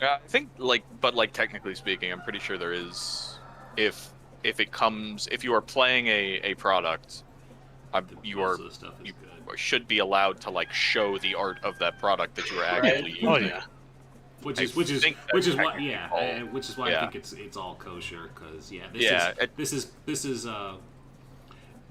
I think but technically speaking, I'm pretty sure there is if it comes if you are playing a product, you Most are of the stuff is you good. should be allowed to show the art of that product that you are Right. actually using. Oh yeah. Which I is think that's why technically called- which is why I yeah. think it's all kosher because Yeah, this is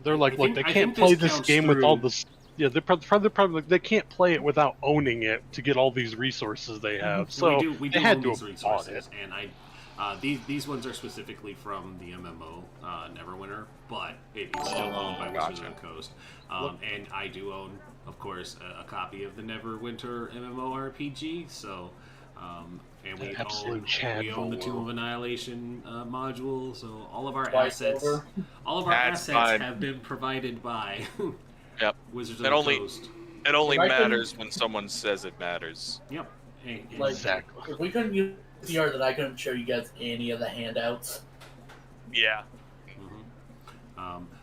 They're like, look, they I can't think play this this counts game with all through- this. Yeah, they're probably like, they can't play it without owning it to get all these resources they have. So we they do had own to these have bought it. resources, and these ones are specifically from the MMO Neverwinter, but it is still owned by Wizards of the Coast. And I do own, of course, a copy of the Neverwinter MMORPG. So, and we Absolute own the Tomb Chadful. of Annihilation module. So all of our Twice assets, over. That's fine. have been provided by Yep. Wizards of It the only- Coast. It only If I couldn't- matters when someone says it matters. Yep. Hey, Like, Exactly. if we couldn't use the art, then I couldn't show you guys any of the handouts. Yeah.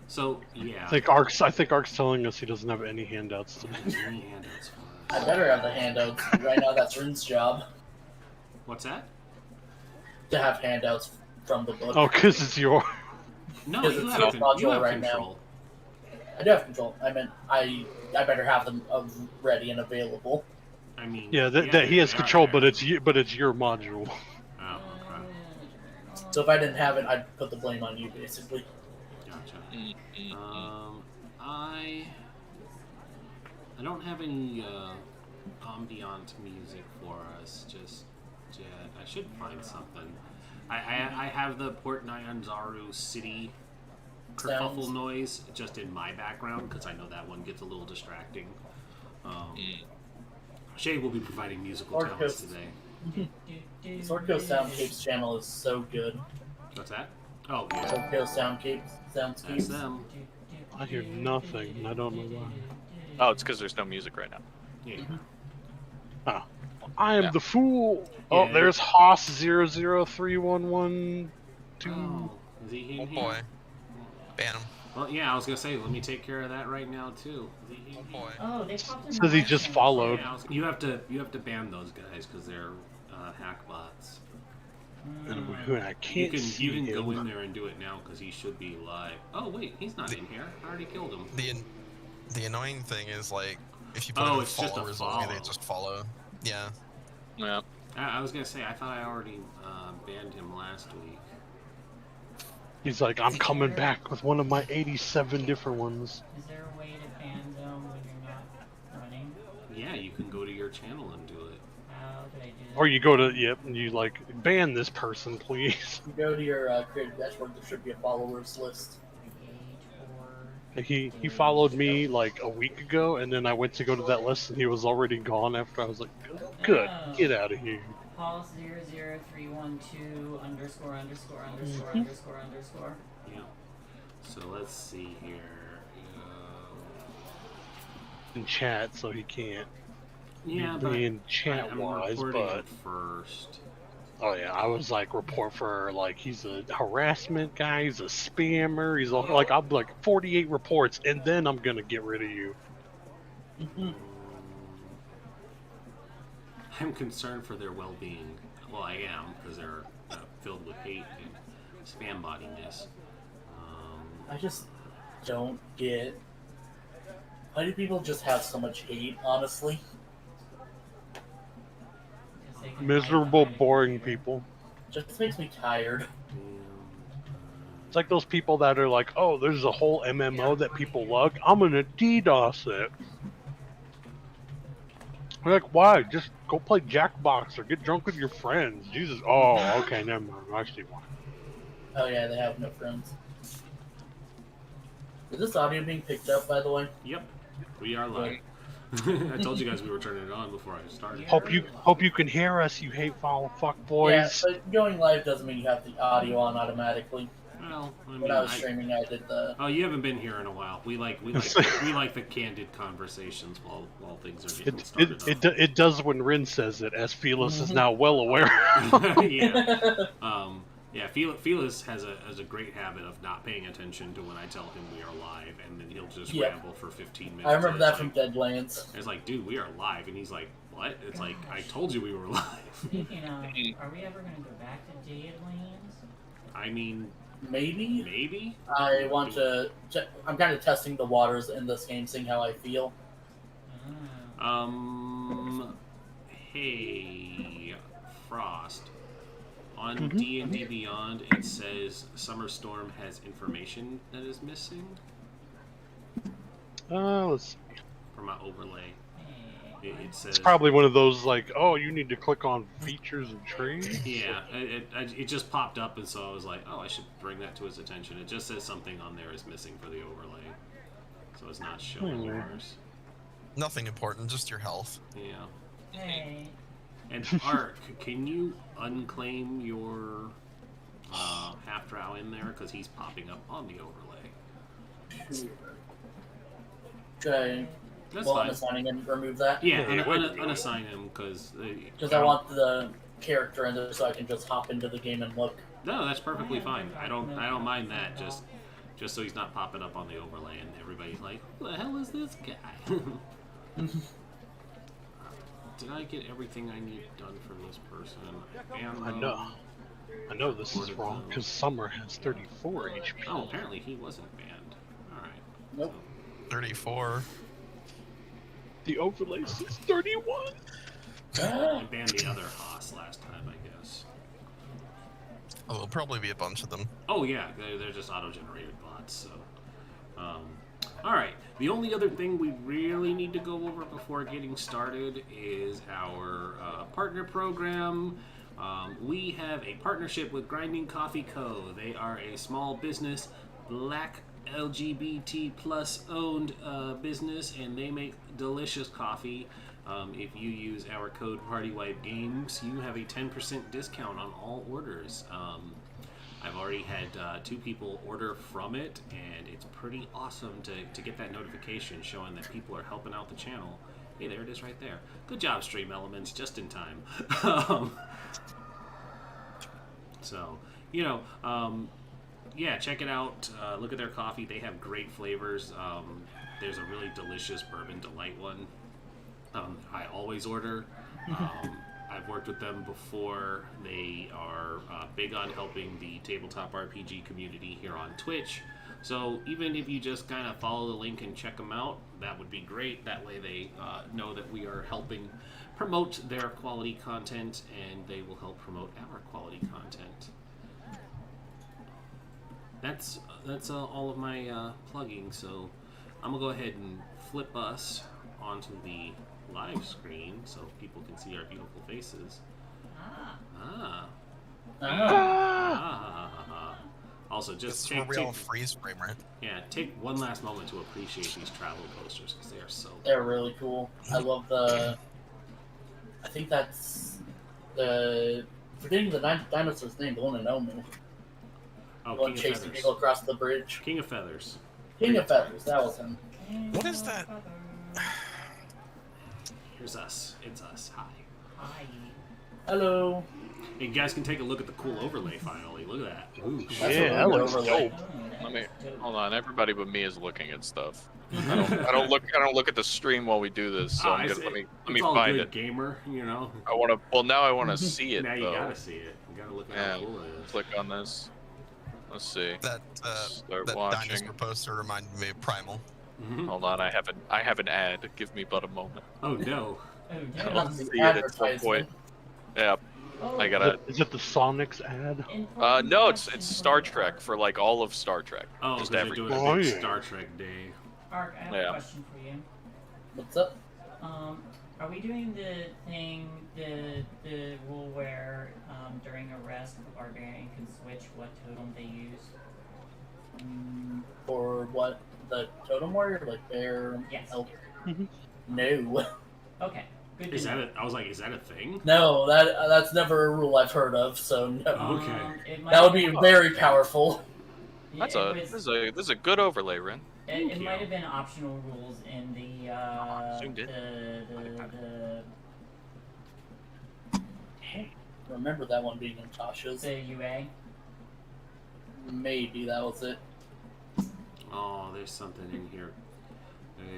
So yeah. I think Ark's telling us he doesn't have any handouts today. Any handouts for us? I better have the handouts. Right now, that's Rin's job What's that? to have handouts from the book. Oh, because it's your. No, Because you it's have, not you have modular right now. control. I do have control. I meant I better have them ready and available. I mean, Yeah, that he has they are control, there. but it's your module. Oh, okay. So if I didn't have it, I'd put the blame on you, basically. Gotcha. Mm-mm. I don't have any ambient music for us just yet. I should find something. I have the Port Nyanzaru city kerfuffle Sounds. noise just in my background because I know that one gets a little distracting. Shay will be providing musical Or talents just- today. Sword Coast Soundcapes channel is so good. What's that? Oh, yeah. Sword Coast That's Soundscapes. them. I hear nothing, and I don't know why. Oh, it's because there's no music right now. Yeah. Oh. I am Yeah. the fool. Oh, Yeah. there's Haas 003112. Oh, is he in Oh here? boy. Ban him. Well, yeah, I was gonna say, let me take care of that right now too. Is he Oh in here? boy. Oh, they popped in. Says he just followed. Yeah, you have to ban those guys because they're hack bots. And I You can't can see him. go in there and do it now because he should be live. Oh wait, he's not in here. I already killed him. The annoying thing is like if you put Oh, him in it's just a followers only, they follow. just follow. Yeah. Yeah. I was gonna say I thought I already banned him last week. He's like, I'm coming back with one of my 87 different ones. Is there a way to ban them when you're not running? Yeah, you can go to your channel and do it. How do I do that? Or you go to, yep, and you like, ban this person, please. You go to your creative dashboard, there should be a followers list. He followed me like a week ago, and then I went to go to that list, and he was already gone after I was like, good, get out of here. Pulse 00312 underscore underscore underscore underscore underscore. Yeah. So let's see here. In chat, so he can't Yeah, be but being chat I'm wise, reporting but him first. oh yeah, I was like report for like he's a harassment guy, he's a spammer, he's like I'm like 48 reports, and then I'm gonna get rid of you. I'm concerned for their well-being. Well, I am because they're filled with hate and spam bottiness. I just don't get. Why do people just have so much hate, honestly? Miserable, boring people. Just makes me tired. It's like those people that are like, oh, there's a whole MMO that people love. I'm gonna DDoS it. I'm like, why? Just go play Jackbox or get drunk with your friends. Jesus. Oh, okay, never mind. I actually want. Oh yeah, they have no friends. Is this audio being picked up, by the way? Yep, we are live. I told you guys we were turning it on before I started. Hope you can hear us, you hateful fuck Yeah, boys. but going live doesn't mean you have the audio on automatically. Well, I mean, When I was streaming, I did the. oh, you haven't been here in a while. We like we like the candid conversations while things are getting started. It does when Rin says it, as Felis is now well aware. Yeah. Yeah, Felix has a great habit of not paying attention to when I tell him we are live, and then he'll just Yep. ramble for 15 minutes. I remember and that it's from like, Deadlands. It's like, dude, we are live, and he's like, what? what? It's like, I told you we were live. Speaking of, are we ever gonna go back to Deadlands? I mean, Maybe. maybe? I want to. I'm kind of testing the waters in this game, seeing how I feel. Hey, Frost. On D&D Beyond, it says Summer Storm has information that is missing Let's see. from my overlay. It says... It's probably one of those like, oh, you need to click on features and trades. Yeah, it just popped up, and so I was like, oh, I should bring that to his attention. It just says something on there is missing for the overlay, so it's not showing yours. Nothing important, just your health. Yeah. Hey. And Ark, can you unclaim your half-drow in there? Because he's popping up on the overlay. Okay. That's Well, fine. unassigning and remove that. Yeah, Yeah, unassign him, because... Because I want the character in there so I can just hop into the game and look. No, that's perfectly fine. I don't mind that, just so he's not popping up on the overlay and everybody's like, who the hell is this guy? Did I get everything I need done for this person? I know this is wrong because Summer has 34 HP. Oh, apparently he wasn't banned. Alright. Nope. 34. The overlay says 31. I banned the other Haas last time, I guess. Oh, there'll probably be a bunch of them. Oh yeah, they're just auto-generated bots, so... Alright, the only other thing we really need to go over before getting started is our partner program. We have a partnership with Grinding Coffee Co. They are a small business, black LGBT plus owned business, and they make delicious coffee. If you use our code PARTYWIPEGAMES, you have a 10% discount on all orders. I've already had 2 people order from it, and it's pretty awesome to get that notification showing that people are helping out the channel. Hey, there it is right there. Good job, Stream Elements, just in time. So, you know, yeah, check it out. Look at their coffee. They have great flavors. There's a really delicious Bourbon Delight one. I always order. I've worked with them before. They are big on helping the tabletop RPG community here on Twitch. So even if you just kind of follow the link and check them out, that would be great. That way they know that we are helping promote their quality content, and they will help promote our quality content. That's all of my plugging. So I'm gonna go ahead and flip us onto the live screen so people can see our beautiful faces. Also, just It's a real freeze frame, right? Yeah, take one last moment to appreciate these travel posters because they are so They're really cool. I love the... I think that's the... Forgetting the dinosaur's name, the one in Omu. Oh, The one King of chasing Feathers. people across the bridge. King of Feathers. King of Feathers, that was him. What is that? Here's us. It's us. Hi. Hi. Hello. You guys can take a look at the cool overlay finally. Look at that. Ooh, That's Yeah, a that really looks good overlay. dope. Let me hold on. Everybody but me is looking at stuff. I don't look at the stream while we do this. So I'm it's, gonna, let it's me all find good, it. gamer, you know. I want to. Well, now I want to see it. Now you though. gotta see it. You gotta look at Yeah, how cool it is. click on this. Let's see. That Start that watching. dinosaur poster reminded me of Primal. Mhm. Hold on. I have an ad. Give me but a moment. Oh no. Oh, I'll yeah. That's the see it at some advertisement. point. Yeah. Oh, I gotta. Is it the Sonics ad? No, it's Star Trek for like all of Star Trek. Oh, Just because they're everything. doing a big Oh, yeah. Star Trek day. Ark, I have Yeah. a question for you. What's up? Are we doing the thing, the rule where during a rest, the barbarian can switch what totem they use? For what? The Totem Warrior? Like bear? Yes. Elk? Mhm. No. Okay, good Is to that know. I was like, is that a thing? No, that's never a rule I've heard of, so no. Okay. It might That would have be been- very powerful. yeah, That's it this was- is a good overlay, Rin. Thank It you. might have been optional rules in the Zoomed in. Remember that one being in Tasha's? the UA. Maybe that was it. Oh, there's something in here.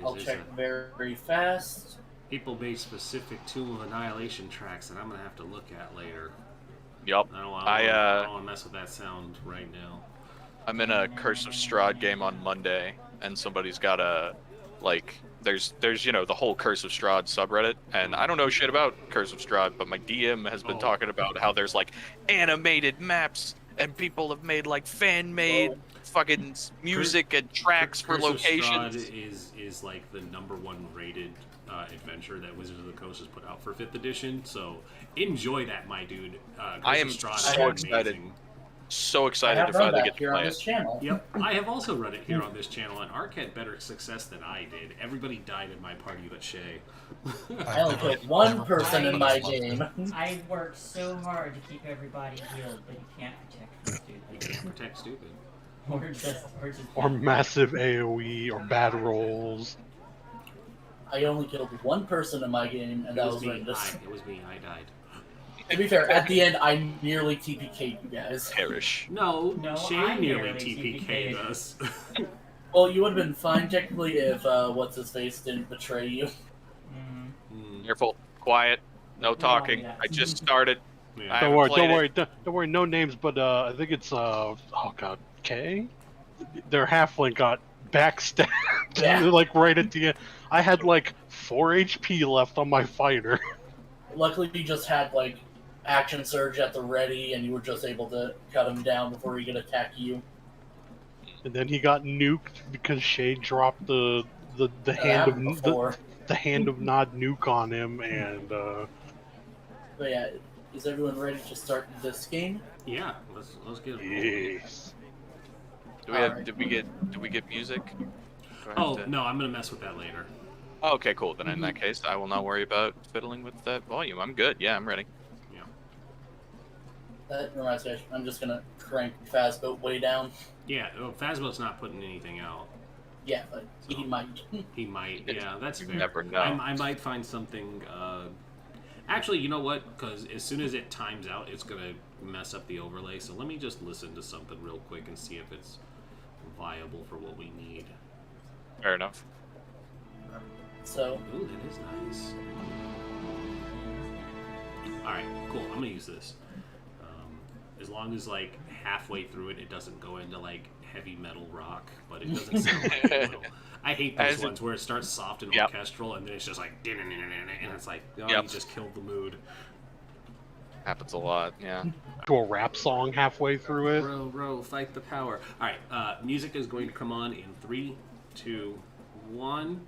I'll check very fast. People made specific Tomb of Annihilation tracks that I'm gonna have to look at later. Yup. I don't want to mess with that sound right now. I'm in a Curse of Strahd game on Monday, and somebody's got a, like, there's the whole Curse of Strahd subreddit, and I don't know shit about Curse of Strahd, but my DM has been talking about how there's, like, animated maps, and people have made, like, fan-made fucking music and tracks for locations. Curse of Strahd is like the #1 rated adventure that Wizards of the Coast has put out for 5th edition, so enjoy that, my dude. I am so excited. So excited to finally get to play it. Channel. Yep, I have also run it here on this channel, and Ark had better success than I did. Everybody died in my party but Shay. I only killed one person in my game. I worked so hard to keep everybody healed, but you can't protect stupid. You can't protect stupid. Or massive AoE or bad rolls. I only killed one person in my game, and that was me. Rindus. It was me. I died. To be fair, at the end, I nearly TPK'd you guys. Perish. No, I Shay nearly TPK'd TPK'd us. Well, you would have been fine technically if what's-his-face didn't betray you. Careful. Quiet. No talking. I just started. Yeah. Don't worry. No names, but I think it's Kay. Their halfling got backstabbed. Yeah. Like right at the end. I had like 4 HP left on my fighter. Luckily, you just had like action surge at the ready, and you were just able to cut him down before he could attack you. And then he got nuked because Shay dropped the hand of Nod nuke on him, and But yeah, is everyone ready to start this game? Yeah, let's get it. Yes. Did we get music? No, I'm gonna mess with that later. Oh, okay, cool. Then in that case, I will not worry about fiddling with that volume. I'm good. Yeah, I'm ready. Yeah. That reminds me, I'm just gonna crank Fazboat way down. Yeah, well, Fazbo's not putting anything out. Yeah, but he might. He might. Yeah, that's You fair. never know. I might find something. Actually, you know what? Because as soon as it times out, it's gonna mess up the overlay. So let me just listen to something real quick and see if it's viable for what we need. Fair enough. So. Ooh, that is nice. Alright, cool. I'm gonna use this. As long as, like, halfway through it, it doesn't go into, like, heavy metal rock, but it doesn't sound like heavy metal. I hate those ones where it starts soft and orchestral, and then it's just like, and it's like, oh, you just killed the mood. Happens a lot, yeah. To a rap song halfway through it. Row, fight the power. Alright, music is going to come on in 3, 2, 1.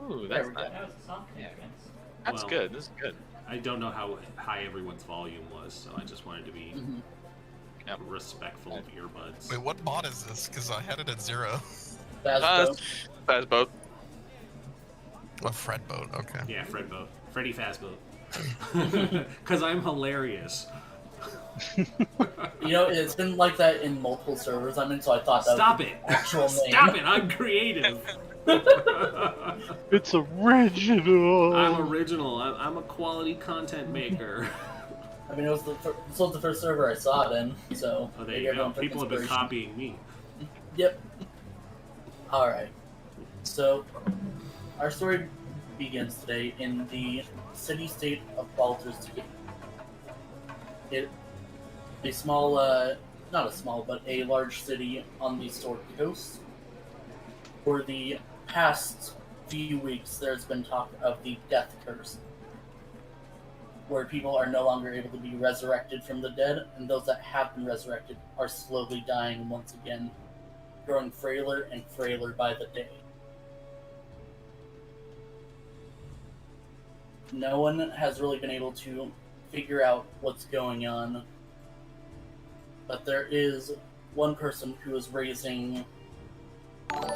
Ooh, that's nice. That was a soft entrance. That's good. This is good. I don't know how high everyone's volume was, so I just wanted to be respectful of earbuds. Wait, what mod is this? Because I had it at 0. Fazboat. A Fred boat, okay. Yeah, Fred boat. Freddy Fazboat. Because I'm hilarious. You know, it's been like that in multiple servers I'm in, so I thought that was the actual name. Stop it! I'm creative! It's original! I'm original. I'm a quality content maker. I mean, this was the first server I saw it in, so... Oh, there you go. People have been copying me. Yep. Alright. So, our story begins today in the city-state of Baldur's Gate. A small, not a small, but a large city on the Sword Coast. For the past few weeks, there's been talk of the Death Curse, where people are no longer able to be resurrected from the dead, and those that have been resurrected are slowly dying once again, growing frailer and frailer by the day. No one has really been able to figure out what's going on, but there is one person who is raising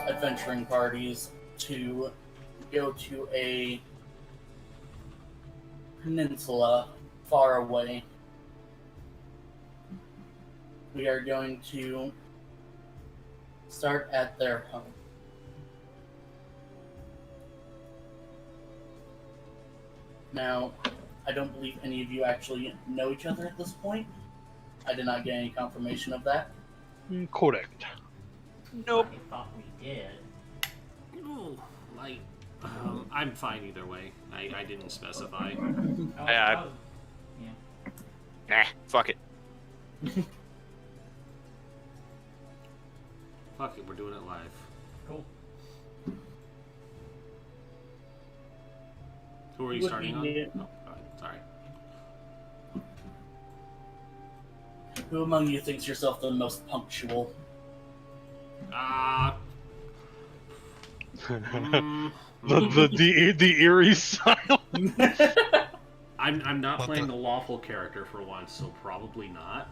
adventuring parties to go to a peninsula far away. We are going to start at their home. Now, I don't believe any of you actually know each other at this point. I did not get any confirmation of that. Correct. Nope. I thought we did. I'm fine either way. I didn't specify. Oh, Yeah, oh, yeah. Nah, fuck it. Fuck it, we're doing it live. Cool. Who are you Would starting on? be- Oh, go ahead. Sorry. Who among you thinks yourself the most punctual? the eerie style. I'm not What playing the- the lawful character for once, so probably not.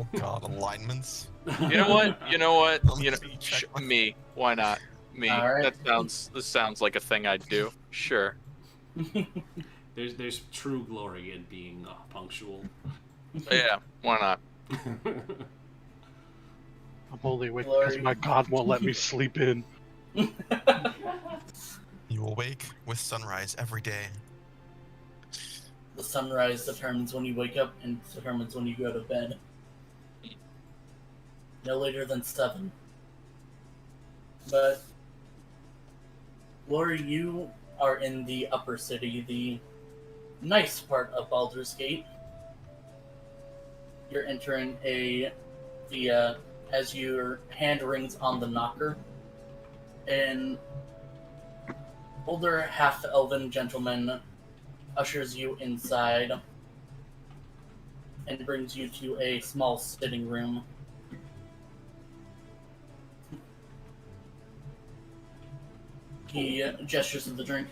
Oh god, alignments. You know what? You know what? Let me You know, check my- me. Why not? Me. All right. This sounds like a thing I'd do. Sure. There's true glory in being punctual. Yeah. Why not? I'm only awake because my god won't let me sleep in. You awake with sunrise every day. The sunrise determines when you wake up and determines when you go to bed. No later than 7. But Lori, you are in the upper city, the nice part of Baldur's Gate. You're entering as your hand rings on the knocker, an older half-elven gentleman ushers you inside and brings you to a small sitting room. He gestures to the drink.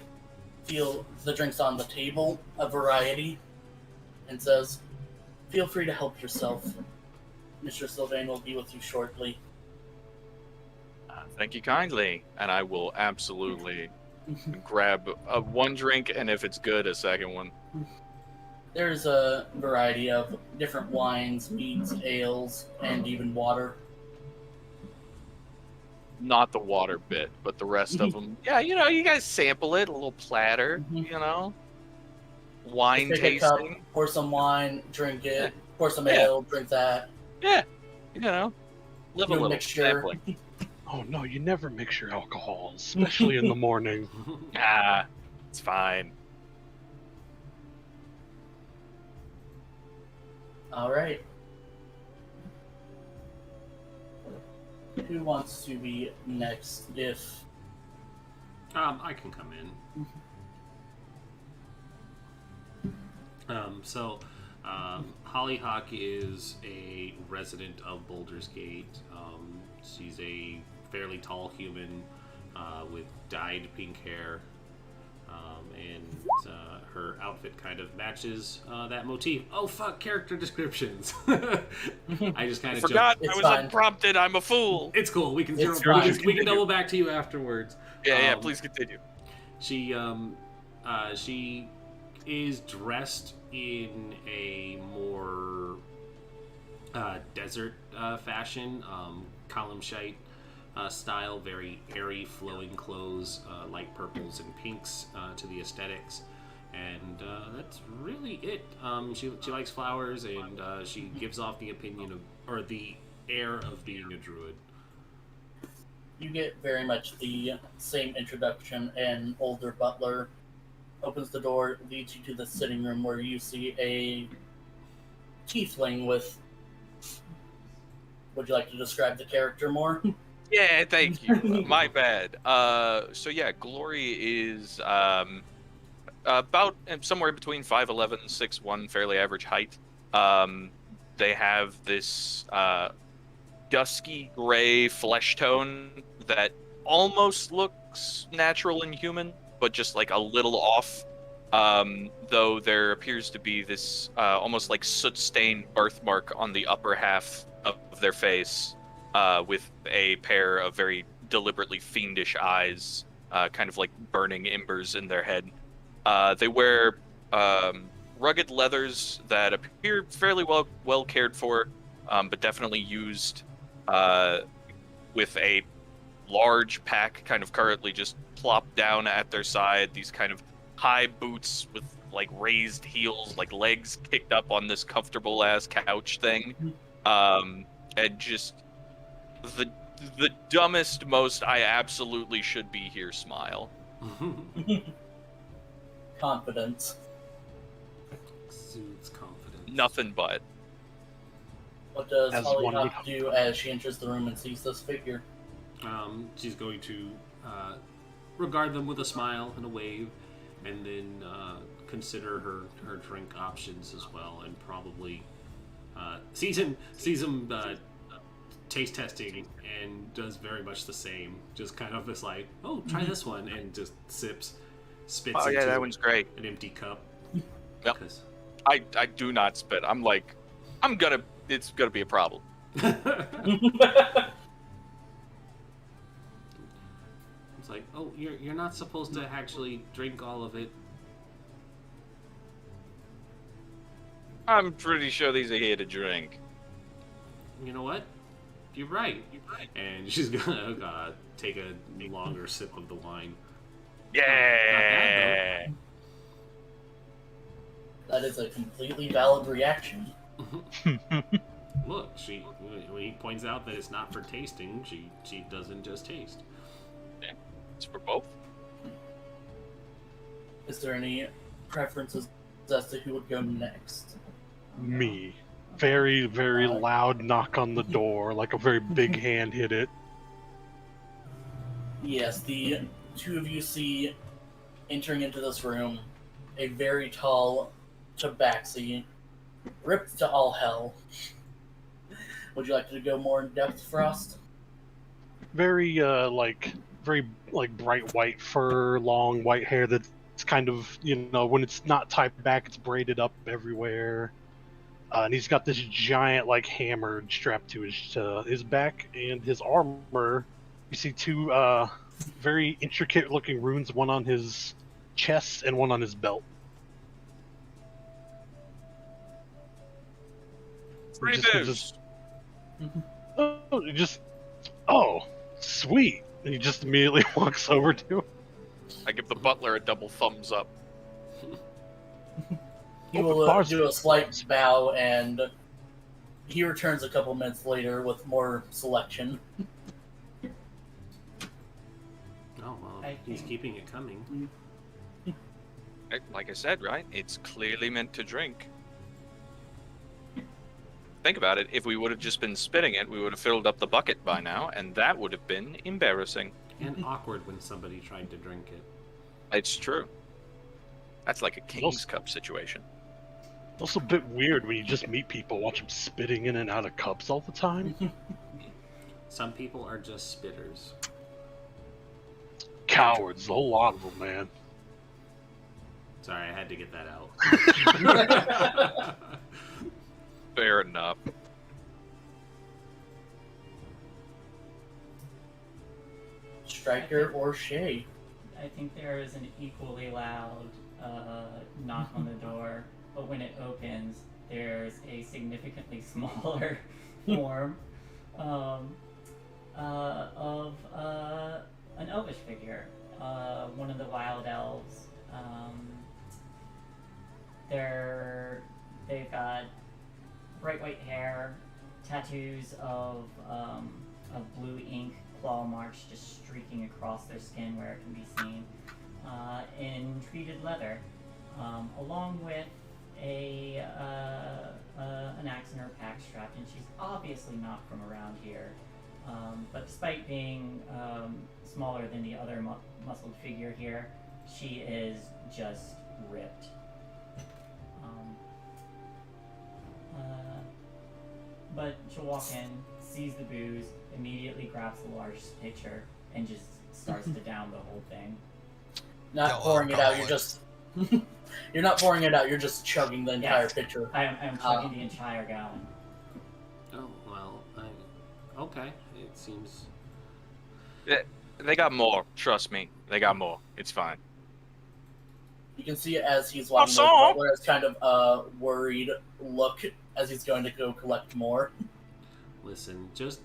Feel the drinks on the table, a variety, and says, "Feel free to help yourself. Mr. Sylvain will be with you shortly." Thank you kindly, and I will absolutely grab one drink, and if it's good, a second one. There's a variety of different wines, meads, ales, and even water. Not the water bit, but the rest of them. Yeah, you guys sample it, a little platter, Mhm. Wine Pick a cup, tasting. pour some wine, drink it. Pour some Yeah. ale, drink that. Yeah, live Do a a little mixture. sampling. Oh no, you never mix your alcohol, especially in the morning. Ah, it's fine. All right. Who wants to be next? If I can come in. Hollyhock is a resident of Baldur's Gate. She's a fairly tall human with dyed pink hair, and her outfit kind of matches that motif. Oh fuck! Character descriptions. I just kind of Forgot It's I was fine. unprompted. I'm a fool. It's cool. We can It's zero. fine. We can double back to you afterwards. Yeah, Um, please continue. She is dressed in a more desert fashion, column-shite style, very airy, flowing clothes, light purples and pinks to the aesthetics, and that's really it. She likes flowers, and she gives off the opinion of, or the air of being a druid. you get very much the same introduction, an older butler opens the door, leads you to the sitting room where you see a tiefling with... Would you like to describe the character more? Yeah, thank you. My bad. So yeah, Glory is about somewhere between 5'11", 6'1", fairly average height. They have this dusky gray flesh tone that almost looks natural and human, but just like a little off. Though there appears to be this almost like soot-stained birthmark on the upper half of their face, with a pair of very deliberately fiendish eyes, kind of like burning embers in their head. They wear rugged leathers that appear fairly well cared for, but definitely used with a large pack kind of currently just plopped down at their side. These kind of high boots with like raised heels, like legs kicked up on this comfortable ass couch thing. And just the dumbest, most I absolutely should be here smile. Confidence. Exudes confidence. Nothing but. What does As Holly one would have to do as she enters the room and sees this figure? She's going to regard them with a smile and a wave, and then consider her drink options as well, and probably sees him taste testing and does very much the same. Just kind of is like, oh, try this one, and just spits Oh yeah, into that one's great. an empty cup. Yep. 'Cause- I do not spit. I'm like, it's gonna be a problem. It's like, oh, you're not supposed to actually drink all of it. I'm pretty sure these are here to drink. You know what? You're right. And she's gonna take a longer sip of the wine. Yeah. That is a completely valid reaction. Look, when he points out that it's not for tasting, she doesn't just taste. Yeah, it's for both. Is there any preferences as to who would go next? Me. Very, very loud knock on the door, like a very big hand hit it. Yes, the two of you see entering into this room a very tall tabaxi, ripped to all hell. Would you like to go more in depth, Frost? Very, very bright white fur, long white hair that's kind of, when it's not tied back, it's braided up everywhere. And he's got this giant, hammer strapped to his back, and his armor. You see two very intricate-looking runes, one on his chest and one on his belt. Free booze. Oh, sweet. And he just immediately walks over to him. I give the butler a double thumbs up. He will do a slight bow, and he returns a couple minutes later with more selection. Oh well, he's keeping it coming. Like I said, right? It's clearly meant to drink. Think about it. If we would have just been spitting it, we would have filled up the bucket by now, and that would have been embarrassing. And awkward when somebody tried to drink it. It's true. That's like a King's Cup situation. It's also a bit weird when you just meet people, watch them spitting in and out of cups all the time. Some people are just spitters. Cowards, a whole lot of them, man. Sorry, I had to get that out. Fair enough. Striker or Shay? I think there is an equally loud knock on the door, but when it opens, there's a significantly smaller form of an elvish figure, one of the wild elves. They've got bright white hair, tattoos of blue ink claw marks just streaking across their skin where it can be seen, in treated leather, along with an axe in her pack strapped, and she's obviously not from around here. But despite being smaller than the other muscled figure here, she is just ripped. But she'll walk in, sees the booze, immediately grabs the large pitcher, and just starts to down the whole thing. Not pouring it out, you're just... You're not pouring it out, you're just chugging the entire pitcher. I'm chugging the entire gallon. Oh, well, okay, it seems... They got more, trust me. They got more. It's fine. You can see as he's walking, the butler has kind of a worried look as he's going to go collect more. Listen, just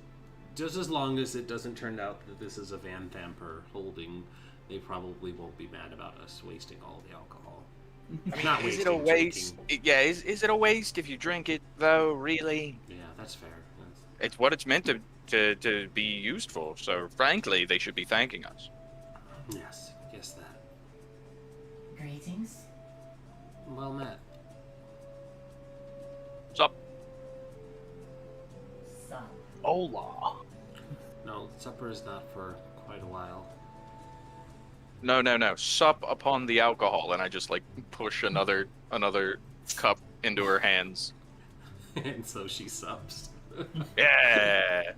as long as it doesn't turn out that this is a Van Thamper holding, they probably won't be mad about us wasting all the alcohol. I mean, Not is it a waste? Yeah, is it a waste if you drink it, though, really? Yeah, that's fair. It's what it's meant to be used for, so frankly, they should be thanking us. Yes, I guess that. Greetings. Well met. What's up? Sup? Hola. No, supper is not for quite a while. No. Sup upon the alcohol, and I just like push another cup into her hands. And so she sups. Yeah.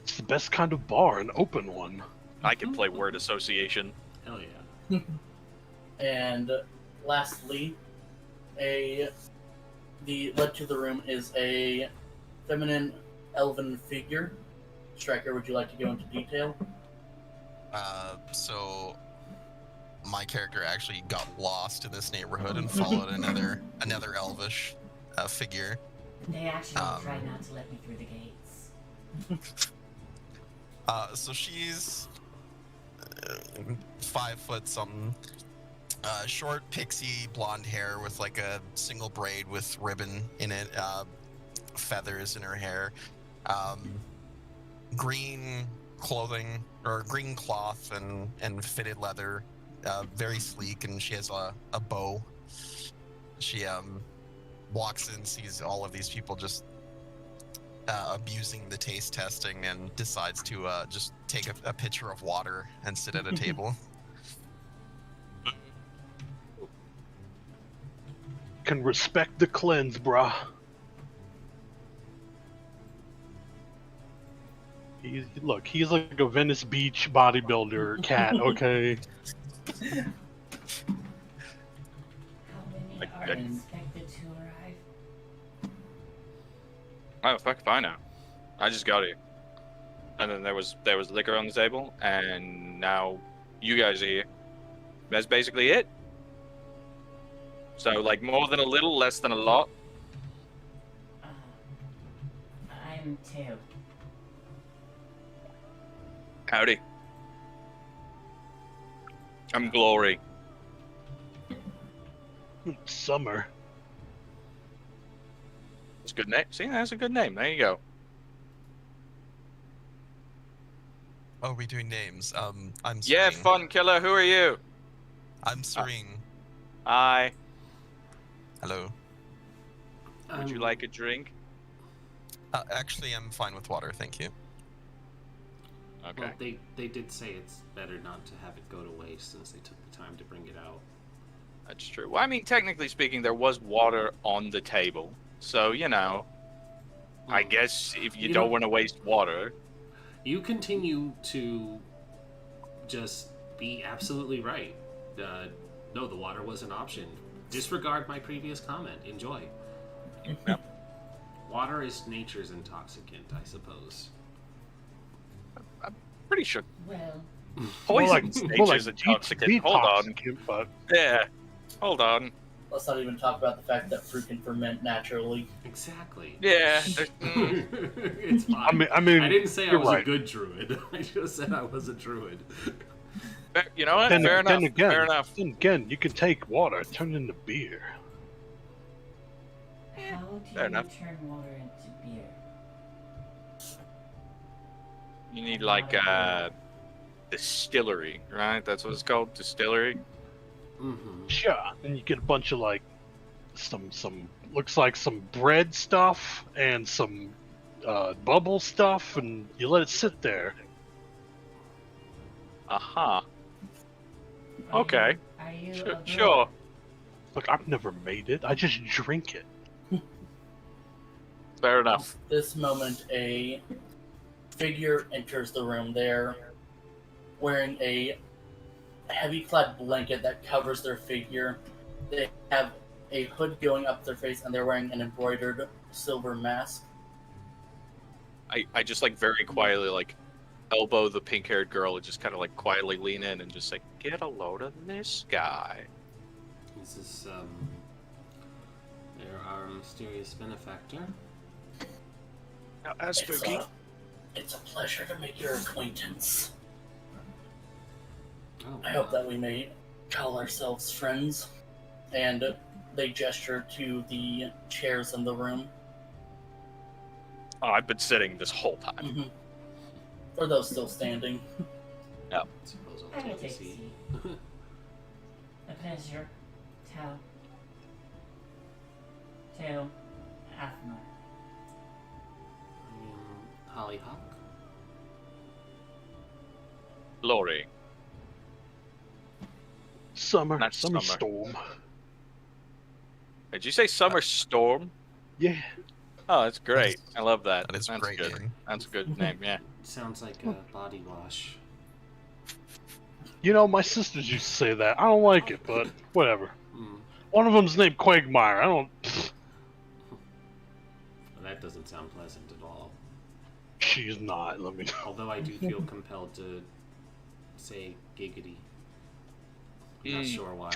It's the best kind of bar, an open one. I can play word association. Hell yeah. And lastly, the led to the room is a feminine elven figure. Striker, would you like to go into detail? So my character actually got lost in this neighborhood and followed another elvish figure. They actually tried not to let me through the gates. So she's 5 foot something, short pixie blonde hair with like a single braid with ribbon in it, feathers in her hair, green clothing or green cloth and fitted leather, very sleek, and she has a bow. She walks in, sees all of these people just abusing the taste testing, and decides to just take a pitcher of water and sit at a table. Can respect the cleanse, brah. He's like a Venice Beach bodybuilder cat, okay? How many are expected to arrive? Oh fuck if I know. I just got here. And then there was liquor on the table, and now you guys are here. That's basically it. So like more than a little, less than a lot. I'm two. Howdy. I'm Glory. Summer. That's a good name. See, that's a good name. There you go. Oh, we're doing names. I'm Serene. Yeah, fun killer. Who are you? I'm Serene. Hi. Hello. Would you like a drink? Actually, I'm fine with water, thank you. Okay. Well, they did say it's better not to have it go to waste since they took the time to bring it out. That's true. Well, I mean, technically speaking, there was water on the table. So, you know, I guess if you don't want to waste water. You continue to just be absolutely right. No, the water was an option. Disregard my previous comment. Enjoy. Yep. Water is nature's intoxicant, I suppose. Pretty sure. Well, Poison's nature's intoxicant. Hold on. But Yeah. Hold on. Let's not even talk about the fact that fruit can ferment naturally. Exactly. Yeah. It's fine. I mean, I didn't say I you're was right. a good druid. I just said I was a druid. You know what? Then, Fair enough. then again, Fair enough. Then again, you can take water, turn it into beer. how do Fair you enough. turn water into beer? You need like a distillery, right? That's what it's called, distillery. Mm-hmm. Sure. Then you get a bunch of like some looks like some bread stuff and some bubble stuff, and you let it sit there. Aha. Are Okay. Are you a Sure. brewer? Sure. Look, I've never made it. I just drink it. Fair enough. This moment, a figure enters the room. They're wearing a heavy-clad blanket that covers their figure. They have a hood going up their face, and they're wearing an embroidered silver mask. I just like very quietly like elbow the pink-haired girl and just kind of like quietly lean in and just like get a load of this guy. This is, they're our mysterious benefactor. That's spooky. It's a pleasure to make your acquaintance. Oh, I hope that we may call ourselves friends. And they gesture to the chairs in the room. Oh, I've been sitting this whole time. Mm-hmm. For those still standing. I suppose I'll I will take a take a seat. seat. A pleasure. To Athma. I am Hollyhock. Lori. Summer. Not Summer Summer. Storm. Did you say Summer Storm? Yeah. Oh, that's great. I love that. That is That's great good. name. That's a good name, yeah. Sounds like a body wash. You know, my sisters used to say that. I don't like it, but whatever. Hmm. One of them's named Quagmire. I don't. Well, that doesn't sound pleasant at all. She's not. Let me know. Although I do feel compelled to say giggity. Not sure why.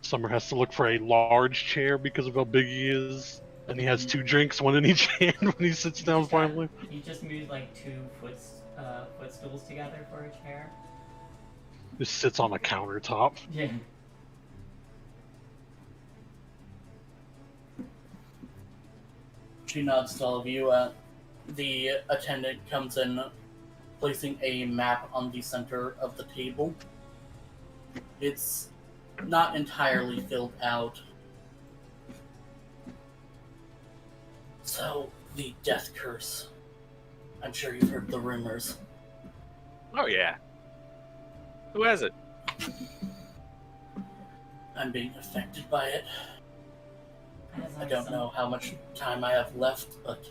Summer has to look for a large chair because of how big he is, and he has 2 drinks, one in each hand when he sits down finally. He just moved like 2 footstools together for a chair. Just sits on a countertop. Yeah. She nods to all of you. The attendant comes in, placing a map on the center of the table. It's not entirely filled out. So, the death curse. I'm sure you've heard the rumors. Oh, yeah. Who has it? I'm being affected by it. As I are don't some- know how much time I have left, but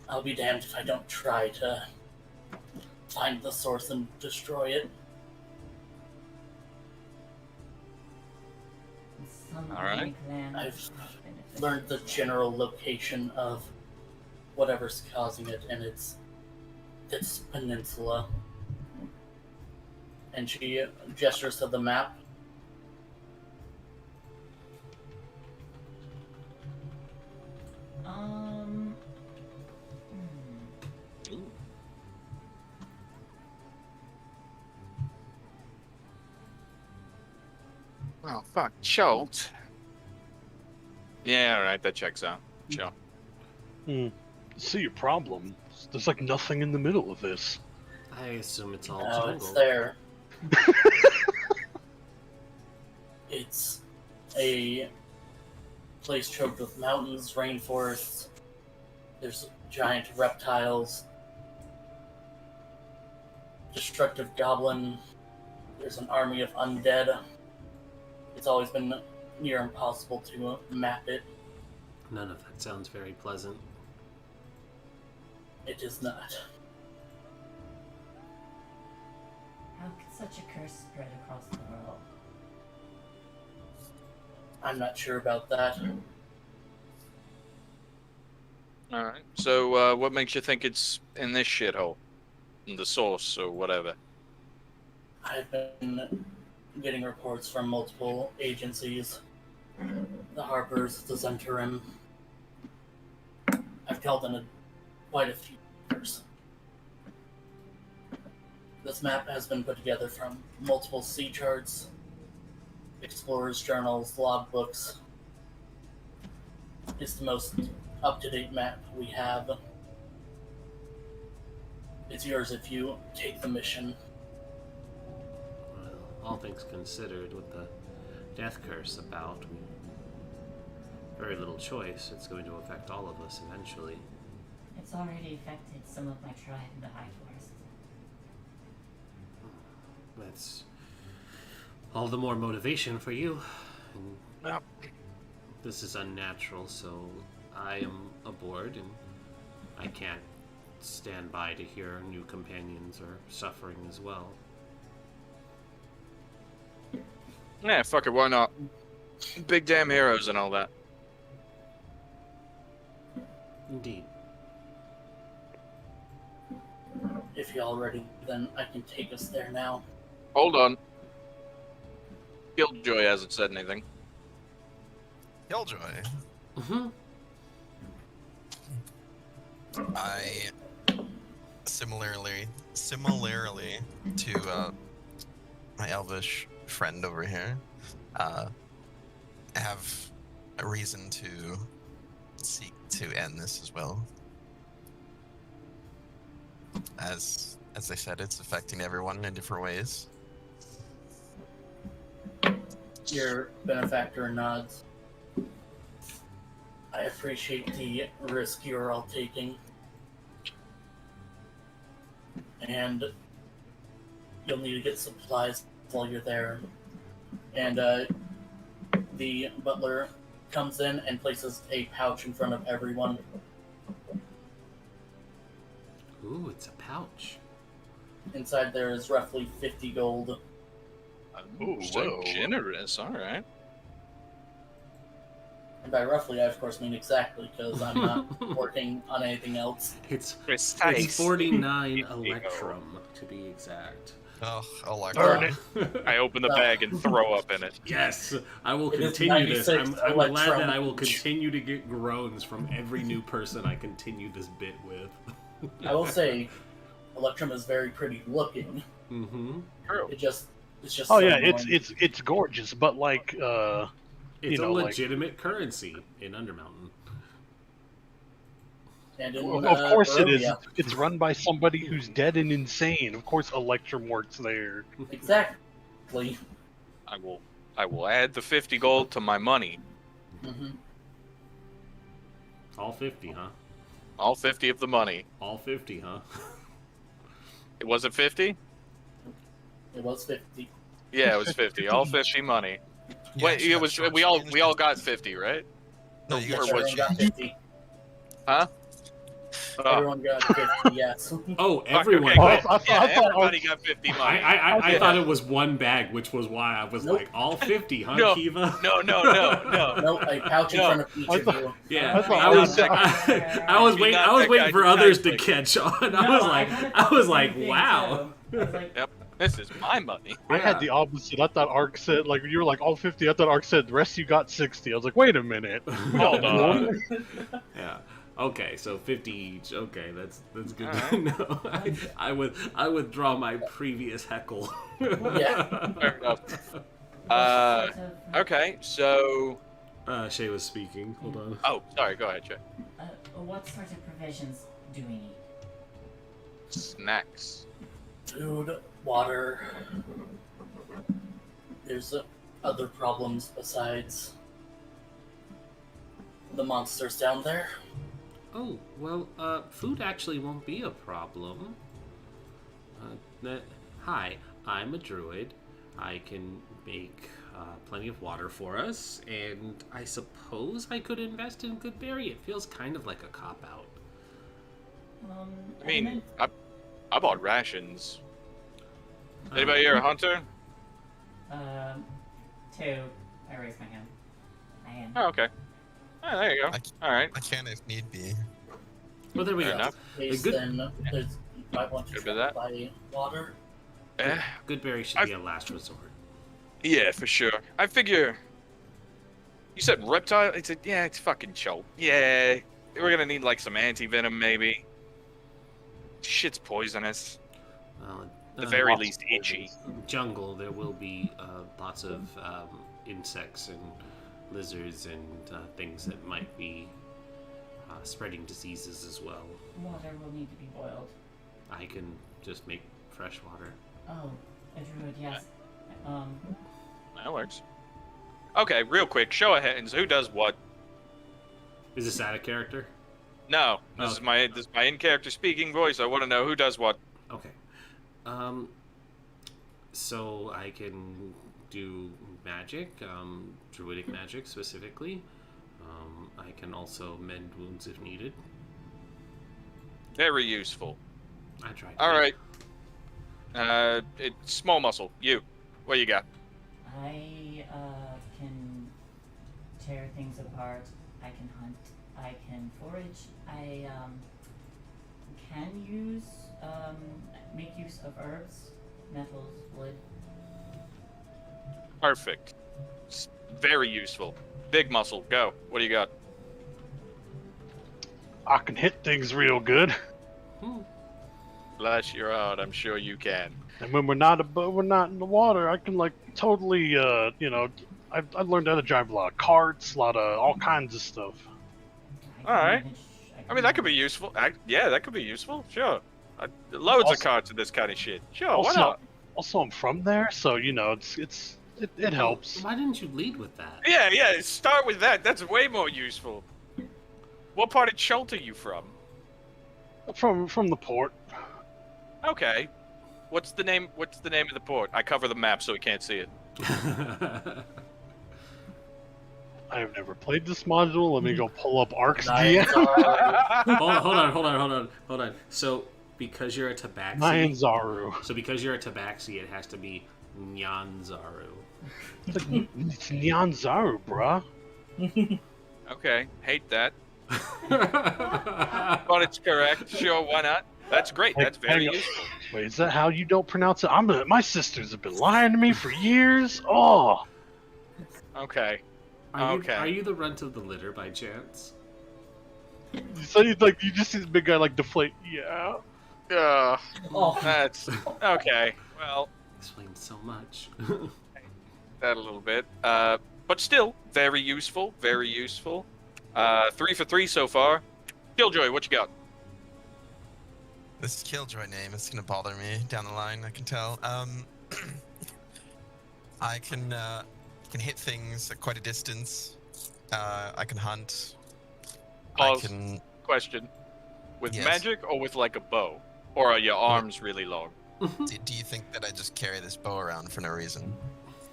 I'll be damned if I don't try to find the source and destroy it. Some All right. clans I've benefit. learned the general location of whatever's causing it, and it's this peninsula. And she gestures to the map. Hmm. Oh, fuck. Choked. Yeah, alright, that checks out. Chill. See your problem. There's like nothing in the middle of this. I assume it's all Oh, jungle. it's there. It's a place choked with mountains, rainforests. There's giant reptiles, destructive goblin. There's an army of undead. It's always been near impossible to map it. None of that sounds very pleasant. It is not. How could such a curse spread across the world? I'm not sure about that. Alright. So, what makes you think it's in this shithole? In the source, or whatever? I've been getting reports from multiple agencies. The Harpers, the Zentarim. I've called in quite a few papers. This map has been put together from multiple sea charts, explorers' journals, logbooks. It's the most up-to-date map we have. It's yours if you take the mission. Well, all things considered, with the death curse about, very little choice. It's going to affect all of us eventually. It's already affected some of my tribe in the High Forest. That's all the more motivation for you. And Well, this is unnatural, so I am aboard, and I can't stand by to hear new companions are suffering as well. yeah, fuck it, why not? Big damn heroes and all that. Indeed. If you're all ready, then I can take us there now. Hold on. Killjoy hasn't said anything. Killjoy. Mm-hmm. I similarly to my elvish friend over here, have a reason to seek to end this as well. As as I said, it's affecting everyone in different ways. Your benefactor nods. I appreciate the risk you're all taking. And you'll need to get supplies while you're there. And the butler comes in and places a pouch in front of everyone. Ooh, it's a pouch. Inside there is roughly 50 gold. Ooh, so generous. All right. And by roughly, I of course mean exactly, because I'm not working on anything else. It's Precise. 49 electrum, to be exact. Oh, Darn Electra. it. I open the bag and throw up in it. Yes, I will It is continue this. 96 I'm glad electrum. that I will continue to get groans from every new person I continue this bit with. I will say, Electrum is very pretty looking. Mm-hmm. True. It's just Oh so yeah, annoying. it's gorgeous, but like It's know, a like- legitimate currency in Undermountain. And in, Well, of course it is. Barovia. It's run by somebody who's dead and insane. Of course Electrum works there. Exactly. I will add the 50 gold to my money. Hmm. All 50, huh? All 50 of the money. All 50, huh? It was it 50? It was 50. Yeah, it was 50. All 50 money. You Wait, actually it got was we shortchanged. all got 50, right? No, you Yes, got Or was everyone got 50. Huh? Oh, Everyone got 50, yes. Oh, fuck, everyone. okay, Oh, good. I Yeah, thought everybody got 50 money. I thought it was one bag, which was why I was Nope. like, all 50, huh, No, Kiva? No. No, a pouch in No. front of each I of thought- you. Yeah, I thought I was, that I was You're waiting. not I was that waiting guy, for you're others to like- catch on. I No, was I like, kinda I thought was the like, same thing, wow. too. I was like, Yep, this is my money. I had the opposite. I thought Ark said like you were like all 50. I thought Ark said the rest you got 60. I was like, wait a minute. Hold on. Yeah. Okay, so 50 each. Okay, that's good to Alright. know. I withdraw my previous heckle. Yeah. Fair enough. what sort of, Okay, so Shay was speaking. Hold on. oh, sorry, go ahead, Jay. what sort of provisions do we need? Snacks. Food, water. There's other problems besides the monsters down there. Oh, well, food actually won't be a problem. Hi, I'm a druid. I can make plenty of water for us, and I suppose I could invest in Goodberry. It feels kind of like a cop-out. I mean, I bought rations. Anybody here a hunter? Two. I raised my hand. I am. Oh, okay. Oh, there you go. All right. I can if need be. Well, there we Fair go. enough. Case, good- then there's, you might want to Good with try that. to buy water. Eh, Goodberry should be a last resort. yeah, for sure. I figure. You said reptile? It's fucking choke. Yeah, we're gonna need like some anti-venom maybe. Shit's poisonous. Well, At the very lots least, of itchy. jungle, there will be lots of insects and lizards and things that might be spreading diseases as well. Water will need to be boiled. I can just make fresh water. Oh, a druid, yes. That works. Okay, real quick, show of hands. Who does what? Is this out of character? No, this Oh. is my in-character speaking voice. I want to know who does what. Okay. So I can do magic, druidic magic specifically. I can also mend wounds if needed. Very useful. I tried. All right. It's small muscle. You, what you got? I can tear things apart. I can hunt. I can forage. I can use make use of herbs, metals, wood. Perfect. It's very useful. Big muscle. Go. What do you got? I can hit things real good. Bless your heart. I'm sure you can. And when we're not in the water, I can like totally you know, I've learned how to drive a lot of carts, a lot of all kinds of stuff. I can All right. manage- I mean, that could be useful. Yeah, that could be useful. Sure. Loads of Also- cards in this kind of shit. Sure, why not? Also, I'm from there, so you know it helps. Why didn't you lead with that? Yeah, start with that. That's way more useful. What part of Chult are you from? From the port. Okay. What's the name of the port? I cover the map so we can't see it. I have never played this module. Let me go pull up Ark's Nyanzaru. DM. Hold on. So because you're a Tabaxi, Nyanzaru. it has to be Nyanzaru. It's Nyanzaru, bruh. Okay, hate that. But it's correct. Sure, why not? That's great. That's very Hang on. useful. Wait, is that how you don't pronounce it? My sisters have been lying to me for years. Oh. Okay. Okay. Are you the runt of the litter by chance? So you just see this big guy like deflate. Yeah. Oh, That's okay. Well, Explains so much. that a little bit. But still, very useful. Very useful. 3 for 3 so far. Killjoy, what you got? This Killjoy name is gonna bother me down the line. I can tell. I can hit things at quite a distance. I can hunt. Pause. I can. Question. With Yes. magic or with like a bow? Or are your arms really long? Do you think that I just carry this bow around for no reason?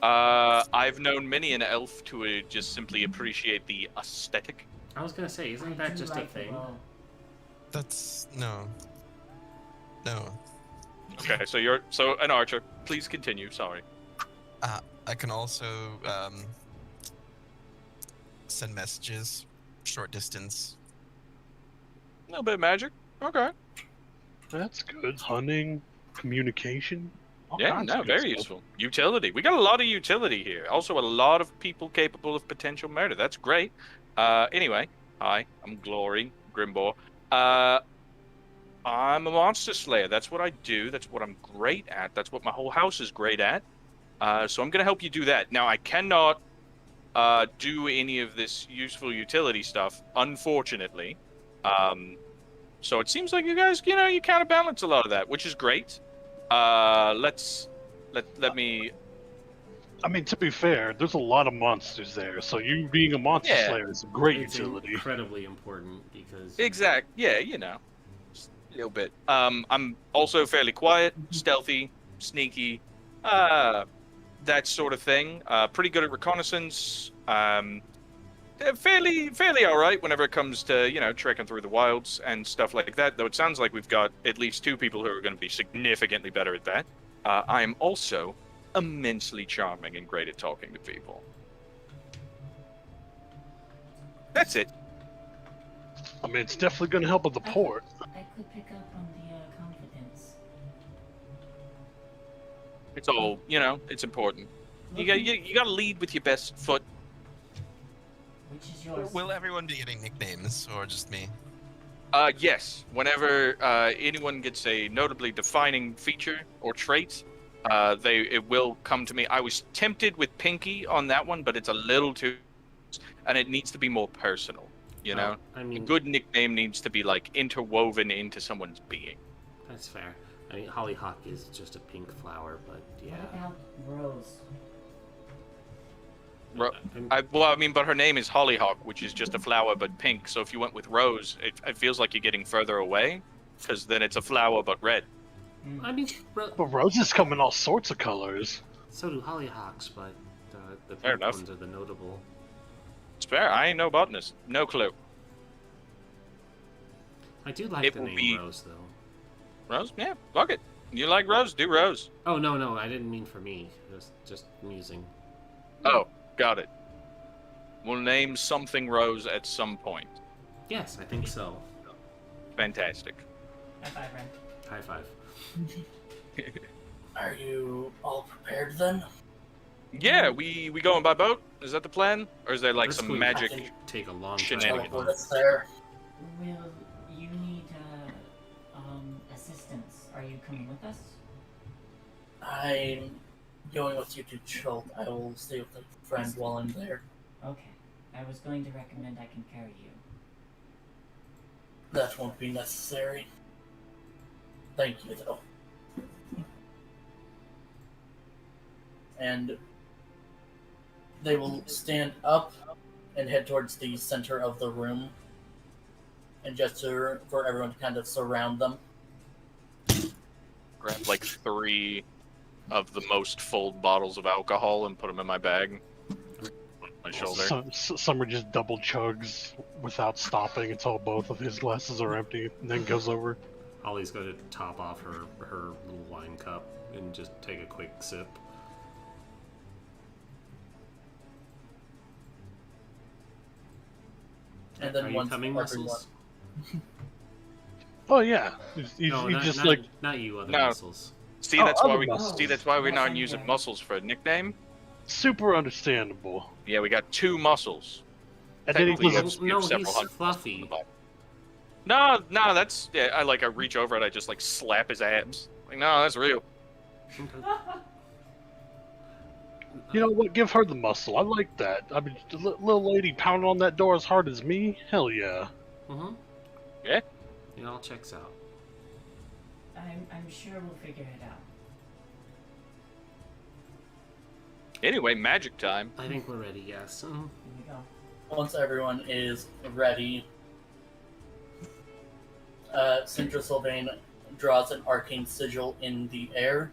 I've known many an elf to just simply appreciate the aesthetic. I was gonna say, isn't that just a thing? That's no. No. Okay, so you're an archer. Please continue. Sorry. I can also send messages, short distance. A little bit of magic. Okay. That's good. Hunting, communication. all Yeah, kinds no, of good very stuff. useful. Utility. We got a lot of utility here. Also, a lot of people capable of potential murder. That's great. Anyway, hi, I'm Glory Grimbor. I'm a monster slayer. That's what I do. That's what I'm great at. That's what my whole house is great at. So I'm gonna help you do that. Now, I cannot do any of this useful utility stuff, unfortunately. So it seems like you guys, you counterbalance a lot of that, which is great. Let me. I mean, to be fair, there's a lot of monsters there, so you being a monster Yeah. slayer is a great It's utility. incredibly important because Yeah, just a little bit. I'm also fairly quiet, stealthy, sneaky, that sort of thing. Pretty good at reconnaissance. Fairly all right whenever it comes to trekking through the wilds and stuff like that. Though it sounds like we've got at least 2 people who are going to be significantly better at that. I am also immensely charming and great at talking to people. That's it. I mean, it's definitely going to help with the port. I could pick up on the confidence. It's all it's important. You got to lead with your best foot. Which is yours? Will everyone be getting nicknames, or just me? Yes. Whenever anyone gets a notably defining feature or trait, it will come to me. I was tempted with Pinky on that one, but it's a little too, and it needs to be more personal. I A mean, good nickname needs to be like interwoven into someone's being. that's fair. I mean, Hollyhock is just a pink flower, but yeah. What about Rose? But her name is Hollyhock, which is just a flower but pink. So if you went with Rose, it feels like you're getting further away, because then it's a flower but red. I mean, But roses come in all sorts of colors. so do hollyhocks, but the Fair pink enough. ones are the notable. It's fair. I ain't no botanist. No clue. I do like It the will name be- Rose, though. Rose? Yeah, fuck it. You like Rose? Do Rose. Oh no, I didn't mean for me. Just musing. Oh, got it. We'll name something Rose at some point. Yes, I think so. Fantastic. High five, Ren. High five. are you all prepared then? Yeah, we going by boat? Is that the plan? Or is there like This some would magic? take a long shenanigans. time. Teleport us there. Will you need assistance? Are you coming with us? I'm going with you to Chult. I will stay with a friend while I'm there. Okay. I was going to recommend I can carry you. That won't be necessary. Thank you, though. And they will stand up and head towards the center of the room and gesture for everyone to kind of surround them. Grab like 3 of the most full bottles of alcohol and put them in my bag. On my shoulder. Summer just double chugs without stopping until both of his glasses are empty, and then goes over. Holly's going to top off her little wine cup and just take a quick sip. And then Are you once coming, everyone... Muscles? Oh yeah, you No, just not, like not you, other No. Muscles. See, Oh, that's why other we muscles. see. That's why we're not Muscle using gang. muscles for a nickname. super understandable. Yeah, we got 2 muscles. And then he Technically, goes, you have No, several he's hundred fluffy. in the bottle. No, that's yeah. I reach over and I just like slap his abs. Like, no, that's real. you know what? Give her the muscle. I like that. I mean, the little lady pounding on that door as hard as me. Hell yeah. Mm-hmm. Yeah. It all checks out. I'm sure we'll figure it out. Anyway, magic time. I think we're ready, yes. Mhm. Here we go. Once everyone is ready, Sintra Sylvain draws an arcane sigil in the air,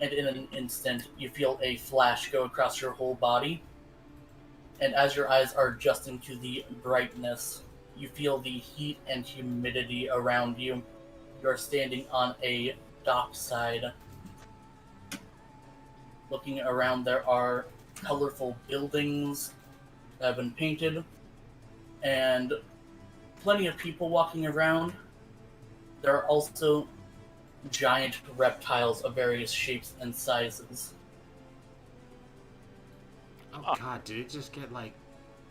and in an instant, you feel a flash go across your whole body. And as your eyes are adjusting to the brightness, you feel the heat and humidity around you. You're standing on a dockside. Looking around, there are colorful buildings that have been painted, and plenty of people walking around. There are also giant reptiles of various shapes and sizes. Oh god, did it just get like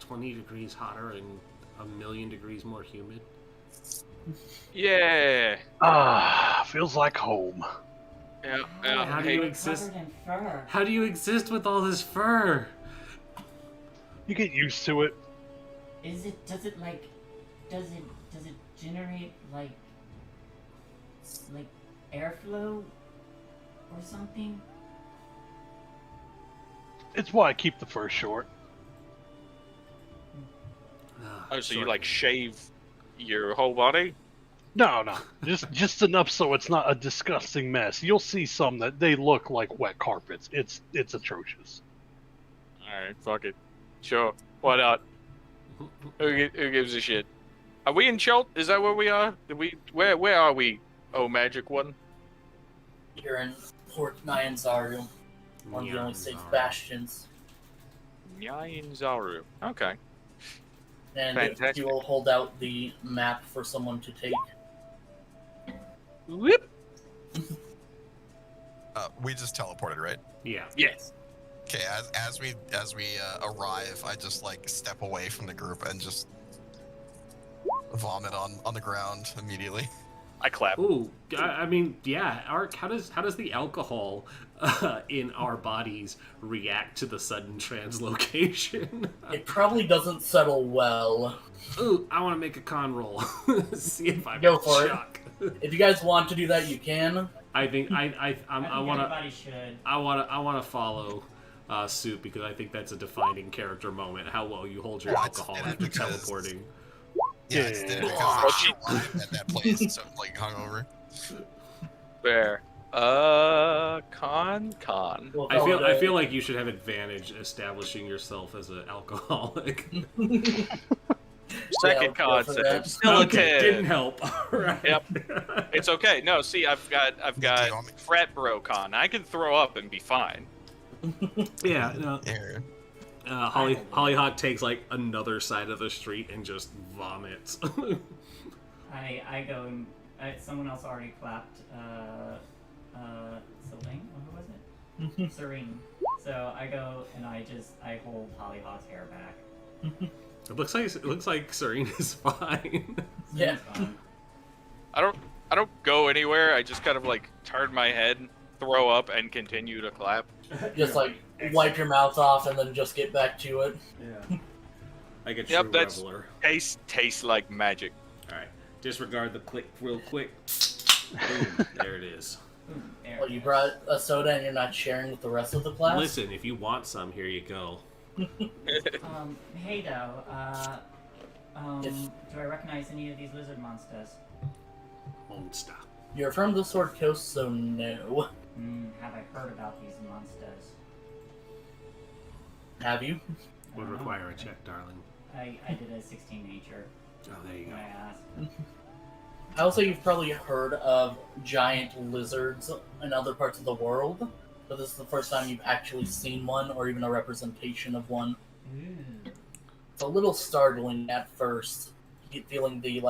20 degrees hotter and a million degrees more humid? Yeah. Feels like home. Yeah. How do Hey, you exist? Covered in fur. How do you exist with all this fur? You get used to it. Does it generate like airflow or something? It's why I keep the fur short. oh, so you like shave your whole body? No, just enough so it's not a disgusting mess. You'll see some that they look like wet carpets. It's atrocious. All right, fuck it. Sure. Why not? Who gives a shit? Are we in Chult? Is that where we are? Where are we? Oh, magic one. You're in Port Nyanzaru, one of the only safe Nyanzaru. bastions. Nyanzaru. Okay. And Fantastic. you will hold out the map for someone to take. Whoop. We just teleported, right? Yeah. Yes. Okay, as we arrive, I just like step away from the group and just vomit on the ground immediately. I clap. Ooh, I mean, yeah. How does the alcohol in our bodies react to the sudden translocation? It probably doesn't settle well. Ooh, I want to make a con roll. See if I'm Go for it. shock. If you guys want to do that, you can. I think I I think want to everybody should. I want to follow suit because I think that's a defining character moment. How well you hold your Yeah, alcohol it's after because- teleporting. Yeah, it's Yeah. because I arrived at that place, so like hungover. Fair. Con. We'll I call feel it a- like you should have advantage establishing yourself as an alcoholic. Second Yeah, go con for save. that. Still a Okay, 10. didn't help. Right. Yep. It's okay. No, see, I've got frat bro con. I can throw up and be fine. Yeah. No. Here. Hollyhock takes like another side of the street and just vomits. I go and someone else already clapped. Celine? Who was it? Serene. So I go and I hold Hollyhock's hair back. It looks like Serene is fine. Yeah. Serene's fine. I don't go anywhere. I just kind of like turn my head, throw up, and continue to clap. Just like wipe your mouth off and then just get back to it. Yeah. Like a true Yep, that's- reveler. Tastes like magic. All right. Disregard the click real quick. Boom, there it is. There Well, it you is. brought a soda and you're not sharing with the rest of the class? Listen, if you want some, here you go. Hey though, Yes. do I recognize any of these lizard monsters? Monster. You're from the Sword Coast, so no. Have I heard about these monsters? Have you? Would require a check, darling. I did a 16 nature Oh, there you when go. I asked. I would say you've probably heard of giant lizards in other parts of the world, but this is the first time you've actually seen one or even a representation of one. Ooh. It's a little startling at first, feeling the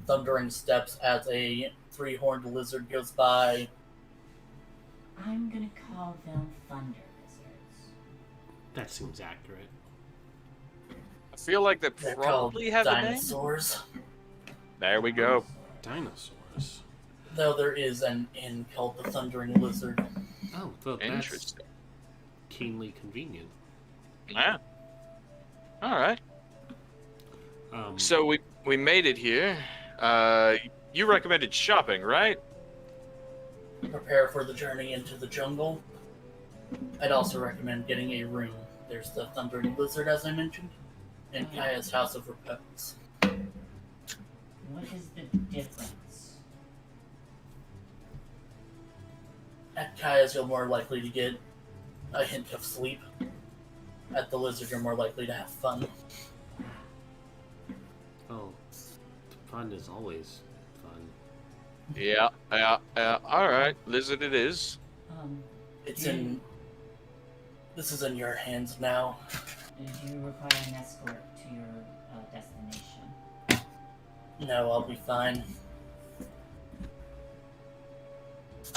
thundering steps as a three-horned lizard goes by. I'm gonna call them thunder lizards. That seems accurate. I feel like they They're probably called have a name. dinosaurs. There we go. Dinosaurs. Though there is an inn called the Thundering Lizard. Oh, well, that's Interesting. keenly convenient. Yeah. All right. Um, So we made it here. You recommended shopping, right? Prepare for the journey into the jungle. I'd also recommend getting a room. There's the Thundering Lizard, as I mentioned, and Kaya's House of Repose. What is the difference? At Kaya's, you're more likely to get a hint of sleep. At the Lizard, you're more likely to have fun. oh, fun is always fun. Yeah. All right, lizard it is. It's in. This is in your hands now. Do you require an escort to your destination? No, I'll be fine.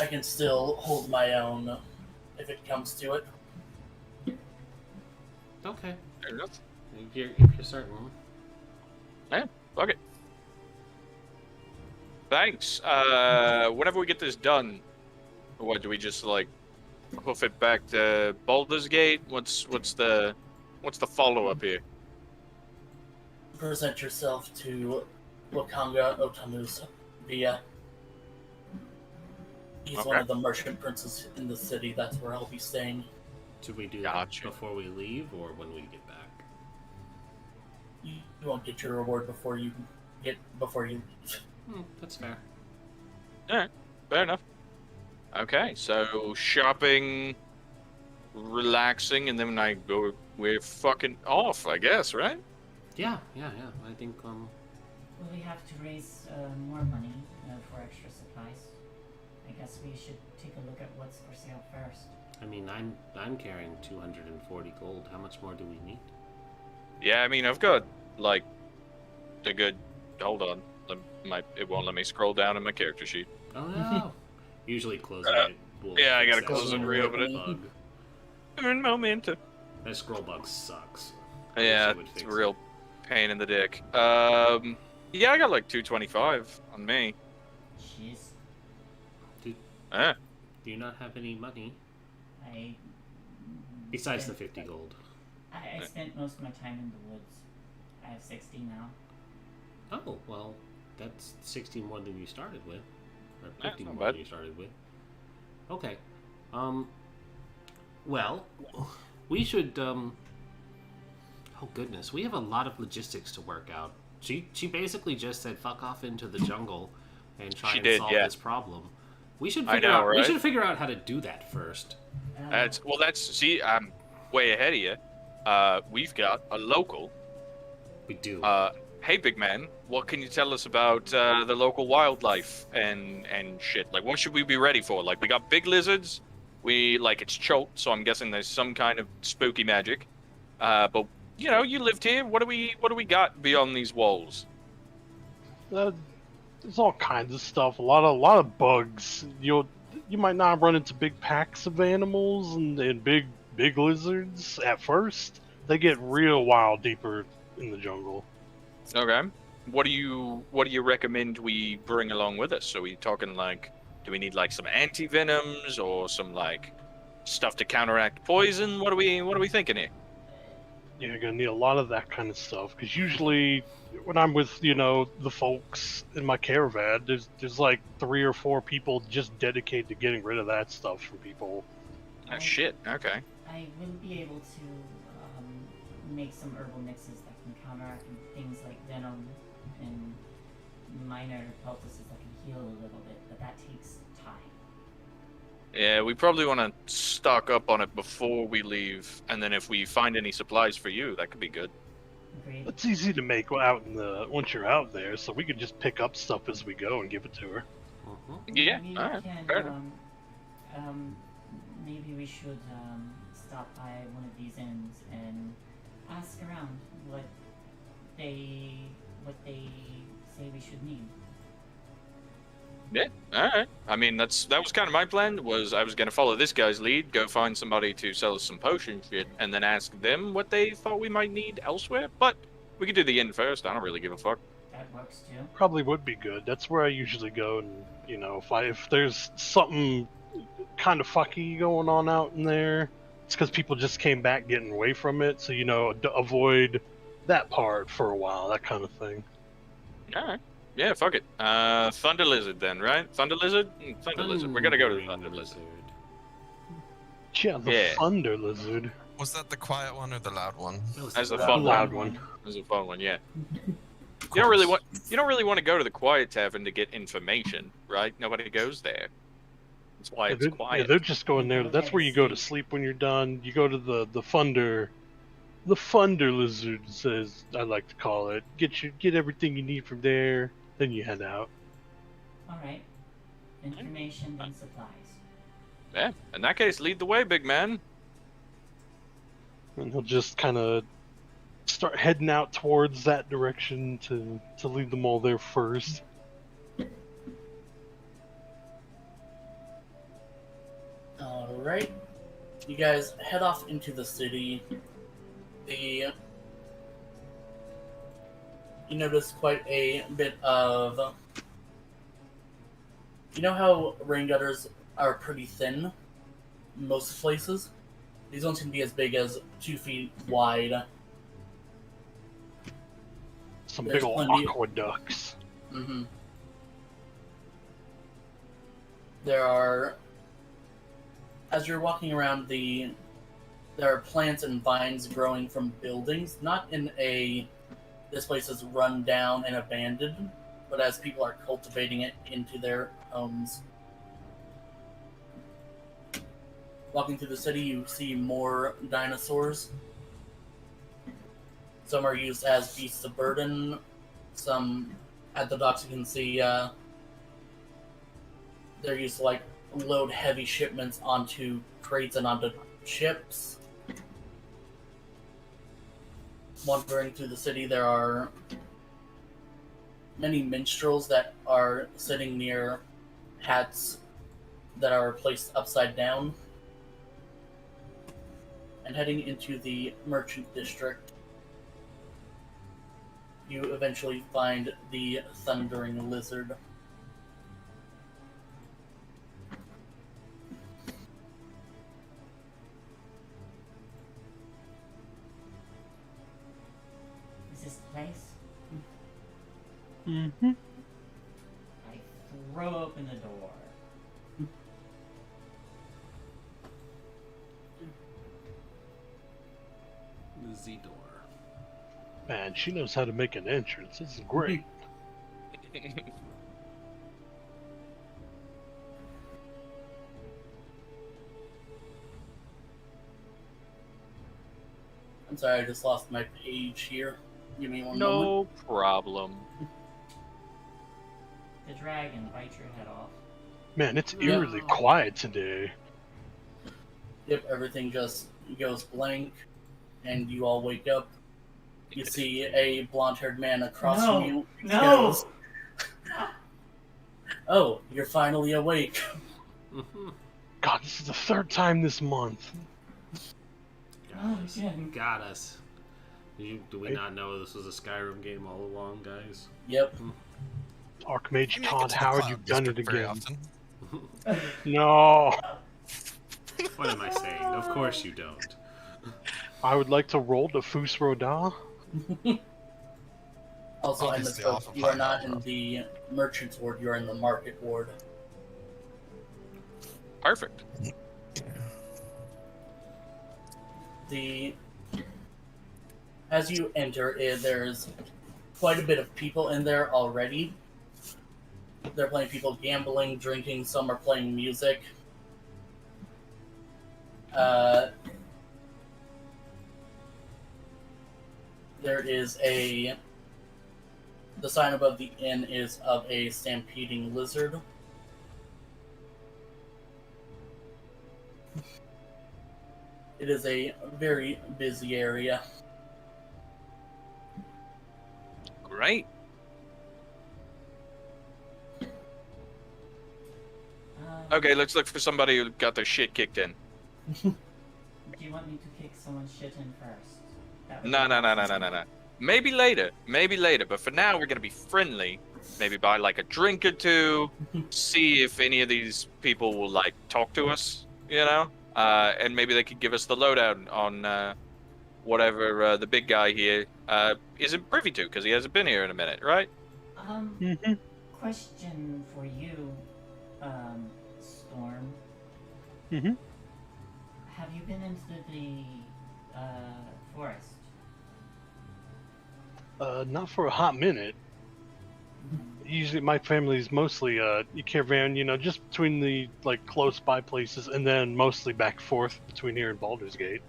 I can still hold my own if it comes to it. Okay, Fair enough. if you're certain. Fuck it. Thanks. Whenever we get this done, what do we just hoof it back to Baldur's Gate? What's the follow up here? Present yourself to Wakanga Otamu's via. He's one Okay. of the merchant princes in the city. That's where I'll be staying. Should we do Gotcha. that before we leave or when we get back? You won't get your reward before you leave. That's fair. Fair enough. Okay, so shopping, relaxing, and then we're fucking off, I guess, right? Yeah. I think Will we have to raise more money for extra supplies? I guess we should take a look at what's for sale first. I mean, I'm carrying 240 gold. How much more do we need? Yeah, I mean, I've got a good. Hold on, it won't let me scroll down in my character sheet. Oh no! Usually closing it. Will Yeah, I gotta fix that close it and scroll reopen it. bug. Un momento. That scroll bug sucks. Yeah, it would it's a fix real pain in the dick. Yeah, I got 225 on me. Jeez, Eh. Do you not have any money I. besides the spent- 50 gold? I spent most of my time in the woods. I have 60 now. Oh well, that's 60 more than you started with, or Yeah, 50 not more bad. than you started with. Okay. Well, we should. Oh goodness, we have a lot of logistics to work out. She basically just said fuck off into the jungle and try She and did, solve yeah. this problem. We should I figure know, out. We right? should figure out how to do that first. See, I'm way ahead of you. We've got a local. We do. Hey, big man, what can you tell us about the local wildlife and shit? What should we be ready for? We got big lizards. It's choked, so I'm guessing there's some kind of spooky magic. But you lived here. What do we got beyond these walls? There's all kinds of stuff. A lot of bugs. You might not run into big packs of animals and big lizards at first. They get real wild deeper in the jungle. Okay. What do you recommend we bring along with us? So we talking do we need some anti-venoms or some stuff to counteract poison? What are we thinking here? Yeah, you're gonna need a lot of that kind of stuff. Because usually, when I'm with the folks in my caravan, there's like 3 or 4 people just dedicated to getting rid of that stuff from people. Oh shit. Okay. I will be able to make some herbal mixes that can counteract things like venom and minor poultices that can heal a little bit, but that takes time. Yeah, we probably want to stock up on it before we leave, and then if we find any supplies for you, that could be good. Agreed. It's easy to make once you're out there, so we could just pick up stuff as we go and give it to her. Yeah. Maybe we All right. can, Fair enough. maybe we should stop by one of these inns and ask around what they say we should need. Yeah. All right. I mean, that was kind of my plan. Was I was gonna follow this guy's lead, go find somebody to sell us some potion shit, and then ask them what they thought we might need elsewhere. But we could do the inn first. I don't really give a fuck. That works too. Probably would be good. That's where I usually go, and if there's something kind of fucky going on out in there, it's because people just came back getting away from it. So avoid that part for a while, that kind of thing. All right. Yeah, fuck it. Thunder Lizard then, right? Thunder Lizard? Thunder Lizard. We're gonna go to the Thunder Lizard. Yeah, the Thunder Lizard. Was that the quiet one or the loud one? That's the fun loud one. one. That's a fun one, yeah. You don't really want to go to the Quiet Tavern to get information, right? Nobody goes there. That's why it's quiet. Yeah, they're just going there. That's where you go to sleep when you're done. You go to the Thunder Lizard, as I like to call it. Get everything you need from there. Then you head out. Alright. Information and supplies. Yeah, in that case, lead the way, big man. And he'll just kind of start heading out towards that direction to lead them all there first. Alright. You guys head off into the city. You notice quite a bit of... You know how rain gutters are pretty thin in most places? These ones can be as big as 2 feet wide. Some There's big old plenty- aqueducts. Mm-hmm. There are... As you're walking around there are plants and vines growing from buildings, not in this place is run down and abandoned, but as people are cultivating it into their homes. Walking through the city, you see more dinosaurs. Some are used as beasts of burden. Some, at the docks, you can see they're used to load heavy shipments onto crates and onto ships. Wandering through the city, there are many minstrels that are sitting near hats that are placed upside down. And heading into the merchant district, you eventually find the Thundering Lizard. Is this the place? Mm-hmm. I throw open the door. The door. Man, she knows how to make an entrance. This is great. I'm sorry, I just lost my page here. Give me one moment. No problem. The dragon bites your head off. Man, it's eerily quiet today. Yep, everything just goes blank, and you all wake up. You see a blonde-haired man across from you. No! Goes, "Oh, you're finally awake." God, this is the 3rd time this month. Oh, yeah. Got us. Do we not know this was a Skyrim game all along, guys? Yep. Archmage You make it Todd to the Howard, cloud you've done it district very again. often. No. What am I saying? Of course you don't. I would like to roll the Fus Roda. Also, I Obviously misspoke. off of You are not Pineapple. in the merchant's ward. You are in the market ward. Perfect. As you enter, there's quite a bit of people in there already. There are plenty of people gambling, drinking. Some are playing music. There is the sign above the inn is of a stampeding lizard. It is a very busy area. Great. Okay, let's look for somebody who got their shit kicked in. Do you want me to kick someone's shit in first? That would No, be no, no, no, awesome. no, no, no. Maybe later. But for now, we're gonna be friendly. Maybe buy like a drink or two. See if any of these people will like talk to us. You know, and maybe they could give us the lowdown on whatever the big guy here isn't privy to, because he hasn't been here in a minute, right? Mm-hmm. Question for you, Storm. Mm-hmm. Have you been into the forest? Not for a hot minute. Usually, my family's mostly caravan, just between the like close by places, and then mostly back and forth between here and Baldur's Gate.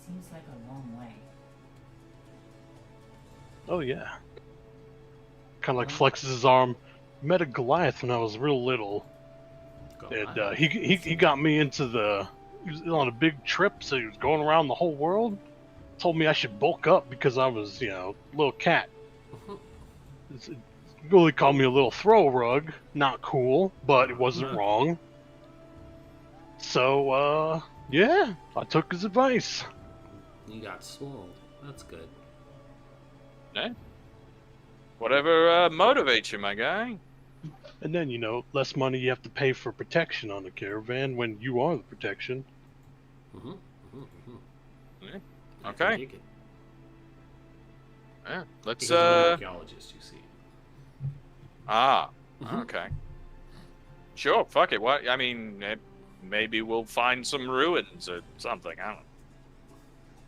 Seems like a long way. Oh yeah. Kind of like flexes his arm. Met a Goliath when I was real little, and he got me into he was on a big trip, so he was going around the whole world. Told me I should bulk up because I was, a little cat. It really called me a little throw rug. Not cool, but it wasn't wrong. So, yeah, I took his advice. You got swole. That's good. Yeah. Whatever motivates you, my guy. And then, less money you have to pay for protection on the caravan when you are the protection. Yeah. I Okay. can dig it. Yeah. Let's Because I'm an archaeologist, you see. Okay. Sure. Fuck it. What? I mean, maybe we'll find some ruins or something. I don't know.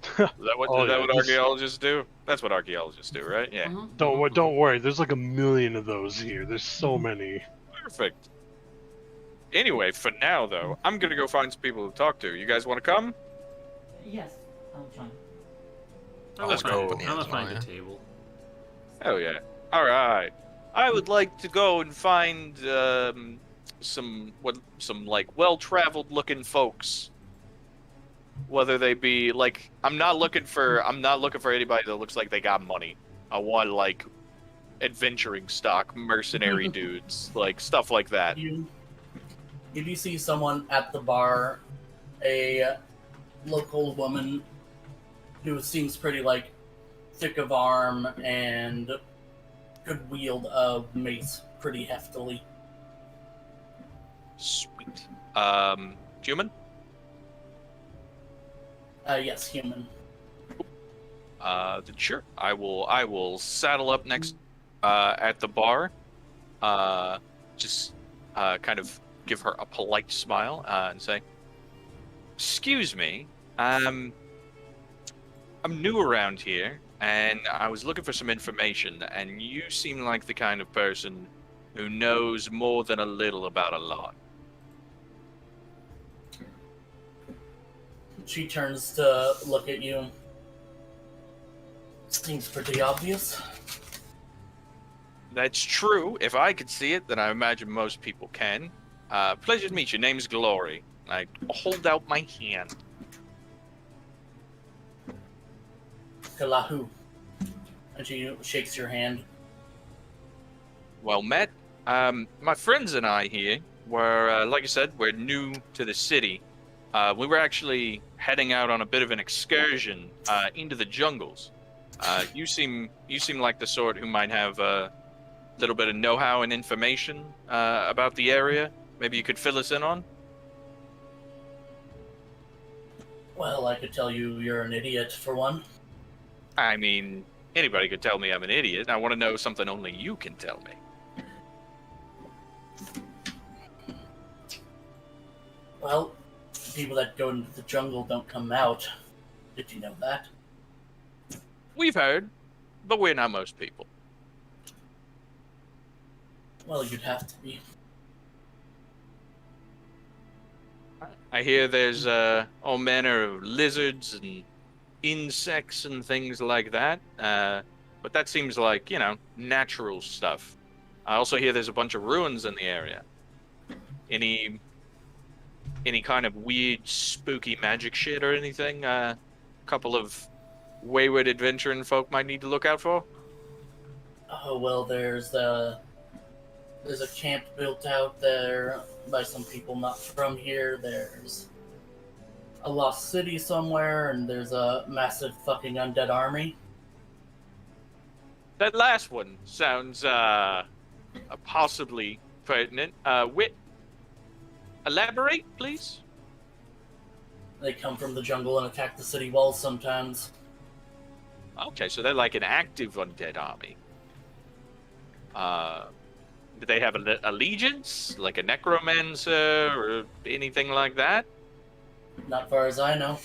Is that what, Oh, is that yeah, what archaeologists do? That's what archaeologists do, right? Yeah. Don't worry. There's like a million of those here. There's so many. Perfect. Anyway, for now though, I'm gonna go find some people to talk to. You guys want to come? Yes, I'll join. Let's go. I'm gonna find a table. Hell yeah. All right. I would like to go and find some like well-traveled looking folks. Whether they be like, I'm not looking for anybody that looks like they got money. I want like adventuring stock, mercenary dudes, like stuff like that. If you see someone at the bar, a local woman who seems pretty like thick of arm and could wield a mace pretty heftily. Sweet. Human? Yes, human. Then sure. I will saddle up next at the bar. Just kind of give her a polite smile and say, "Excuse me, I'm new around here, and I was looking for some information, and you seem like the kind of person who knows more than a little about a lot." She turns to look at you. Seems pretty obvious. That's true. If I could see it, then I imagine most people can. Pleasure to meet you. Name's Glory. I hold out my hand. Kalahu. And she shakes your hand. Well met. My friends and I here were, like I said, we're new to the city. We were actually heading out on a bit of an excursion into the jungles. You seem like the sort who might have a little bit of know-how and information about the area. Maybe you could fill us in on. Well, I could tell you you're an idiot, for one. I mean, anybody could tell me I'm an idiot. I want to know something only you can tell me. Well, people that go into the jungle don't come out. Did you know that? We've heard, but we're not most people. Well, you'd have to be. I hear there's all manner of lizards and insects and things like that. But that seems like, natural stuff. I also hear there's a bunch of ruins in the area. Any kind of weird, spooky magic shit or anything? A couple of wayward adventuring folk might need to look out for? Oh, well, there's a camp built out there by some people not from here. There's a lost city somewhere, and there's a massive fucking undead army. That last one sounds possibly pertinent. Elaborate, please? They come from the jungle and attack the city walls sometimes. Okay, so they're like an active undead army. Do they have allegiance, like a necromancer or anything like that? Not far as I know.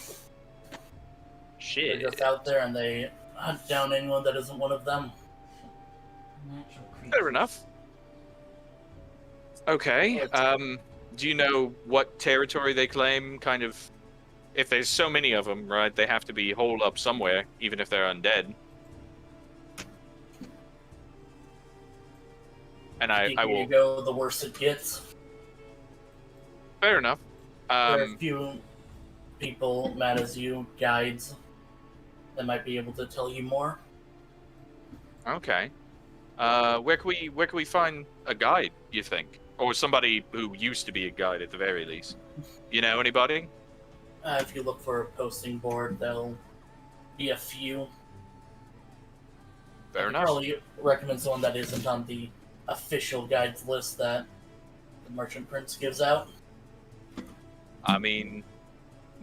Shit. They're just out there and they hunt down anyone that isn't one of them. Natural creatures. Fair enough. Okay. Do you know what territory they claim? Kind of, if there's so many of them, right? They have to be holed up somewhere, even if they're undead. And I Here will. you go, the worse it gets. Fair enough. There are a few people, mad as you, guides, that might be able to tell you more. Okay. Where can we find a guide, you think? Or somebody who used to be a guide at the very least. You know anybody? If you look for a posting board, there'll be a few. Fair I'd enough. probably recommend someone that isn't on the official guides list that the Merchant Prince gives out. I mean,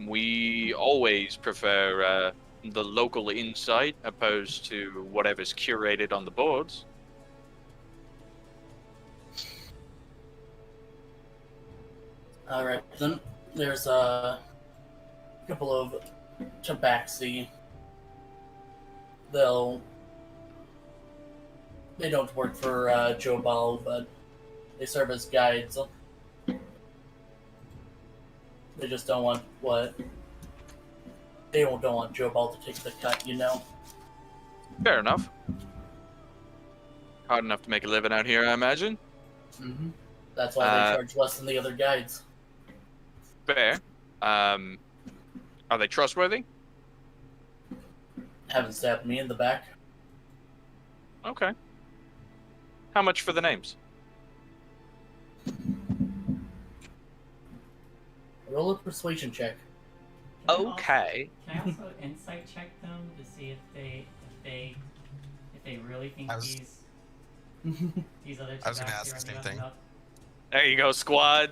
we always prefer the local insight opposed to whatever's curated on the boards. Alright, then there's a couple of tabaxi. They don't work for Jobal, but they serve as guides. They just don't want they don't want Jobal to take the cut, you know. Fair enough. Hard enough to make a living out here, I imagine. Mm-hmm. That's why they charge less than the other guides. Fair. Are they trustworthy? Haven't stabbed me in the back. Okay. How much for the names? Roll a persuasion check. Okay. Can I also insight check them to see if they really think these other two I was gonna ask the same thing. There you go, squad.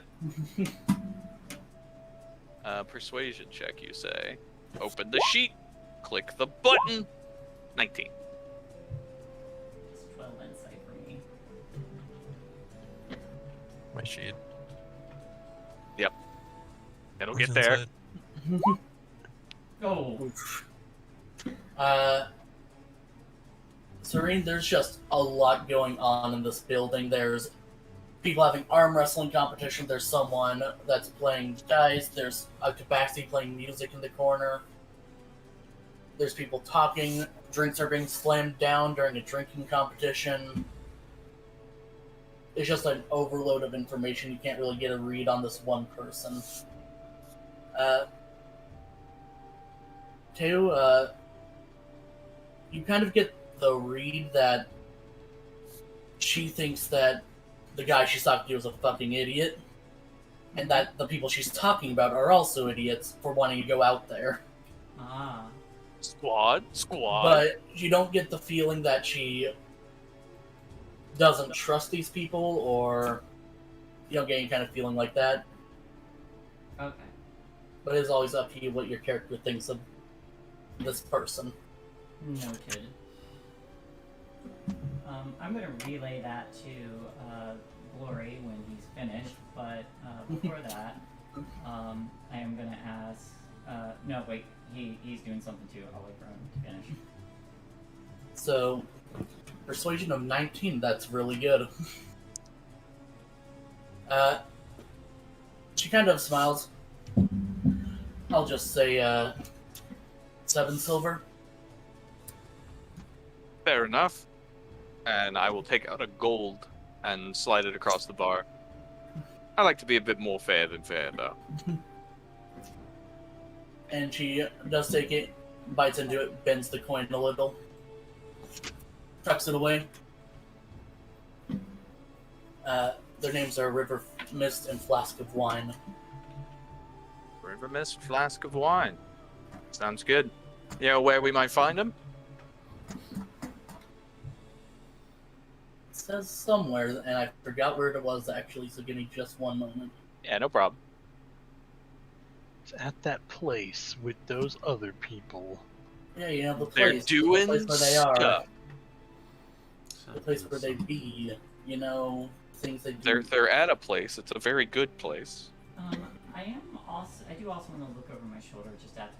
Persuasion check, you say. Open the sheet. Click the button. 19. It's 12 insight for me. My sheet. Yep. It'll Where's get there. inside? Oh, Serene, there's just a lot going on in this building. There's people having arm wrestling competition. There's someone that's playing dice. There's a tabaxi playing music in the corner. There's people talking. Drinks are being slammed down during a drinking competition. It's just an overload of information. You can't really get a read on this one person. Teo, you kind of get the read that she thinks that the guy she's talking to is a fucking idiot, and that the people she's talking about are also idiots for wanting to go out there. ah. Squad. But you don't get the feeling that she doesn't trust these people, or you don't get any kind of feeling like that. Okay. But it's always up to you what your character thinks of this person. Noted. I'm going to relay that to Glory when he's finished, but before that, I am going to ask... no, wait, he's doing something too. I'll wait for him to finish. So, persuasion of 19, that's really good. She kind of smiles. I'll just say 7 silver. Fair enough. And I will take out a gold and slide it across the bar. I like to be a bit more fair than fair, though. And she does take it, bites into it, bends the coin a little, tucks it away. Their names are River Mist and Flask of Wine. River Mist, Flask of Wine. Sounds good. You know where we might find them? It says somewhere, and I forgot where it was actually, so give me just one moment. Yeah, no problem. It's at that place with those other people. Yeah, you know, the They're place. doing the place where they are. stuff. The place where they be. You know, things they do. They're at a place. It's a very good place. I do also want to look over my shoulder just at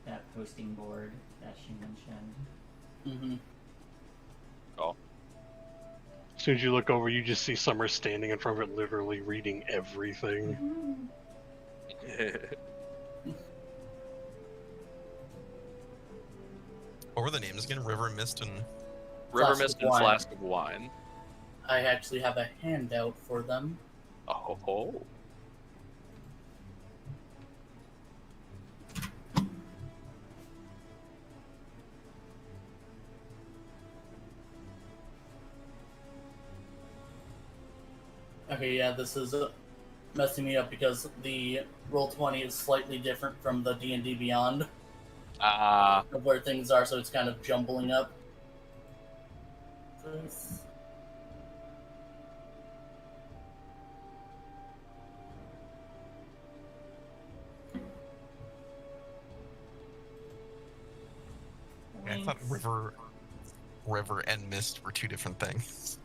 that posting board that she mentioned. Mm-hmm. Oh. As soon as you look over, you just see Summer standing in front of it, literally reading everything. What were the names again? River Mist and... River Flask Mist of and Wine. Flask of Wine. I actually have a handout for them. Oh. Okay, yeah, this is messing me up because the Roll20 is slightly different from the D&D Beyond of where things are, so it's kind of jumbling up. This. I thought river and mist were two different things.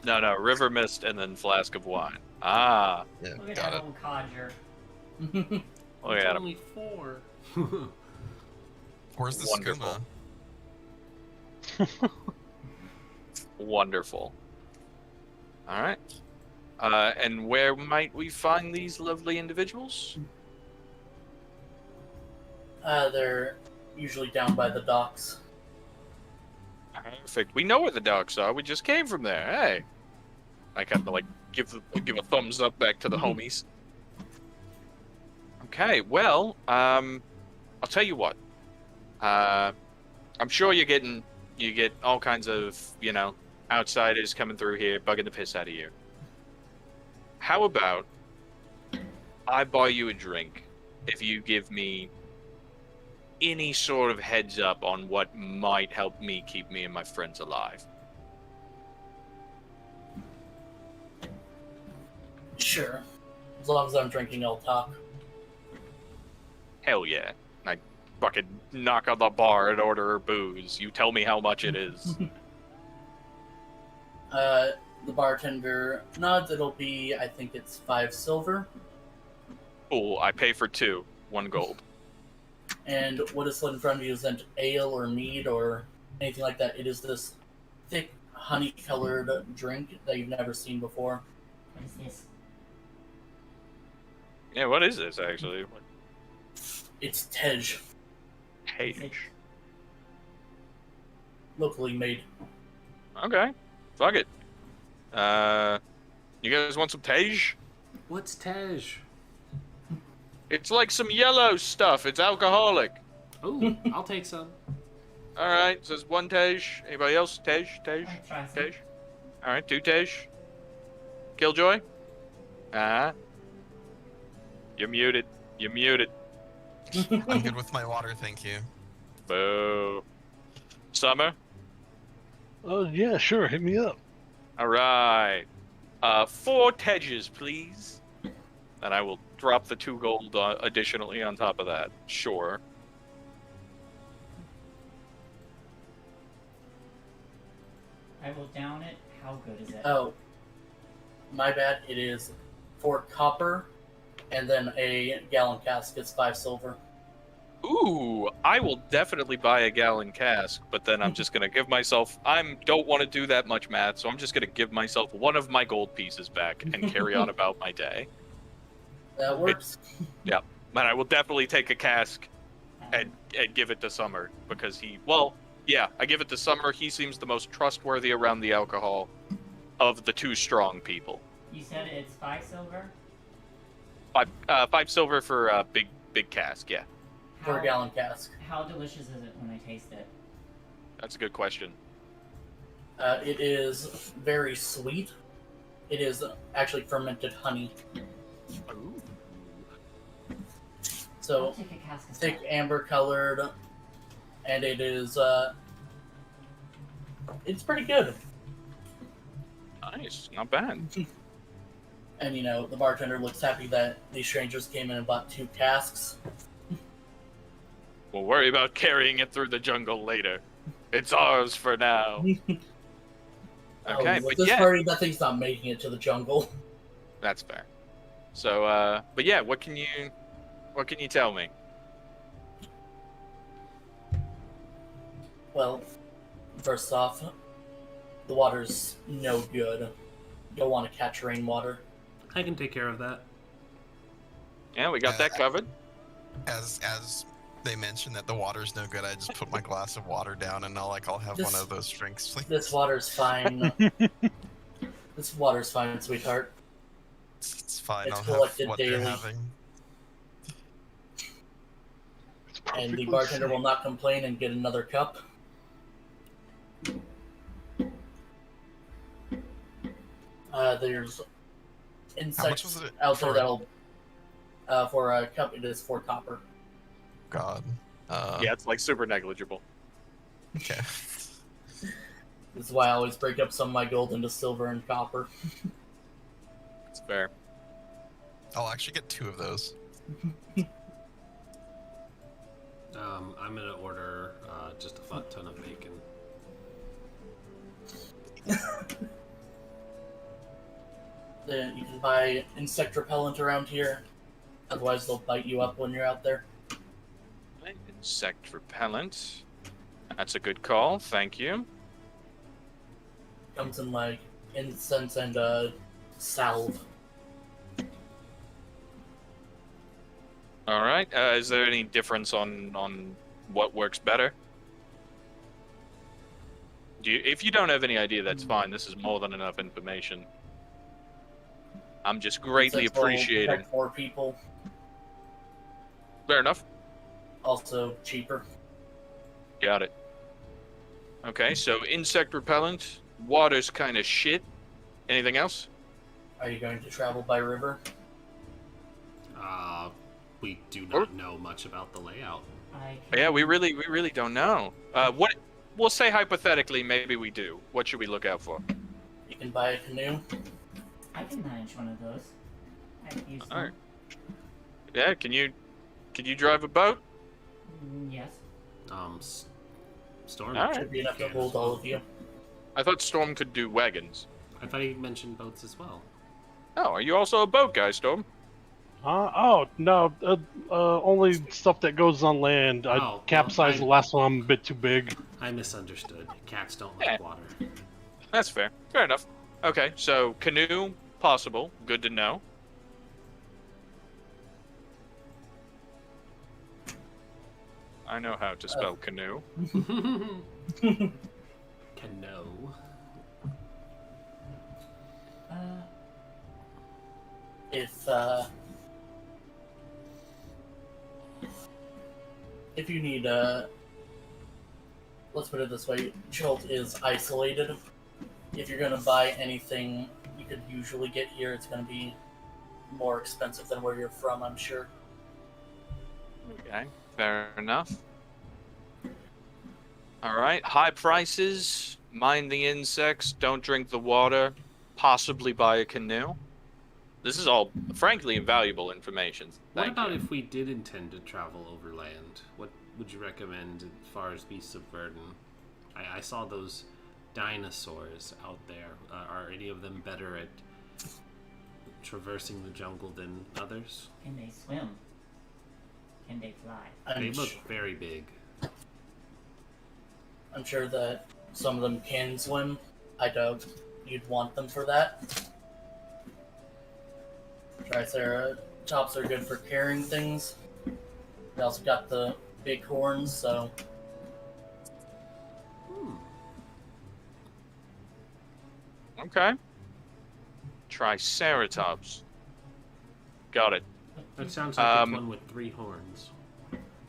No, River Mist and then Flask of Wine. Ah. Yeah, Look at got that it. little codger. Look It's at him. only 4. Where's the Wonderful. skooma? Wonderful. All right. And where might we find these lovely individuals? They're usually down by the docks. Perfect. We know where the docks are. We just came from there. Hey. I kind of like give a thumbs up back to the homies. Okay. Well, I'll tell you what. I'm sure you get all kinds of, outsiders coming through here, bugging the piss out of you. How about I buy you a drink if you give me any sort of heads up on what might help me keep me and my friends alive? Sure. As long as I'm drinking, I'll talk. Hell yeah. I fucking knock on the bar and order booze. You tell me how much it is. The bartender nods. It'll be, I think it's 5 silver. Cool. I pay for 2. 1 gold. And what is in front of you isn't ale or mead or anything like that. It is this thick, honey-colored drink that you've never seen before. What is this? Yeah, what is this actually? It's Tej, Tej. locally made. Okay. Fuck it. You guys want some Tej? What's Tej? It's like some yellow stuff. It's alcoholic. Ooh, I'll take some. All right. So it's 1 Tej. Anybody else? Tej? I'll try some. Tej? All right. 2 Tej. Killjoy? You're muted. You're muted. I'm good with my water, thank you. Boo. Summer? Oh, yeah, sure, hit me up. All right. 4 Tejas, please. And I will drop the 2 gold additionally on top of that. Sure. I will down it. How good is it? Oh, my bad. It is 4 copper, and then a gallon cask is 5 silver. Ooh, I will definitely buy a gallon cask, but then I'm just gonna give myself. Don't want to do that much math, so I'm just gonna give myself one of my gold pieces back and carry on about my day. That works. Yeah, but I will definitely take a cask and give it to Summer because I give it to Summer. He seems the most trustworthy around the alcohol of the 2 strong people. You said it's 5 silver? 5 silver for a big cask, yeah. For a gallon cask. How delicious is it when I taste it? That's a good question. It is very sweet. It is actually fermented honey. Ooh. So, I'll take a cask of thick salt. amber colored, and it is, it's pretty good. Nice, not bad. And, the bartender looks happy that these strangers came in and bought 2 casks. We'll worry about carrying it through the jungle later. It's ours for now. Okay, With but this yeah, party, that thing's not making it to the jungle. that's fair. So, but yeah, what can you tell me? Well, first off, the water's no good. You'll want to catch rainwater. I can take care of that. Yeah, we got that covered. As they mentioned that the water's no good, I just put my glass of water down and I'll have This- one of those drinks. Please. This water's fine. This water's fine, sweetheart. It's fine. It's I'll have collected what daily. they're having. It's And the perfectly bartender safe. will not complain and get another cup. There's How much insects was it out there for- that'll. For a cup, it is 4 copper. God. Yeah, it's like super negligible. Okay. This is why I always break up some of my gold into silver and copper. It's fair. I'll actually get 2 of those. I'm gonna order just a fuck ton of bacon. Then you can buy insect repellent around here. Otherwise, they'll bite you up when you're out there. Insect repellent. That's a good call. Thank you. Comes in like incense and salve. All right. Is there any difference on what works better? If you don't have any idea, that's fine. This is more than enough information. I'm just greatly Incense will appreciating. protect 4 people. Fair enough. Also cheaper. Got it. Okay, so insect repellent, water's kind of shit. Anything else? Are you going to travel by river? We do not know much about the layout. Yeah, we really don't know. What? We'll say hypothetically, maybe we do. What should we look out for? You can buy a canoe. I can manage one of those. I've used All right. them. Yeah, can you drive a boat? Yes. Storm All right. Should be enough to hold all of you. I thought Storm could do wagons. I thought he mentioned boats as well. Oh, are you also a boat guy, Storm? No, only stuff that goes on land. I Oh, capsized well, the last one. I'm a bit too big. I misunderstood. Cats don't like Yeah. water. That's fair. Fair enough. Okay, so canoe, possible. Good to know. I know how to spell canoe. Canoe. If you need let's put it this way, Jolt is isolated. If you're gonna buy anything you could usually get here, it's gonna be more expensive than where you're from, I'm sure. Okay, fair enough. Alright, high prices, mind the insects, don't drink the water, possibly buy a canoe. This is all, frankly, invaluable information. What Thank about you. if we did intend to travel overland? What would you recommend as far as beasts of burden? I saw those dinosaurs out there. Are any of them better at traversing the jungle than others? Can they swim? Can they fly? They look very big. I'm sure that some of them can swim. I doubt you'd want them for that. Triceratops are good for carrying things. They also got the big horns, so... Okay. Triceratops. Got it. That sounds like it's one with 3 horns.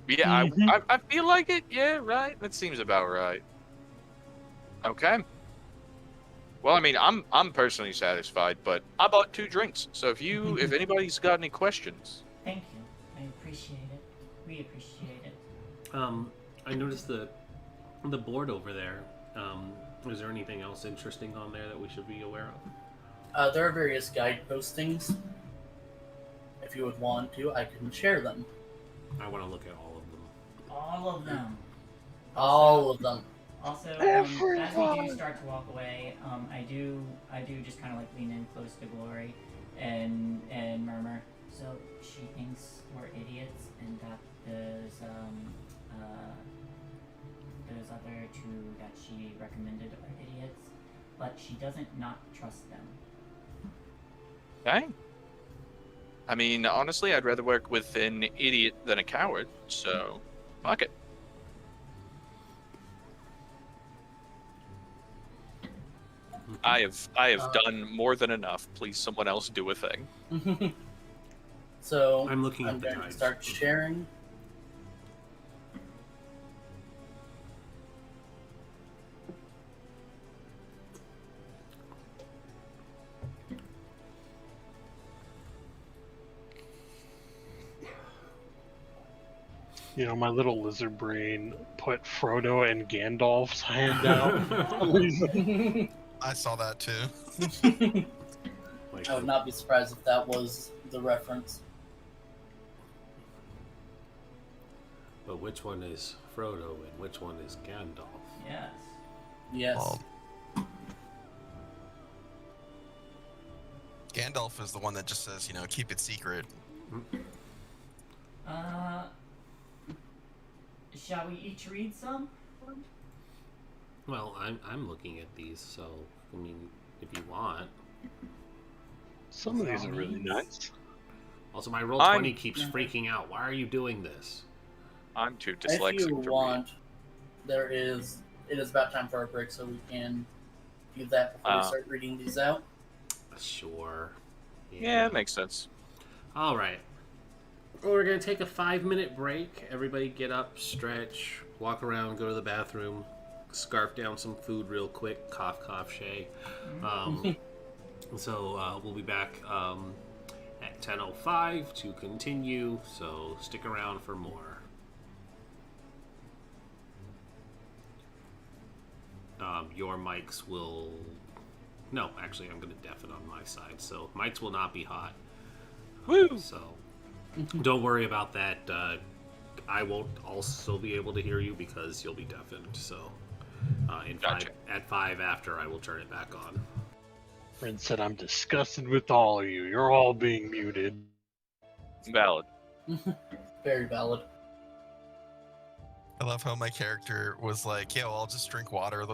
Yeah, I feel like it. Yeah, right. That seems about right. Okay. Well, I mean, I'm personally satisfied, but I bought 2 drinks. So if anybody's got any questions, Thank you. I appreciate it. We appreciate it. I noticed the board over there. Is there anything else interesting on there that we should be aware of? There are various guide postings. If you would want to, I can share them. I want to look at all of them. All of them. All of them. Also, as we do start to walk away, I do just kind of like lean in close to Glory and murmur. So she thinks we're idiots, and that those other 2 that she recommended are idiots, but she doesn't not trust them. okay. I mean, honestly, I'd rather work with an idiot than a coward. So, fuck it. I have done more than enough. Please, someone else do a thing. So I'm looking at the going to guides. start sharing. You know, my little lizard brain put Frodo and Gandalf's hand out. I saw that too. Like, I would not be surprised if that was the reference. but which one is Frodo and which one is Gandalf? Yes. Yes. Gandalf is the one that just says, keep it secret. Shall we each read some? Well, I'm looking at these, so I mean, if you want. Some of these are really nice. Also, my roll 20 keeps freaking out. Why are you doing this? I'm too dyslexic If you to want, it is about time for our break, so we can do that before we start reading these out. Sure. Yeah, it makes sense. All right. Well, we're going to take a 5-minute break. Everybody get up, stretch, walk around, go to the bathroom, scarf down some food real quick. Cough, cough, Shay. So we'll be back at 10:05 to continue, so stick around for more. Your mics will... No, actually, I'm going to deafen on my side, so mics will not be hot. Woo! So don't worry about that. I won't also be able to hear you because you'll be deafened. So Gotcha. at 5 after, I will turn it back on. Friend said, I'm disgusted with all of you. You're all being muted. Valid. Very valid. I love how my character was like, yeah, well, I'll just drink water.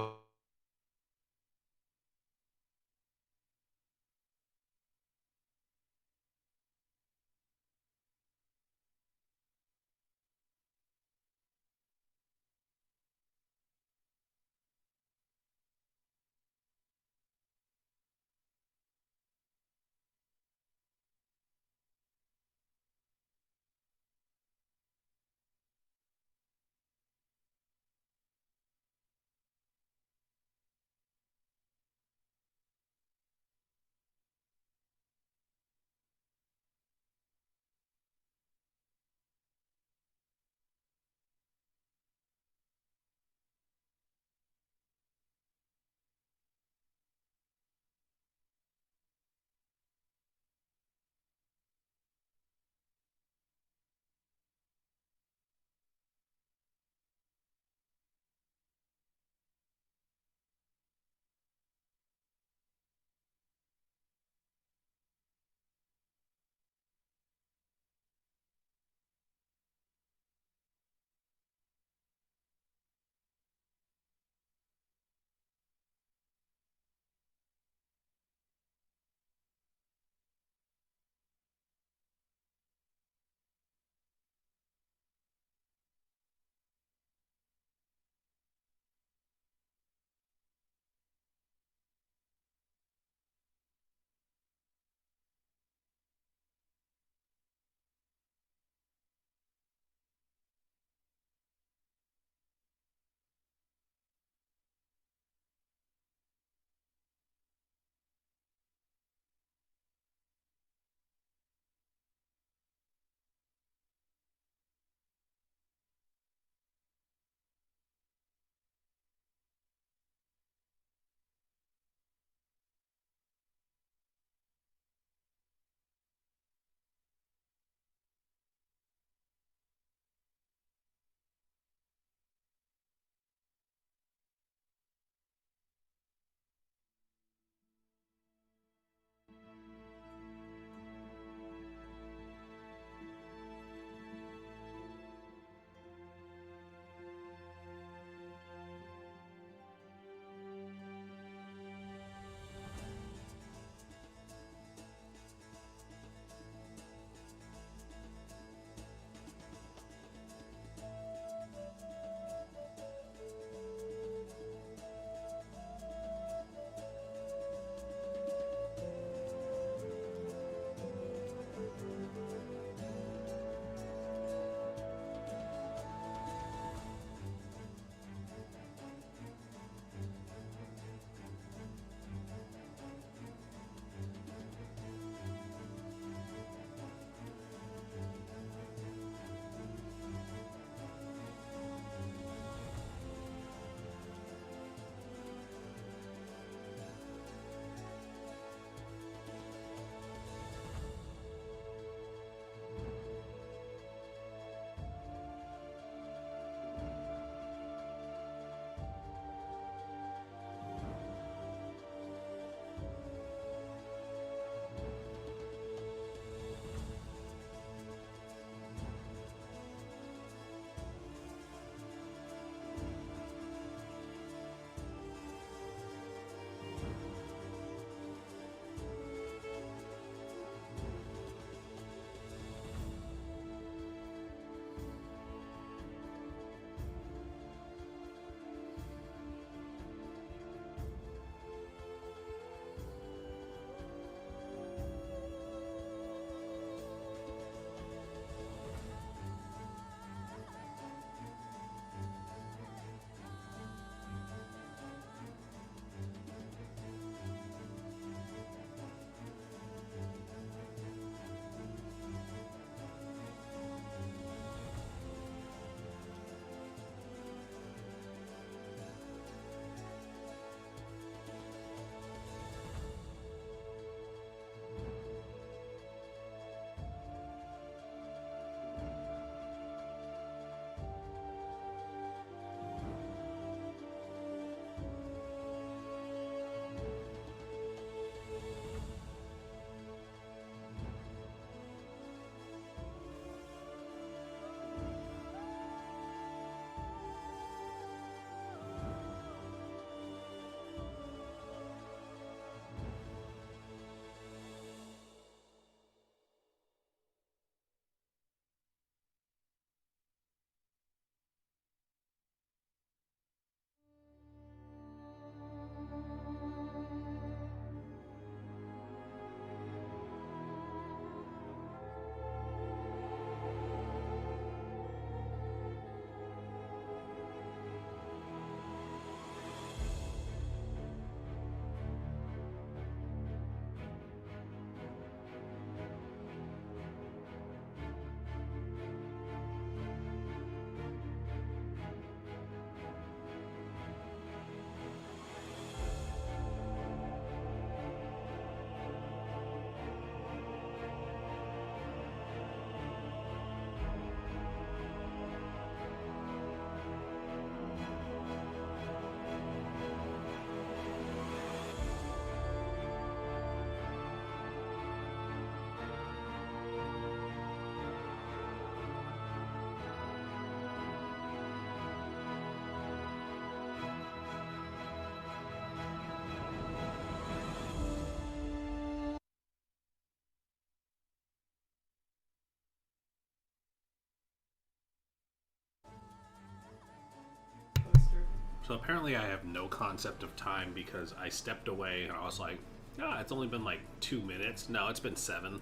So apparently I have no concept of time because I stepped away and I was like, it's only been like 2 minutes. No, it's been 7.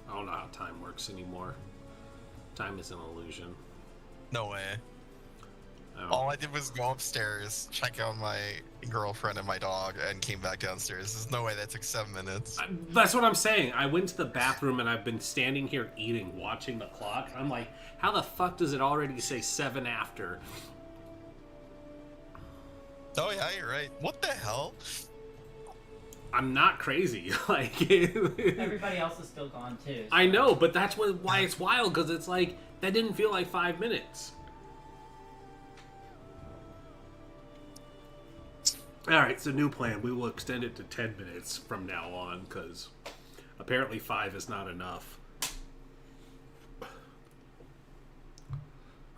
I don't know how time works anymore. Time is an illusion. No way. All I did was go upstairs, check out my girlfriend and my dog, and came back downstairs. There's no way that took 7 minutes. That's what I'm saying. I went to the bathroom and I've been standing here eating, watching the clock. I'm like, how the fuck does it already say 7 after? Oh yeah, you're right. What the hell? I'm not crazy. Like Everybody else is still gone too. So. I know, but that's why it's wild, because it's like, that didn't feel like 5 minutes. Alright, so new plan. We will extend it to 10 minutes from now on, because apparently 5 is not enough.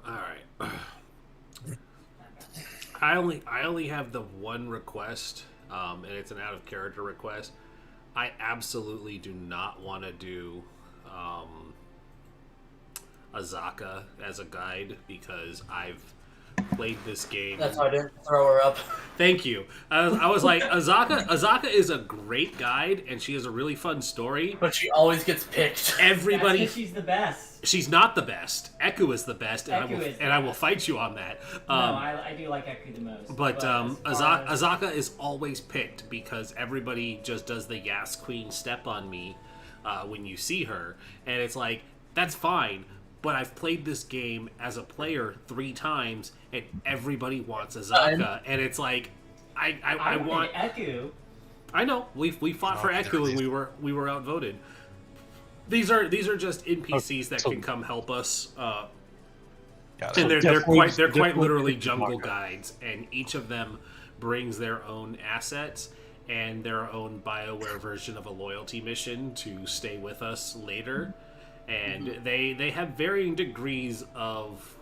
Alright. I only have the one request, and it's an out-of-character request. I absolutely do not want to do Azaka as a guide, because I've played this game. That's why I didn't throw her up. Thank you. I was like, Azaka is a great guide, and she has a really fun story. But she always gets picked. Everybody, That's 'cause she's the best. she's not the best. Eku is the best, and Eku is the I will best. fight you on that. No, I do like Eku the most. But as far as- Azaka is always picked because everybody just does the Yas Queen step on me when you see her, and it's like, that's fine. But I've played this game as a player 3 times, and everybody wants Azaka, and it's like, I want Eku. I know we fought for Eku and we were outvoted. These are just NPCs that can come help us, and they're quite literally jungle guides, and each of them brings their own assets and their own BioWare version of a loyalty mission to stay with us later. And they have varying degrees of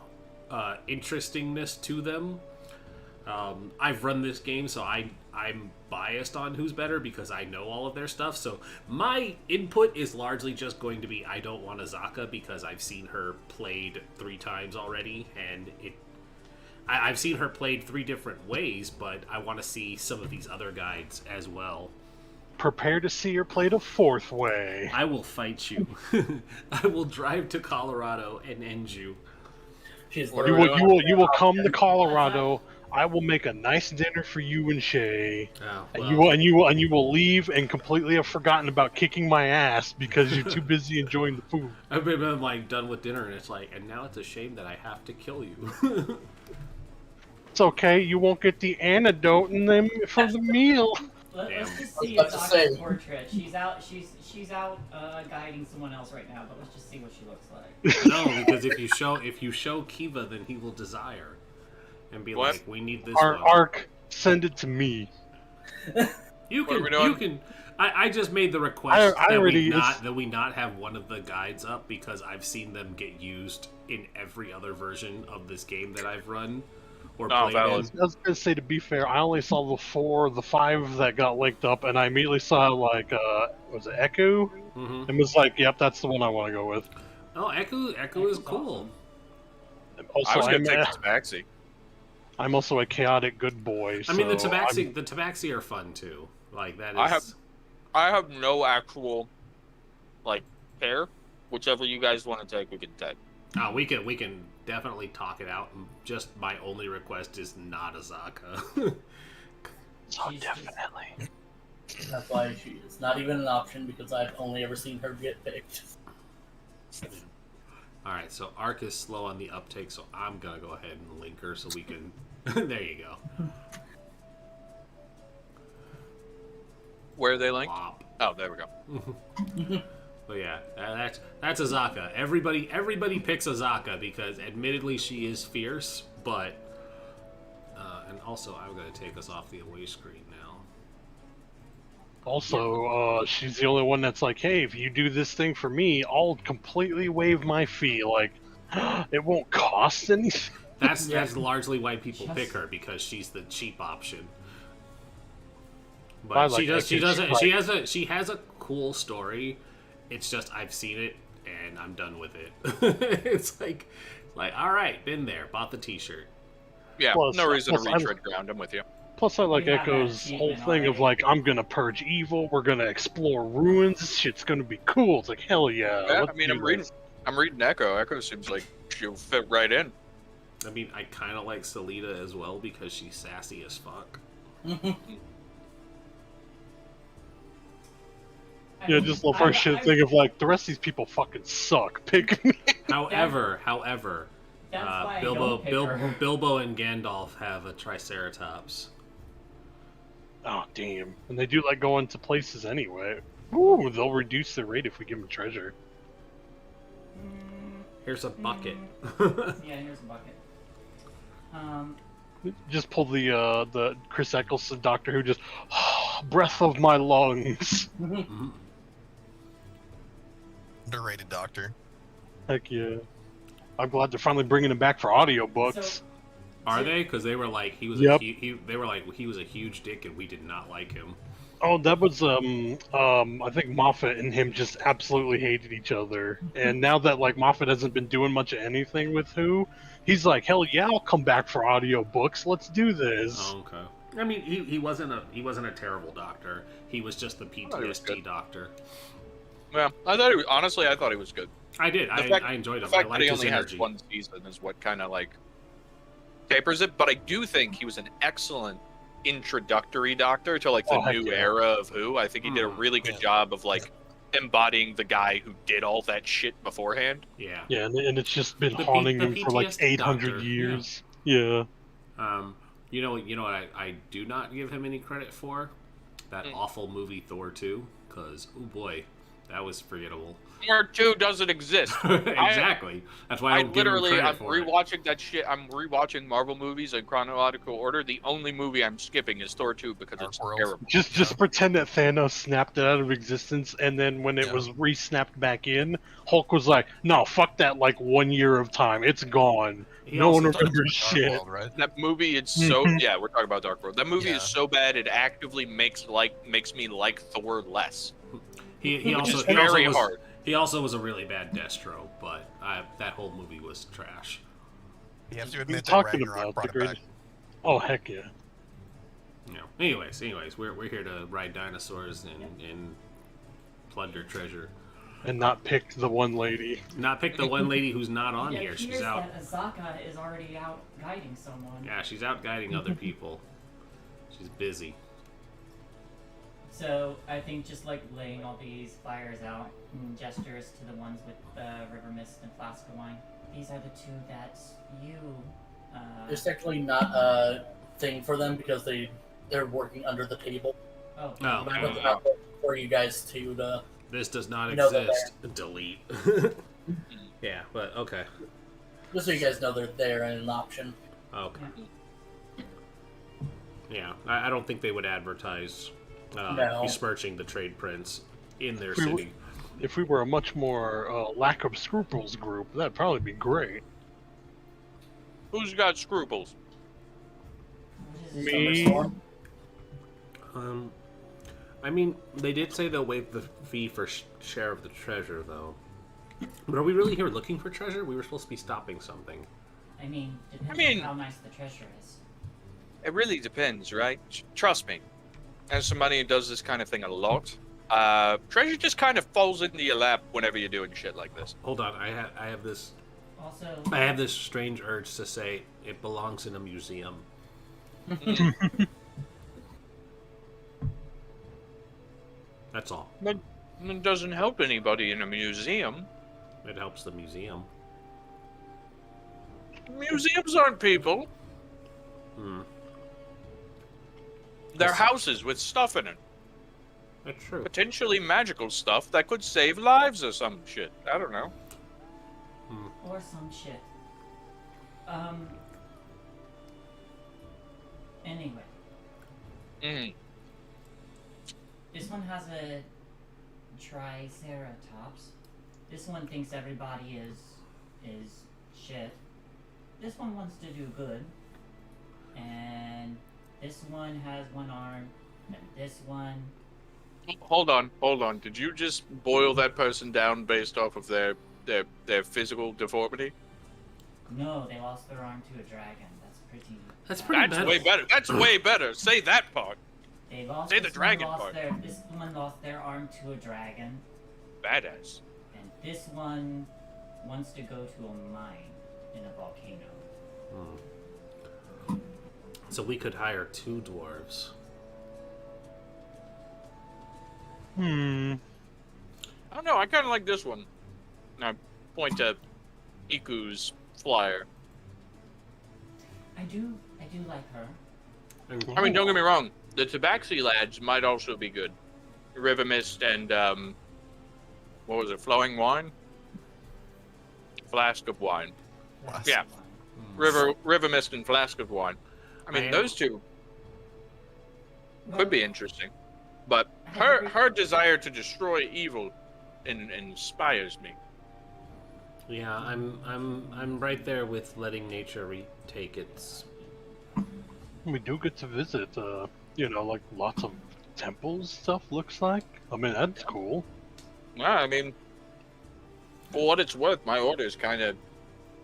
interestingness to them. I've run this game, so I'm biased on who's better because I know all of their stuff. So my input is largely just going to be, I don't want Azaka because I've seen her played 3 times already, and I've seen her played 3 different ways, but I want to see some of these other guides as well. Prepare to see her played a 4th way. I will fight you. I will drive to Colorado and end you. She's You will come to Colorado. I will make a nice dinner for you and Shay, Oh, and you will leave and completely have forgotten about kicking my ass because you're too busy enjoying the food. I've been like done with dinner, and it's like, and now it's a shame that I have to kill you. It's okay. You won't get the antidote in them for the meal. Let's just see I was about to Azaka's say. portrait. She's out guiding someone else right now, but let's just see what she looks like. No, because if you show Kiva, then he will desire, and be What? like, we need this Our one. Ark, send it to me. You What are we can doing? I just made the request I already- that we not have one of the guides up because I've seen them get used in every other version of this game that I've run or played valid. in. I was gonna say, to be fair, I only saw the 5 that got linked up, and I immediately saw like was it Echo? Mhm. And was like, yep, that's the one I want to go with. Oh, Echo is cool. Also, I was I'm, gonna take this taxi. I'm also a chaotic good boy. I mean, the so Tabaxi are fun too. Like that is. I have no actual like care. Whichever you guys want to take, we can take. Oh, we can definitely talk it out. Just my only request is not Azaka. So She's- definitely. That's why it's not even an option because I've only ever seen her get picked. All right, so Ark is slow on the uptake, so I'm gonna go ahead and link her so we can. There you go. Where are they linked? Plop. Oh, there we go. But yeah, that's Azaka. Everybody picks Azaka because admittedly she is fierce, but and also I'm gonna take us off the away screen now. Also, she's the only one that's like, hey, if you do this thing for me, I'll completely waive my fee. Like, it won't cost anything. That's largely why people Just- pick her because she's the cheap option. I But like that kid. she has a cool story. It's just I've seen it and I'm done with it. It's like Like, all right, been there, bought the T-shirt. Yeah, Plus- no reason to plus retread ground. I'm with you. Plus, I like We have that Echo's whole achievement thing of already. like, I'm gonna purge evil. We're gonna explore ruins. This shit's gonna be cool. It's like hell yeah. Yeah, let's I mean, do I'm reading. this. I'm reading Echo. Echo seems like she'll fit right in. I mean, I kind of like Salida as well because she's sassy as fuck. Yeah, just the first shit thing of like the rest of these people fucking suck. Pick me. However, That's why I don't pick her. Bilbo and Gandalf have a Triceratops. Oh damn! And they do like going to places anyway. Ooh, they'll reduce the rate if we give them treasure. Here's a bucket. Yeah, here's a bucket. Just pull the Chris Eccleston Doctor Who just breath of my lungs. Underrated doctor. Heck yeah! I'm glad they're finally bringing him back for audiobooks. So, Are they? Because they were like he was. Yep. They were like he was a huge dick, and we did not like him. Oh, that was I think Moffat and him just absolutely hated each other. And now that like Moffat hasn't been doing much of anything with Who, he's like, hell yeah, I'll come back for audiobooks. Let's do this. Oh, okay. I mean, he wasn't a terrible doctor. He was just the thought he was PTSD good. doctor. Yeah, I thought he was, honestly, I thought he was good. I did. I enjoyed The him. I fact that liked he his only energy. has one season is what kind of like tapers it. But I do think he was an excellent introductory doctor to like the Oh, heck new yeah. era of Who. I think he did a really good Yeah. job of like embodying the guy who did all that shit beforehand. Yeah. Yeah, and it's just been The haunting the him for like PTSD 800 doctor, years. Yeah. You know what I do not give him any credit for? That awful movie Thor 2, because, oh boy, that was forgettable. Thor 2 doesn't exist. Exactly. That's why I I don't give him literally, credit I'm for it. rewatching that shit. I'm rewatching Marvel movies in chronological order. The only movie I'm skipping is Thor 2 because it's Dark World. terrible. Just pretend that Thanos snapped it out of existence, and then when it Yeah. was re-snapped back in, Hulk was like, "No, fuck that! Like 1 year of time, it's gone. He No one also remembers Dark shit." World, right? That movie, it's so yeah. We're talking about Dark World. That movie Yeah. is so bad it actively makes me like Thor less. He Which also is he also very was, hard. He also was a really bad Destro, but that whole movie was trash. You have to We're admit that talking Ragnarok about the brought it great. back. Oh heck yeah! You know. Anyways, we're here to ride dinosaurs and plunder treasure. And not pick the one lady. Not pick the one lady who's not on it here. She's appears out. that Azaka is already out guiding someone. Yeah, she's out guiding other people. She's busy. So I think just like laying all these fires out and gestures to the ones with river mist and flask of wine. These are the two that you. There's actually not a thing for them because they're working under the table. Oh, Oh, But okay. it's not for you guys to This does not No, they're exist. Delete. Yeah, but okay. just so you guys know they're there and an option. Okay. Yeah, I don't think they would advertise No. besmirching the trade prince in their We city. If we were a much more lack of scruples group, that'd probably be great. Who's got scruples? This is Me. Thunderstorm. I mean, they did say they'll waive the fee for share of the treasure, though. But are we really here looking for treasure? We were supposed to be stopping something. I mean, depends I mean- on how nice the treasure is. It really depends, right? Trust me. As somebody who does this kind of thing a lot, treasure just kind of falls into your lap whenever you're doing shit like this. Hold on, I have this Also, strange urge to say it belongs in a museum. That's all. But it doesn't help anybody in a museum. It helps the museum. Museums aren't people. Hmm. They're houses with stuff in it. That's true. Potentially magical stuff that could save lives or some shit. I don't know. or some shit. Anyway, Mm. this one has a Triceratops. This one thinks everybody is shit. This one wants to do good. And this one has one arm. And this one. Hold on. Did you just boil that person down based off of their physical deformity? No, they lost their arm to a dragon. That's pretty. That's pretty That's metal. way better. That's way better. Say that part. They lost. Say the this dragon one lost part. This one lost their arm to a dragon, Badass. and this one wants to go to a mine in a volcano. So we could hire 2 dwarves. Hmm. I don't know. I kind of like this one. I point to Iku's flyer. I do like her. I mean, don't get me wrong. The Tabaxi lads might also be good. River Mist and what was it? Flowing wine. Flask of wine. That's Yeah. the one. River Mist and Flask of wine. I mean, those two could be interesting. But her desire to destroy evil inspires me. Yeah, I'm right there with letting nature retake its. We do get to visit, like lots of temples stuff, looks like. I mean, that's cool. Yeah, I mean, for what it's worth, my order is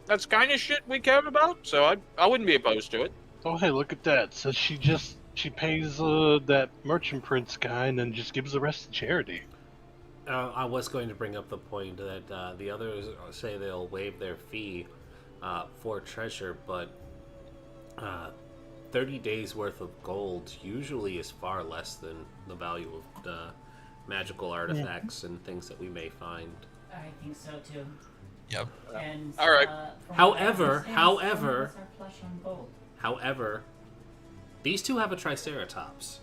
that's kind of shit we care about, so I wouldn't be opposed to it. Oh, hey, look at that. So she pays that merchant prince guy and then just gives the rest to charity. I was going to bring up the point that the others say they'll waive their fee for treasure, but 30 days worth of gold usually is far less than the value of magical artifacts and things that we may find. I think so too. Yep. And All right. from However- what I understand, however- some of us are flush on gold. However, these 2 have a triceratops.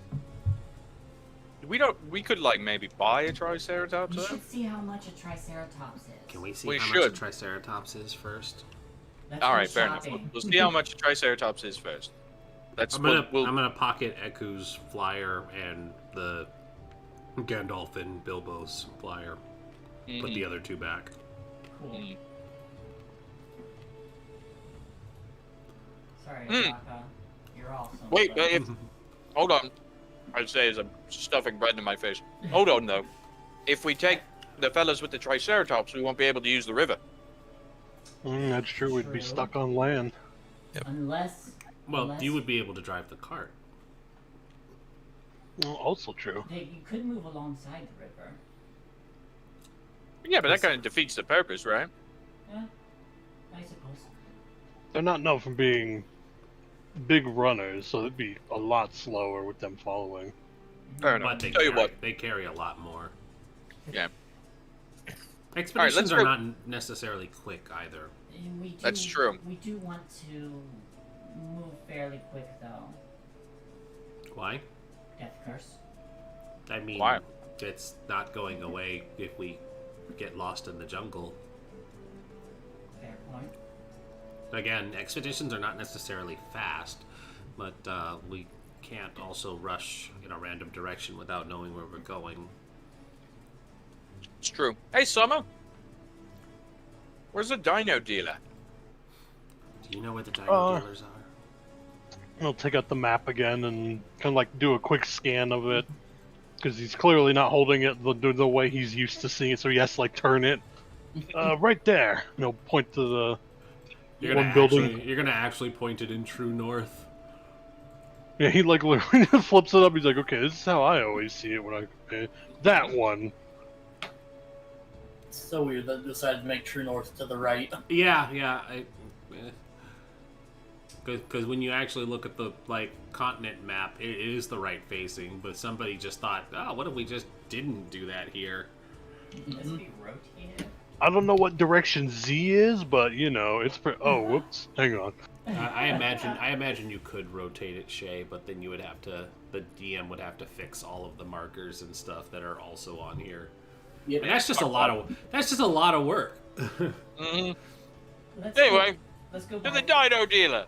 We could like maybe buy a Triceratops. We Then? should see how much a triceratops is. Can we see We how should. much a triceratops is first? Let's All go right, fair enough. shopping. We'll see how much a Triceratops is first. That's I'm we'll gonna pocket Eku's flyer and the Gandalf and Bilbo's flyer. Put the other 2 back. Cool. Mm. Sorry, Mm. Shaka. You're awesome. Wait, but- hold on. I'd say as I'm stuffing bread in my face. Hold on, though. If we take the fellas with the Triceratops, we won't be able to use the river. That's true. We'd be True. stuck on land. Unless. Well, unless you would be able to drive the cart. Well, also true. you could move alongside the river. Yeah, but that kind of defeats the purpose, right? Yeah, I suppose. They're not known for being big runners, so it'd be a lot slower with them following. Fair enough. But they Tell you carry, what. they carry a lot more. Yeah. Expeditions let's are go- not necessarily quick either. And we do, That's true. We do want to move fairly quick, though. Why? Death curse. I mean, Why? it's not going away if we get lost in the jungle. Fair point. Again, expeditions are not necessarily fast, but we can't also rush in a random direction without knowing where we're going. It's true. Hey, Summer. Where's the dino dealer? Do you know where the dino Uh, dealers are? We'll take out the map again and kind of like do a quick scan of it. Because he's clearly not holding it the way he's used to seeing it, so he has to like turn it. Right there. Point to the one building. You're gonna actually point it in true north. Yeah, he like literally just flips it up. He's like, okay, this is how I always see it when I that one. It's so weird that they decided to make true north to the right. Yeah. Because when you actually look at the continent map, it is the right facing. But somebody just thought, oh, what if we just didn't do that here? This be rotated. I don't know what direction Z is, but it's pretty. Oh, whoops! Hang on. I imagine you could rotate it, Shay, but then you would have to. The DM would have to fix all of the markers and stuff that are also on here. Yep. And that's just a lot of work. Mm-hmm. Let's Anyway, let's go to the buy- dino dealer.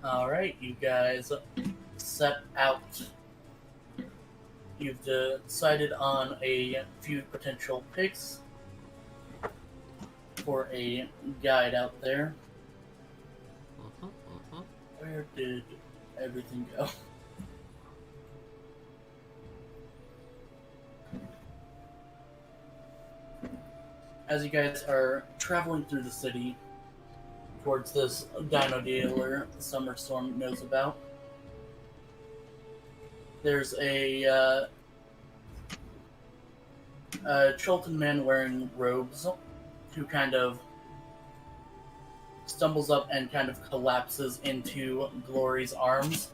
Alright, you guys set out. You've decided on a few potential picks for a guide out there. Where did everything go? as you guys are traveling through the city towards this dino dealer Summer Storm knows about, there's a Chilton man wearing robes who kind of stumbles up and kind of collapses into Glory's arms,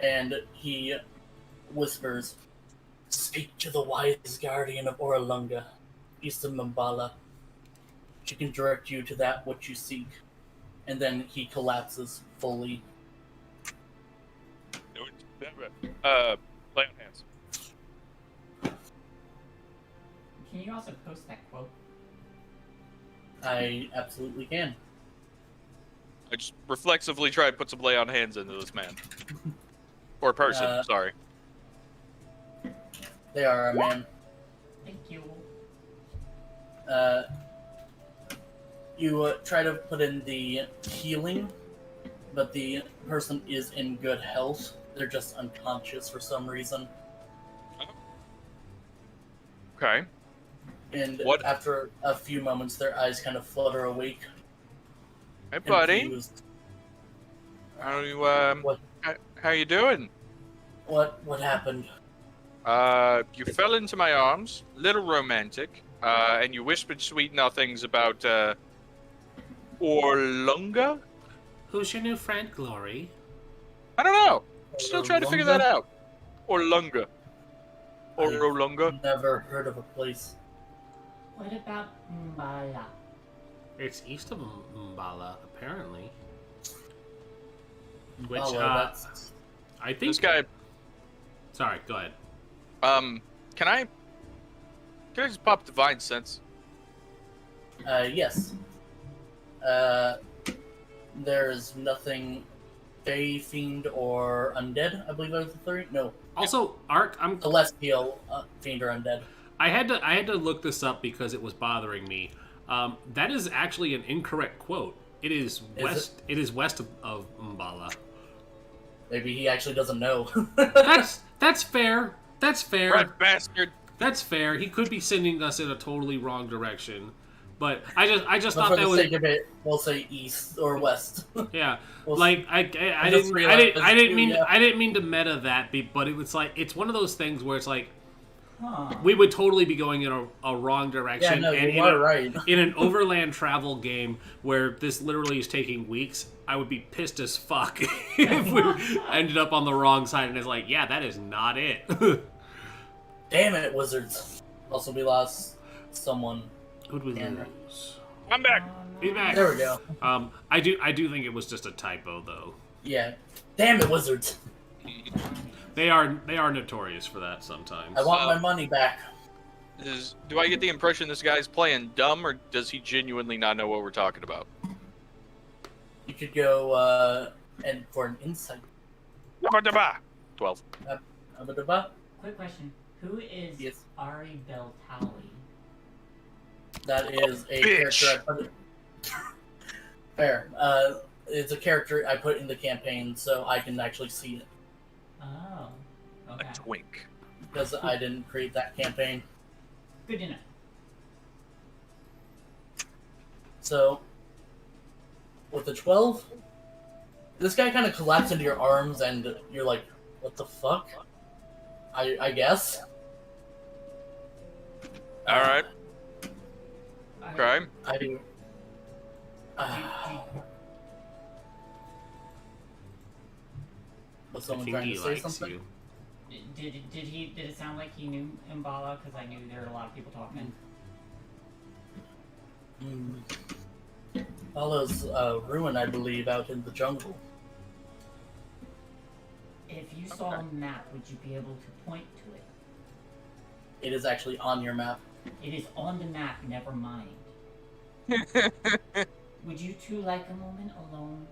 and he whispers, "Speak to the wise guardian of Oralunga, east of Mambala. She can direct you to that which you seek." And then he collapses fully. Lay on hands. Can you also post that quote? I absolutely can. I just reflexively try to put some lay on hands into this man. Or person, sorry. They are a man. Thank you. You try to put in the healing, but the person is in good health. They're just unconscious for some reason. Okay. And What? after a few moments, their eyes kind of flutter awake. Hey, buddy. Confused. How you What? how you doing? What happened? You fell into my arms, little romantic, and you whispered sweet nothings about Orlunga? Who's your new friend, Glory? I don't know. Still trying to figure that out. Orlunga. Or I've Rolunga. Never heard of a place. What about Mbala? It's east of Mbala, apparently. Which, Oh, well, that's... I think... This guy, Sorry, go ahead. can I just pop Divine Sense? Yes. There's nothing Fey, Fiend, or Undead, I believe are the three. No. Also, Ark, I'm... Celestial, Fiend, or Undead. I had to look this up because it was bothering me. That is actually an incorrect quote. It is west. It is west of Mbala. Maybe he actually doesn't know. That's fair. That's fair. Red bastard. That's fair. He could be sending us in a totally wrong direction. But I just But thought for that the was sake of it, we'll say east or west. yeah. We'll Like I just realized I didn't mean to meta that, but it was like it's one of those things where it's like Huh. we would totally be going in a wrong Yeah, direction. no, and you are right. in an overland travel game where this literally is taking weeks, I would be pissed as fuck if we ended up on the wrong side and it's like, yeah, that is not it. Damn it, wizards. Also, we lost someone. Who'd we Yeah. lose? I'm back. He's back. There we go. I do think it was just a typo though. Yeah. Damn it, wizards. They are notorious for that sometimes. I want my money back. Do I get the impression this guy's playing dumb, or does he genuinely not know what we're talking about? You could go and for an insight. 12. Abadaba? Quick question. Who is Yes. Ari Beltali? That is a Bitch. character I put. Fair. It's a character I put in the campaign, so I can actually see it Oh. Okay. A twink. because I didn't create that campaign. Good to know. So, with the 12, this guy kind of collapsed into your arms, and you're like, "What the fuck?" I guess. All right. Okay. I do. Was I someone think trying he to say likes something? you. Did it sound like he knew Mbala? Because I knew there were a lot of people talking. Follows ruin, I believe, out in the jungle. If you saw a map, would you be able to point to it? It is actually on your map. It is on the map, never mind. Would you two like a moment alone?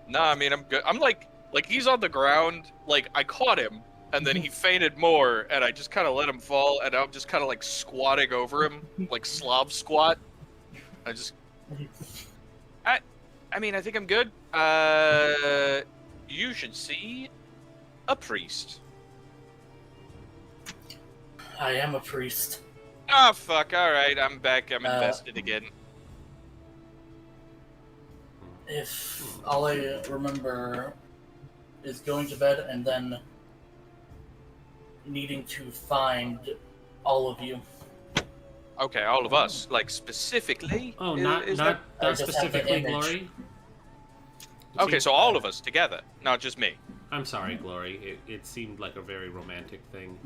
Nah, I mean, I'm good. I'm like he's on the ground. Like, I caught him, and then he fainted more, and I just kind of let him fall, and I'm just kind of like squatting over him, like Slav squat. I mean, I think I'm good. You should see a priest. I am a priest. Oh, fuck. All right, I'm back. I'm invested again. If all I remember is going to bed and then needing to find all of you. Okay, all of us. Like, specifically? Oh, Is not that... specifically Glory. Okay, so all of us together, not just me. I'm sorry, Glory. It seemed like a very romantic thing.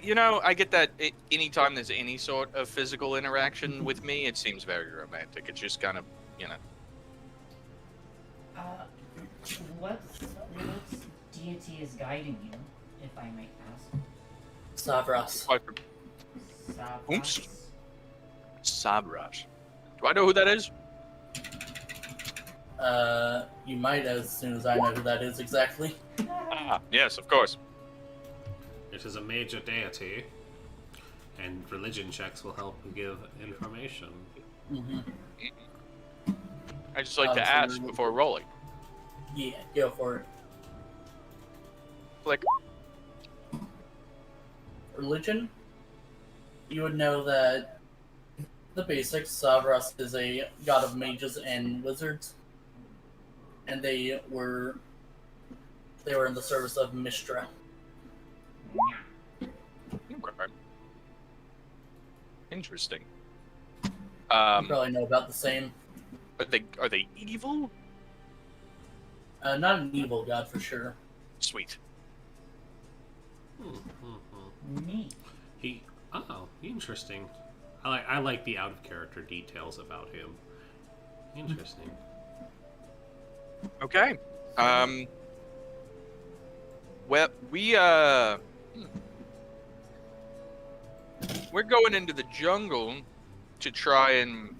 You know, I get that anytime there's any sort of physical interaction with me, it seems very romantic. It's just kind of, you know. What deity is guiding you, if I might ask? Savras. Oops. Sabras. Do I know who that is? You might as soon as I know who that is exactly. Ah, yes, of course. It is a major deity, and religion checks will help give information. Mm-hmm. I just like to ask before rolling. Yeah, go for it. Click. Religion? You would know that the basics, Savras is a god of mages and wizards. And they were in the service of Mistra. Okay. Interesting. You probably know about the same. Are they evil? Not an evil god for sure. Sweet. Neat. Interesting. I like the out of character details about him. Interesting. Okay. Well, we're going into the jungle to try and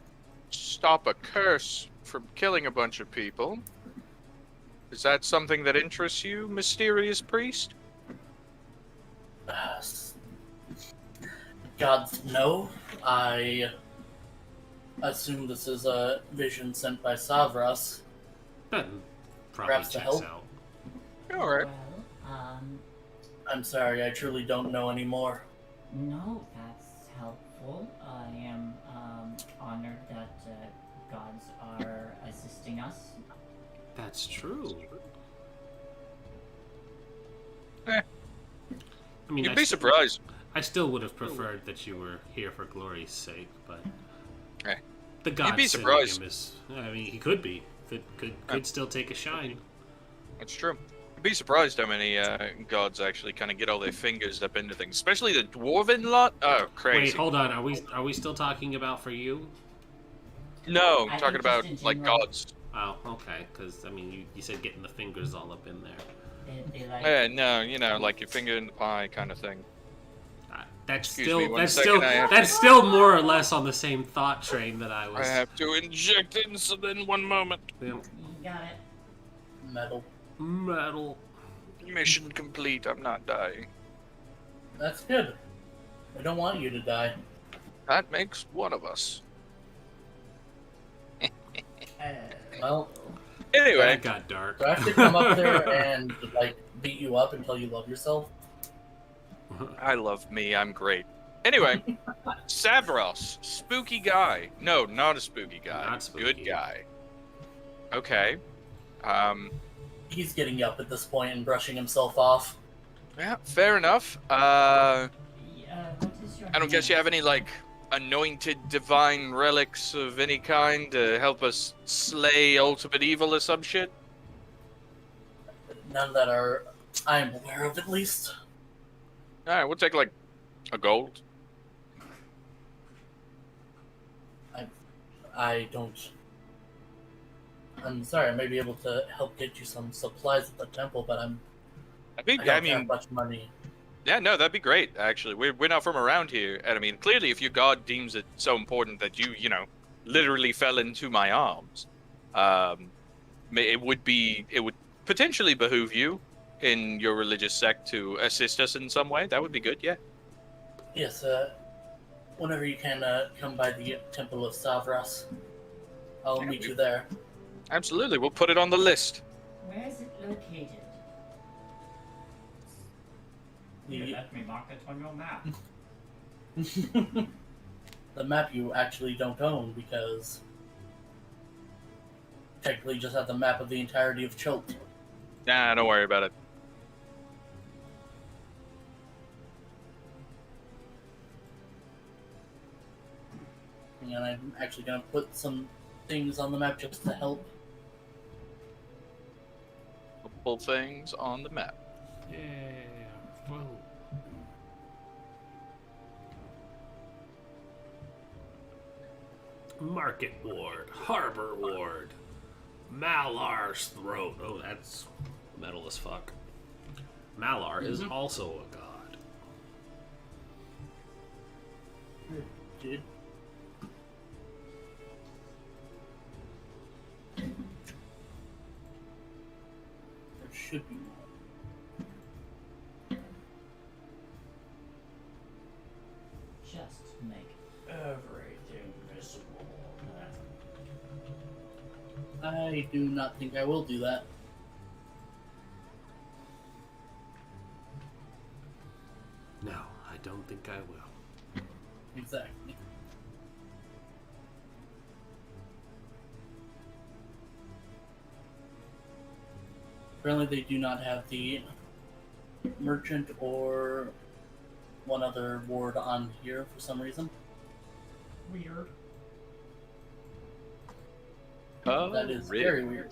stop a curse from killing a bunch of people. Is that something that interests you, mysterious priest? Gods, no. I assume this is a vision sent by Savras. That probably Perhaps to checks help. out. Alright. Well, I'm sorry, I truly don't know anymore. no, that's helpful. I am honored that gods are assisting us. That's true. Eh. I mean, You'd be surprised. I still would have preferred that you were here for glory's sake, but Eh. the gods You'd be sending surprised. him is. I mean, he could be. Could still take a shine. That's true. You'd be surprised how many gods actually kind of get all their fingers up into things, especially the dwarven lot. Oh, crazy! Wait, hold on. Are we still talking about for you? No, I I'm talking think about just in like general. gods. Oh, okay. Because I mean, you said getting the fingers all up in there. They like Yeah, no, you know, like your finger in the pie kind of thing. That's Excuse still me one second, I have that's still more or less on the same thought train that I was. I have to inject insulin. One moment. Yeah. you got it. Metal. Metal. Mission complete. I'm not dying. That's good. I don't want you to die. That makes one of us. Well, Anyway, That got dark. do I have to come up there and like beat you up until you love yourself? I love me. I'm great. Anyway, Savros, spooky guy. No, not a spooky guy. Not spooky. Good guy. Okay. He's getting up at this point and brushing himself off. Yeah, fair enough. I What is your don't guess you have any like anointed divine relics of any kind to help us slay ultimate evil or some shit. None that are I'm aware of, at least. All right, we'll take like a gold. I don't. I'm sorry. I may be able to help get you some supplies at the temple, but I don't have much money. Yeah, no, that'd be great. Actually, we're not from around here, and I mean, clearly, if your god deems it so important that you know, literally fell into my arms, it would potentially behoove you in your religious sect to assist us in some way. That would be good. Yeah. Yes. Whenever you can come by the temple of Savras, I'll meet you there. Absolutely, we'll put it on the list. Where is it located? The Let me mark it on your map. The map you actually don't own because technically you just have the map of the entirety of Chult. Nah, don't worry about it. And I'm actually going to put some things on the map just to help. Multiple things on the map. Yeah. Whoa. Market Ward, Harbor Ward, Malar's Throat. Oh, that's metal as fuck. Malar is also a god. Dude. There should be more. Just to make everything visible. I do not think I will do that. No, I don't think I will. Exactly. Apparently they do not have the merchant or one other ward on here for some reason. Weird. Oh, That is really? very weird.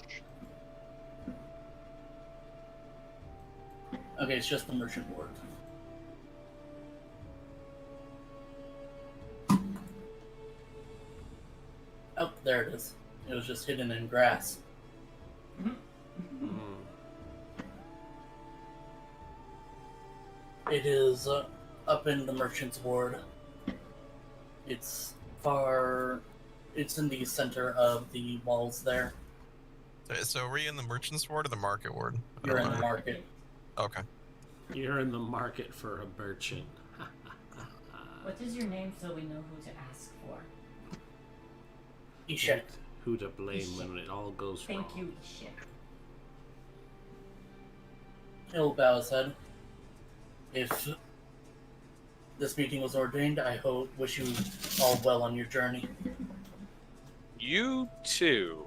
Okay, it's just the merchant ward. Oh, there it is. It was just hidden in grass. It is up in the merchant's ward. It's it's in the center of the walls there. So are we in the merchant's ward or the market ward? You're in the market. Okay. You're in the market for a merchant. What is your name so we know who to ask for? Ishek. Who to blame when it all goes wrong. Thank you, Ishik. He'll bow his head. If this meeting was ordained, I wish you all well on your journey. You too.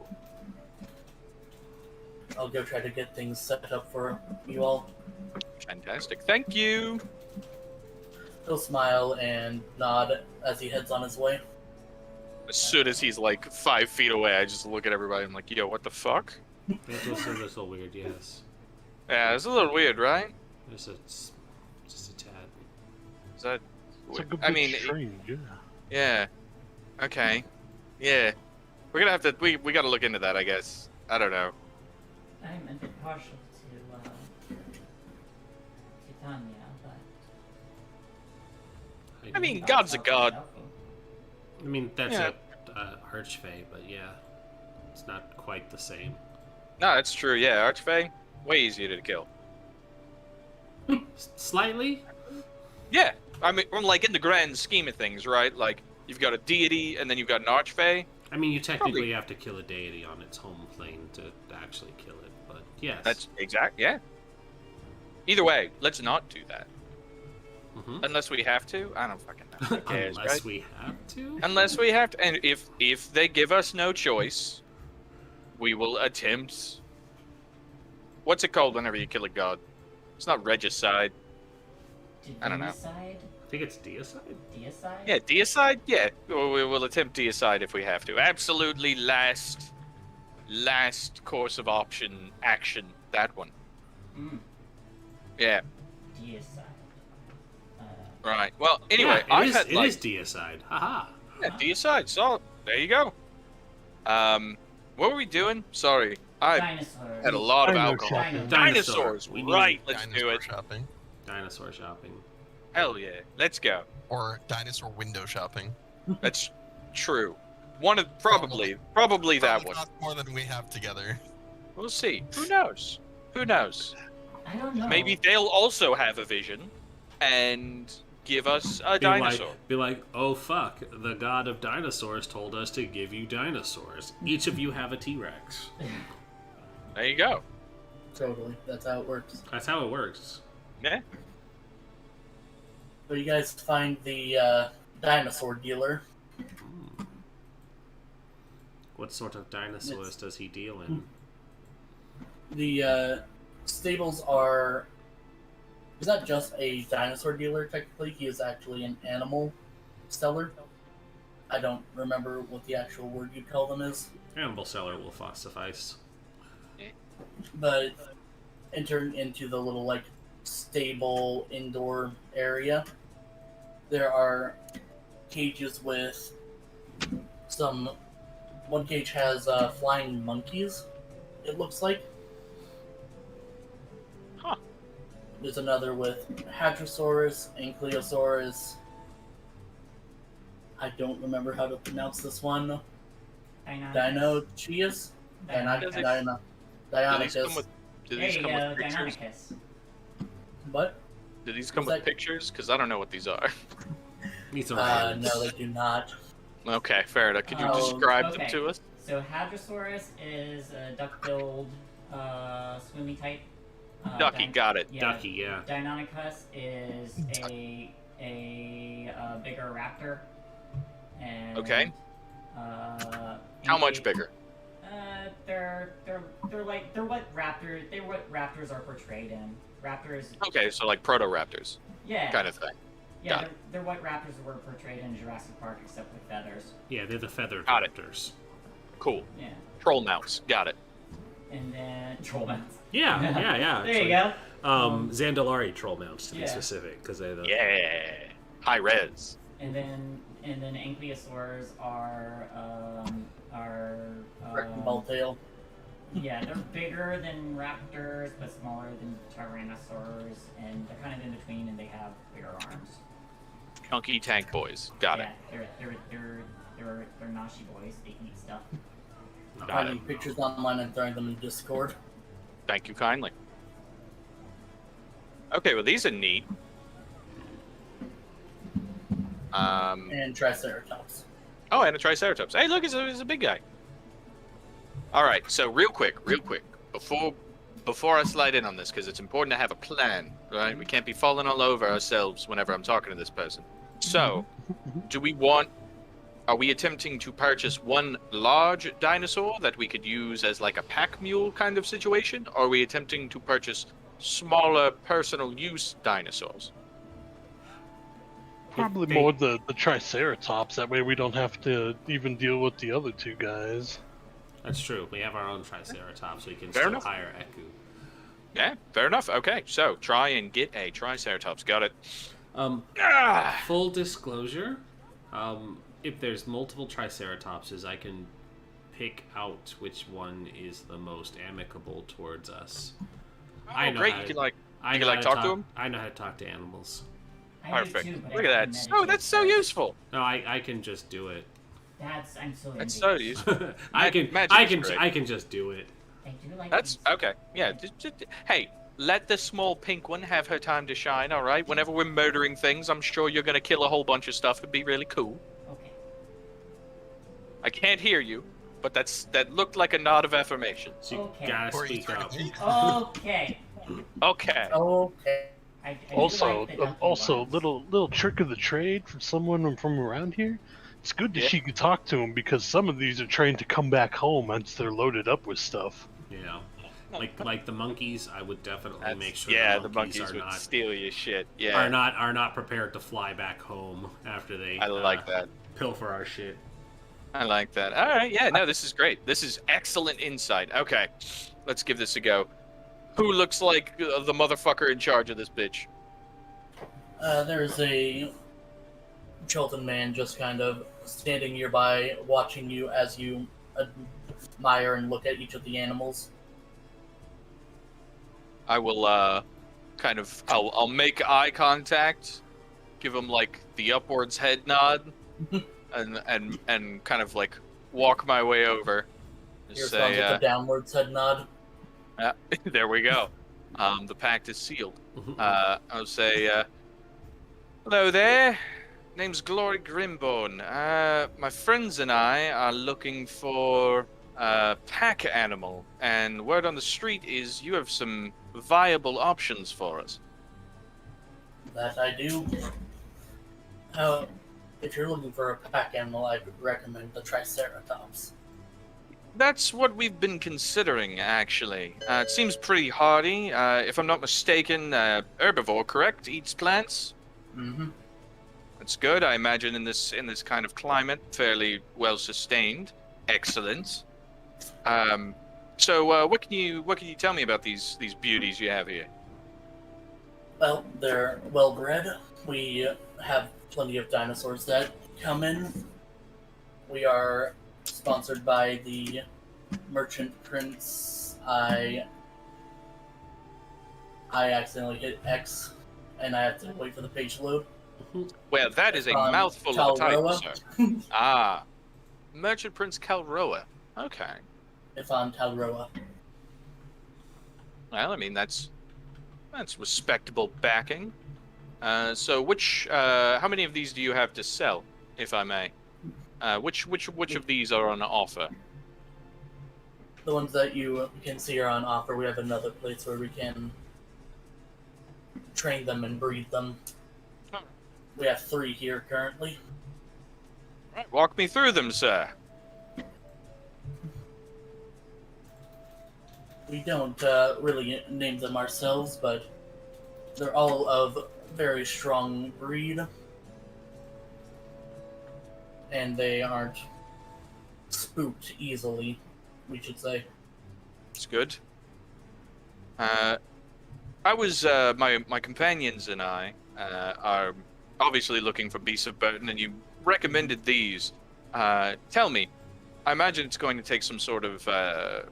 I'll go try to get things set up for you all. Fantastic. Thank you. He'll smile and nod as he heads on his way. As soon as he's like 5 feet away, I just look at everybody. I'm like, yo, what the fuck? That was a little weird, yes. Yeah, it's a little weird, right? Just a tad. Is that? It's a good I bit mean, strange, yeah. yeah. Okay. Yeah. We're gonna have to. We gotta look into that, I guess. I don't know. I'm a bit partial to Tanya, but I mean, God's a god. I mean, that's Yeah. a archfey, but yeah, it's not quite the same. No, that's true. Yeah, Archfey, way easier to kill. Slightly. Yeah, I mean, from like in the grand scheme of things, right? Like you've got a deity, and then you've got an Archfey. I mean, you technically Probably. have to kill a deity on its home plane to actually kill it, but yes. That's exact. Yeah. Either way, let's not do that. Mhm. Unless we have to. I don't fucking know. Who cares, Unless right? we have to. Unless we have to, and if they give us no choice, we will attempt. What's it called whenever you kill a god? It's not regicide. I don't know. Deicide? I think it's deicide. Deicide? Yeah, deicide. Yeah, we will attempt deicide if we have to. Absolutely last course of option action. That one. Mm, Yeah. deicide. Right. Well, anyway, yeah, I've had it like is deicide. Haha. yeah, deicide. So there you go. What were we doing? Sorry, I Dinosaurs. had a lot of Dino alcohol. shopping. Dinosaurs. We need Right. Let's Dinosaur do it. shopping. Dinosaur shopping. Hell yeah. Let's go. Or dinosaur window shopping. That's true. One of probably that Probably one. cost more than we have together. We'll see. Who knows? Who knows? I don't know. Maybe they'll also have a vision and give us a dinosaur. Be like, oh fuck, the god of dinosaurs told us to give you dinosaurs. Each of you have a T-Rex. There you go. Totally. That's how it works. That's how it works. Yeah. So you guys find the dinosaur dealer. What sort of dinosaurs does he deal in? The stables are... He's not just a dinosaur dealer, technically. He is actually an animal seller. I don't remember what the actual word you'd call them is. Animal seller will suffice. But entering into the little, like, stable indoor area, there are cages with some... One cage has flying monkeys, it looks like. Huh. There's another with Hadrosaurus, Ankylosaurus. I don't remember how to pronounce this one. Dinocheus? Deinonychus. Deinonychus. Do There these you come go, with pictures? Deinonychus. What? Do these come Is with that- pictures? Because I don't know what these are. Need some No, they do not. Okay, fair enough. Could you Oh, describe them okay. to us? So Hadrosaurus is a duck-billed, swimmy type. Ducky, got it. Yeah. Ducky, yeah. Deinonychus is a bigger raptor. And, Okay. How much bigger? They're what raptors are portrayed in. Raptors. Okay, so like proto-raptors Yeah. kind of thing. Yeah, got they're what raptors were portrayed in Jurassic Park, except with feathers. Yeah, they're the feathered Got it. raptors. Cool. Yeah. Troll mouse, got it. And then troll mounts. Yeah. There you go. Zandalari troll mounts to be Yeah. specific, because they're the Yeah. High res. And then ankylosaurs are Wrecking ball tail. yeah, they're bigger than raptors but smaller than tyrannosaurs, and they're kind of in between, and they have bigger arms. Chunky tank boys, got it. Yeah, they're noshy boys. They can eat stuff. Got Finding it. pictures online and throwing them in Discord. Thank you kindly. Okay, well these are neat. And Triceratops. Oh, and a Triceratops. Hey, look, he's a big guy. All right, so real quick, before I slide in on this, because it's important to have a plan, right? We can't be falling all over ourselves whenever I'm talking to this person. So, are we attempting to purchase one large dinosaur that we could use as like a pack mule kind of situation? Or are we attempting to purchase smaller personal use dinosaurs? Probably They- more the Triceratops. That way we don't have to even deal with the other two guys. That's true. We have our own Triceratops, so we can Fair still enough. hire Eku. Yeah, fair enough. Okay, so try and get a Triceratops. Got it. Ah! Full disclosure, if there's multiple Triceratopses, I can pick out which one is the most amicable towards us. Oh, great! You can like talk to him. I know how to talk to animals. I do Perfect. too, but Look I at have that. to Oh, meditate that's so first. useful. No, I can just do it. I'm so That's envious. so useful. I can just do it. I do like That's these. okay. Yeah. Hey, let the small pink one have her time to shine. All right. Whenever we're murdering things, I'm sure you're gonna kill a whole bunch of stuff. It'd be really cool. Okay. I can't hear you, but that looked like a nod of affirmation. So you Okay. gotta Or you speak up. Okay. Okay. Okay. I do Also, like the ducky Also, ones. little trick of the trade from someone from around here. It's good that Yeah. she could talk to him because some of these are trained to come back home once they're loaded up with stuff. Yeah, like the monkeys, I would definitely That's- make sure yeah, the the monkeys, monkeys are would not steal your shit. Yeah. are not prepared to fly back home after they I like that. pilfer our shit. I like that. All right. Yeah. No, this is great. This is excellent insight. Okay, let's give this a go. Who looks like the motherfucker in charge of this bitch? There's a Chilton man just kind of standing nearby, watching you as you admire and look at each of the animals. I will I'll make eye contact, give him like the upwards head nod, and kind of like walk my way over. He Just responds say, with a downwards head nod. there we go. The pact is sealed. I'll say, hello there. Name's Glory Grimborn. My friends and I are looking for a pack animal, and word on the street is you have some viable options for us. That I do. If you're looking for a pack animal, I'd recommend the Triceratops. That's what we've been considering, actually. It seems pretty hardy. If I'm not mistaken, herbivore, correct? Eats plants. Mm-hmm. That's good. I imagine in this kind of climate, fairly well sustained. Excellent. So what can you tell me about these beauties you have here? Well, they're well bred. We have plenty of dinosaurs that come in. We are sponsored by the Merchant Prince. I accidentally hit X, and I have to wait for the page to load. Well, that is a On mouthful of a title, Talroa. sir. Ah, Merchant Prince Calroa. Okay. If on Talroa. Well, I mean that's respectable backing. So how many of these do you have to sell, if I may? Which of these are on offer? The ones that you can see are on offer. We have another place where we can train them and breed them. We have 3 here currently. Right, walk me through them, sir. We don't really name them ourselves, but they're all of very strong breed. And they aren't spooked easily, we should say. It's good. I was my companions and I are obviously looking for beasts of burden, and you recommended these. Tell me, I imagine it's going to take some sort of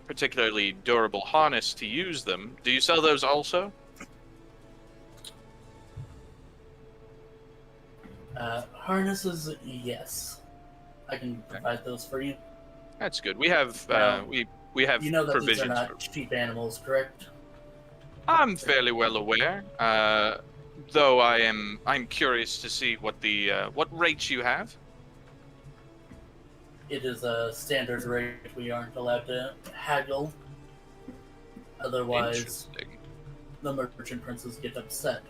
particularly durable harness to use them. Do you sell those also? Harnesses, yes. I can provide those for you. That's good. We have Now, we have You know that these are provisions. not cheap animals, correct? I'm fairly well aware. Though I'm curious to see what the what rates you have. It is a standard rate. We aren't allowed to haggle. Otherwise, Interesting. the merchant princes get upset.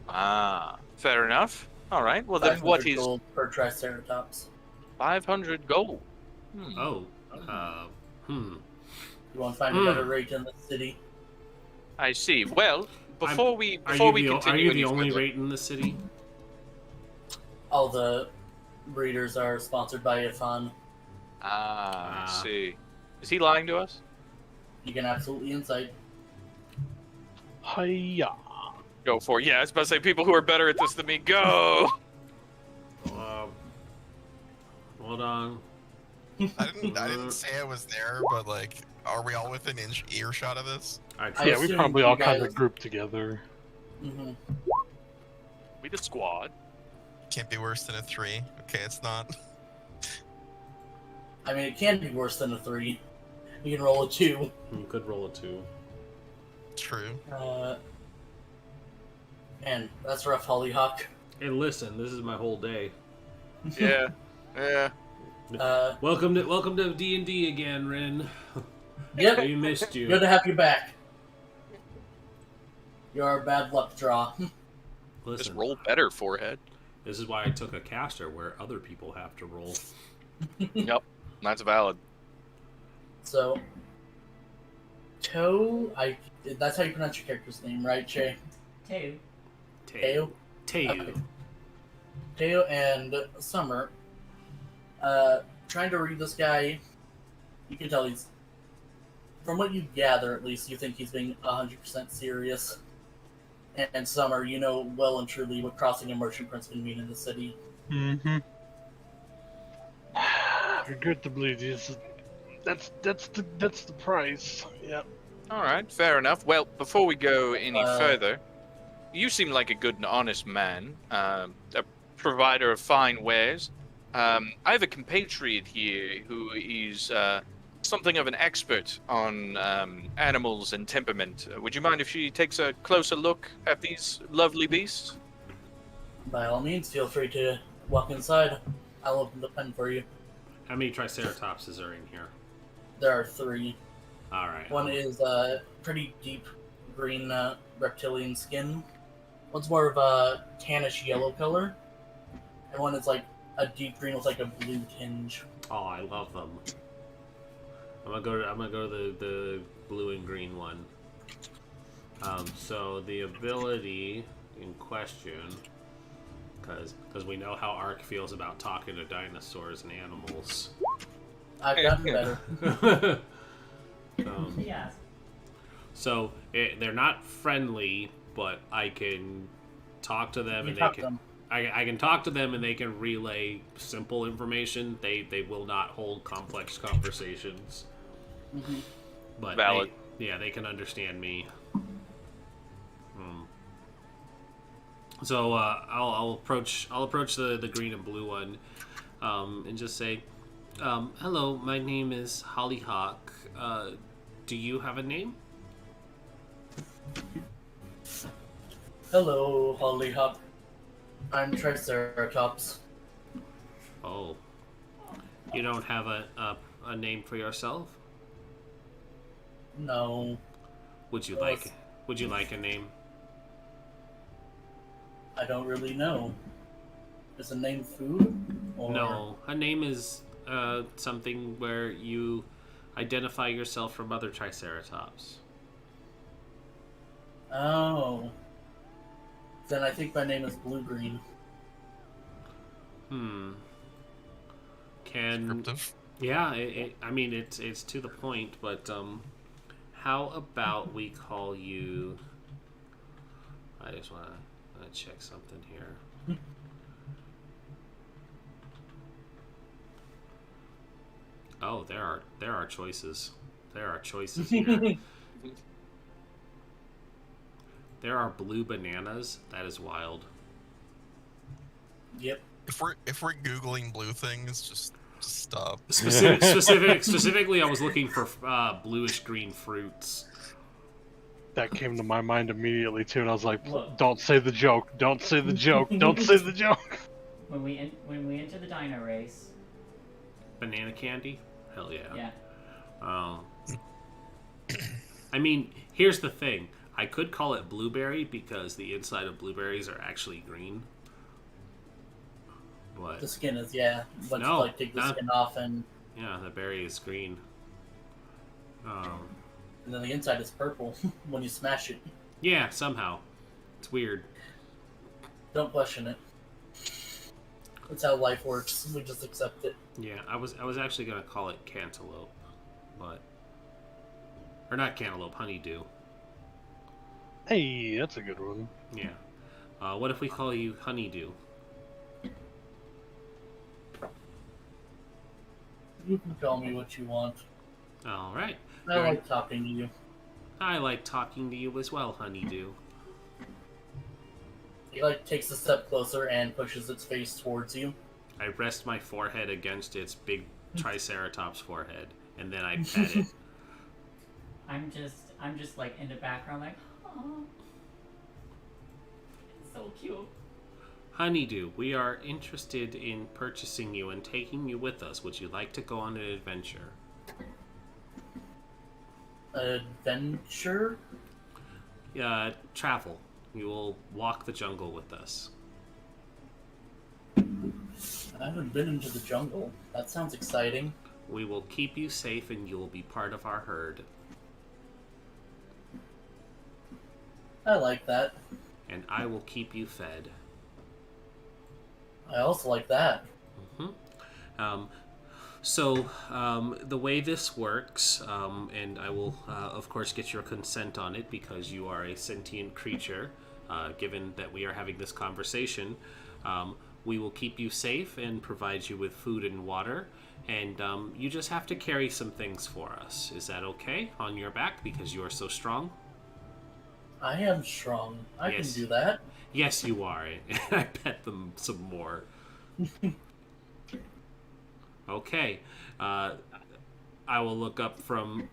Ah, fair enough. All right. Well, then, what 500 is gold per Triceratops? 500 gold? Oh. You want to find a better rate in the city? I see. Well, before we Are continue, you the any only further- rate in the city? All the breeders are sponsored by Ifan. I see. Is he lying to us? You can absolutely insight. Hiya. Go for it. Yeah, I was about to say people who are better at this than me. Go. Hold on. I didn't say I was there, but like, are we all within earshot of this? I Yeah, we assume probably you all kind guys- of grouped together. Mhm. We the squad. Can't be worse than a 3. Okay, it's not. I mean, it can be worse than a 3. You can roll a 2. You could roll a 2. True. And that's rough, Hollyhock. Hey, listen, this is my whole day. Yeah. Yeah. Welcome to D&D again, Rin. Yep. We missed you. Good to have you back. You're a bad luck draw. Just Listen, roll better, forehead. this is why I took a caster where other people have to roll. Yep, that's valid. So, Toe, that's how you pronounce your character's name, right, Shay? Two. Teo? Teo. Okay. Teo and Summer, trying to read this guy, you can tell he's, from what you gather at least, you think he's being 100% serious. And Summer, you know well and truly what crossing a merchant prince can mean in the city. Mm-hmm. Regrettably, that's the price. Yep. All right, fair enough. Well, before we go any further, you seem like a good and honest man, a provider of fine wares. I have a compatriot here who is something of an expert on animals and temperament. Would you mind if she takes a closer look at these lovely beasts? By all means, feel free to walk inside. I'll open the pen for you. How many Triceratopses are in here? There are 3. Alright. One is pretty deep green reptilian skin. One's more of a tannish yellow color. one is like a deep green with like a blue tinge. Oh, I love them. I'm gonna go to the blue and green one. So the ability in question, because we know how Ark feels about talking to dinosaurs and animals. I've gotten better. Yes. So they're not friendly, but I can talk to them, You and talk they to can. them. I can talk to them, and they can relay simple information. They will not hold complex conversations. Mhm. But Valid. they can understand me. So I'll approach the green and blue one, and just say, "Hello, my name is Hollyhock. Do you have a name?" Hello, Hollyhock. I'm Triceratops. Oh, you don't have a name for yourself? No. Would you Well, like a name? I don't really know. Is a name food? Or... No, a name is something where you identify yourself from other Triceratops. Oh. Then I think my name is Blue Green. Descriptive. Yeah, I mean it's to the point, but how about we call you? I just want to check something here. Oh, there are choices. There are choices here. There are blue bananas. That is wild. Yep. If we're googling blue things, just stop. Specifically, I was looking for bluish green fruits. That came to my mind immediately too, and I was like, Look. "Don't say the joke! Don't say the joke! Don't say the joke!" When we enter the dino race, Banana candy? Hell yeah. yeah. I mean, here's the thing. I could call it blueberry because the inside of blueberries are actually green. But The skin is, yeah. Let's No, like take the not- skin off and yeah, the berry is green. then the inside is purple when you smash it. Yeah, somehow. It's weird. Don't question it. That's how life works. We just accept it. Yeah, I was actually gonna call it cantaloupe, but or not cantaloupe, honeydew. Hey, that's a good one. Yeah. What if we call you honeydew? You can call me what you want. All right. I like talking to you. I like talking to you as well, honeydew. He like takes a step closer and pushes its face towards you. I rest my forehead against its big triceratops forehead, and then I pet it. I'm just like in the background, like, oh, it's so cute. Honeydew, we are interested in purchasing you and taking you with us. Would you like to go on an adventure? Adventure? Travel. You will walk the jungle with us. I haven't been into the jungle. That sounds exciting. We will keep you safe and you will be part of our herd. I like that. And I will keep you fed. I also like that. The way this works, and I will, of course, get your consent on it because you are a sentient creature, given that we are having this conversation, we will keep you safe and provide you with food and water, and you just have to carry some things for us. Is that okay on your back because you are so strong? I am strong. I Yes. can do that. Yes, you are. I pet them some more. Okay. I will look up from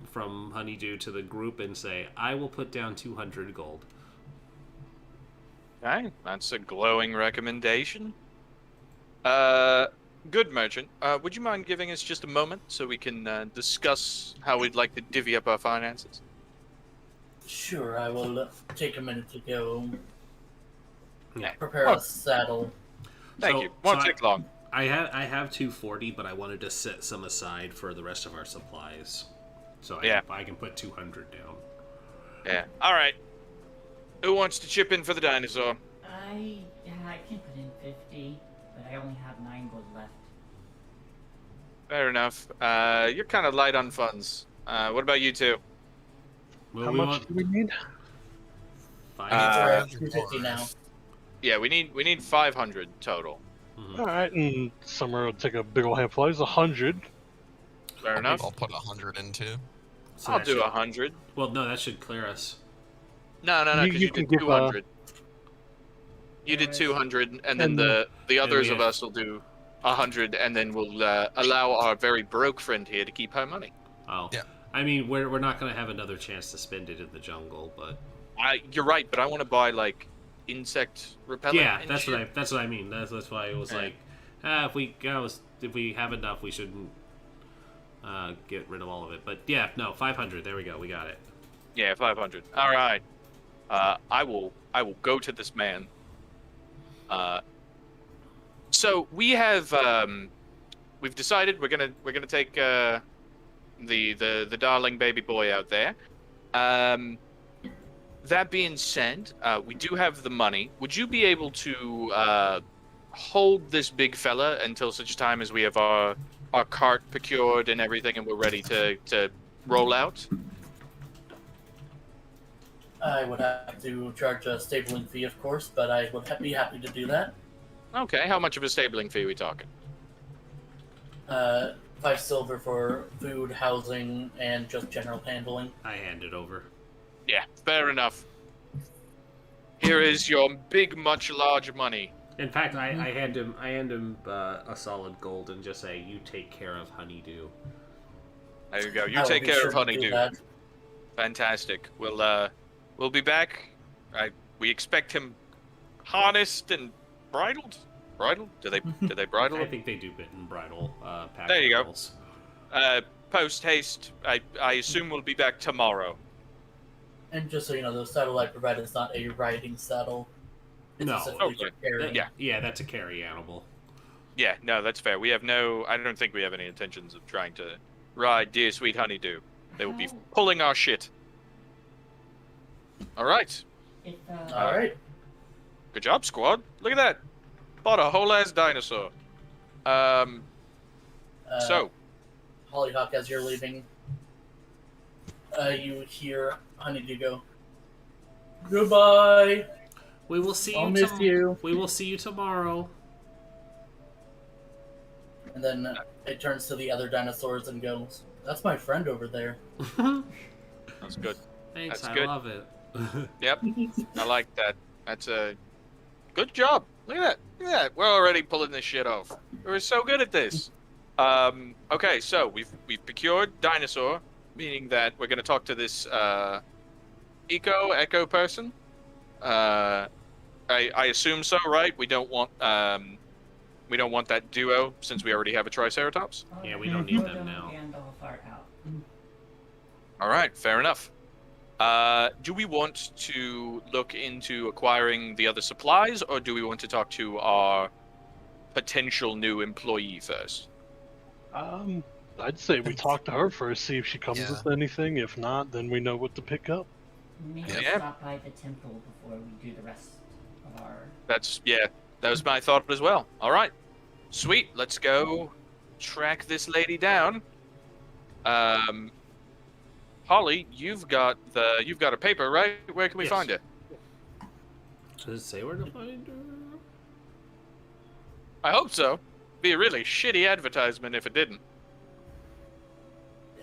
Honeydew to the group and say, I will put down 200 gold. Okay, that's a glowing recommendation. Good merchant. Would you mind giving us just a moment so we can discuss how we'd like to divvy up our finances? Sure, I will take a minute to go Yeah. prepare a saddle. Thank you. Won't take long. I have 240, but I wanted to set some aside for the rest of our supplies. So I can put 200 down. Yeah. All right. Who wants to chip in for the dinosaur? I can put in 50, but I only have 9 gold left. Fair enough. You're kind of light on funds. What about you two? Well, How we much want do we need? 500. 250 now. Yeah, we need 500 total. Mhm. All right, and Summer will take a big old handful. It's 100. Fair enough. I'll put 100 in too. So I'll that do should- 100. Well, no, that should clear us. No, because you can did give, 200. You did 200, and then the others of yeah. us will do 100, and then we'll allow our very broke friend here to keep her money. Oh. Yeah. I mean, we're not going to have another chance to spend it in the jungle, but You're right, but I want to buy like insect repellent. yeah, and that's shit. what I mean. That's why it was Yeah. like, if we have enough, we shouldn't get rid of all of it. But yeah, no, 500. There we go. We got it. Yeah, 500. All right. I will go to this man. So we have we've decided we're gonna take the darling baby boy out there. That being said, we do have the money. Would you be able to hold this big fella until such time as we have our cart procured and everything, and we're ready to roll out? I would have to charge a stabling fee, of course, but I would be happy to do that. Okay, how much of a stabling fee are we talking? 5 silver for food, housing, and just general handling. I hand it over. Yeah, fair enough. Here is your big, much large money. In fact, I hand him a solid gold and just say, "You take care of Honeydew." There you go. I You will take be care sure of to do Honeydew. that. Fantastic. We'll be back. We expect him harnessed and bridled. Bridled? Do they bridle I him? think they do bit and bridle pack There you go. animals. Post haste. I assume we'll be back tomorrow. And just so you know, the saddle I provide is not a riding saddle. It's No. specifically Okay. for carrying. Yeah. That's a carry animal. Yeah, no, that's fair. I don't think we have any intentions of trying to ride dear sweet Honeydew. They will be pulling our shit. All right. If, All right. Good job, squad. Look at that. Bought a whole ass dinosaur. So, Hollyhock, as you're leaving, you hear Honeydew go, "Goodbye. We will see I'll you. miss you." We will see you tomorrow. And then it turns to the other dinosaurs and goes, "That's my friend over there." that's good. Thanks, That's I good. love it. Yep, I like that. That's a good job. Look at that. Look at that. We're already pulling this shit off. We're so good at this. Okay, so we've procured dinosaur, meaning that we're gonna talk to this echo person. I assume so, right? We don't want that duo since we already have a Triceratops. Yeah, we don't need them now. Gandalf are out. All right, fair enough. Do we want to look into acquiring the other supplies, or do we want to talk to our potential new employee first? I'd say we talk to her first, see if she comes Yeah. with anything. If not, then we know what to pick up. Maybe Yeah. stop by the temple before we do the rest of our. That was my thought as well. All right, sweet. Let's go track this lady down. Holly, you've got a paper, right? Where can we Yes. find it? Does it say where to find her? I hope so. Be a really shitty advertisement if it didn't.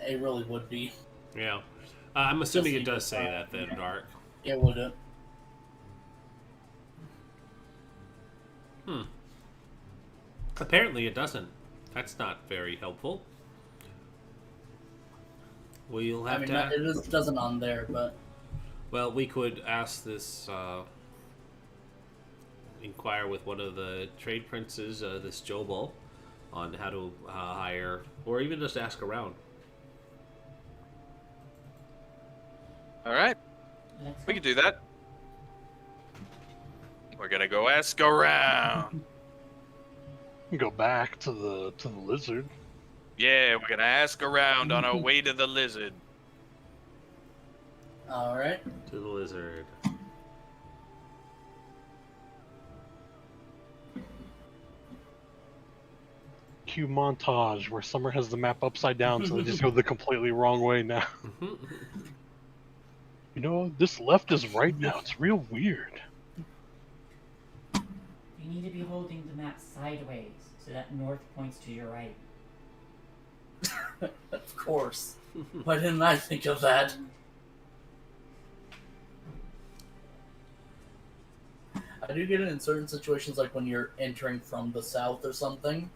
It really would be. Yeah. I'm assuming Just it does say leave it that then, Dark. It would. Apparently it doesn't. That's not very helpful. We'll have I mean, to... it just doesn't on there, but Well, we could ask this, inquire with one of the trade princes, this Jobal, on how to hire, or even just ask around. All right, Let's we can do that. We're gonna go ask around. Go back to the lizard. Yeah, we're gonna ask around on our way to the lizard. All right. To the lizard. Cue montage where Summer has the map upside down, so they just go the completely wrong way now. You know, this left is right now. It's real weird. You need to be holding the map sideways so that north points to your right. Of course. Why didn't I think of that? I do get it in certain situations, like when you're entering from the south or something.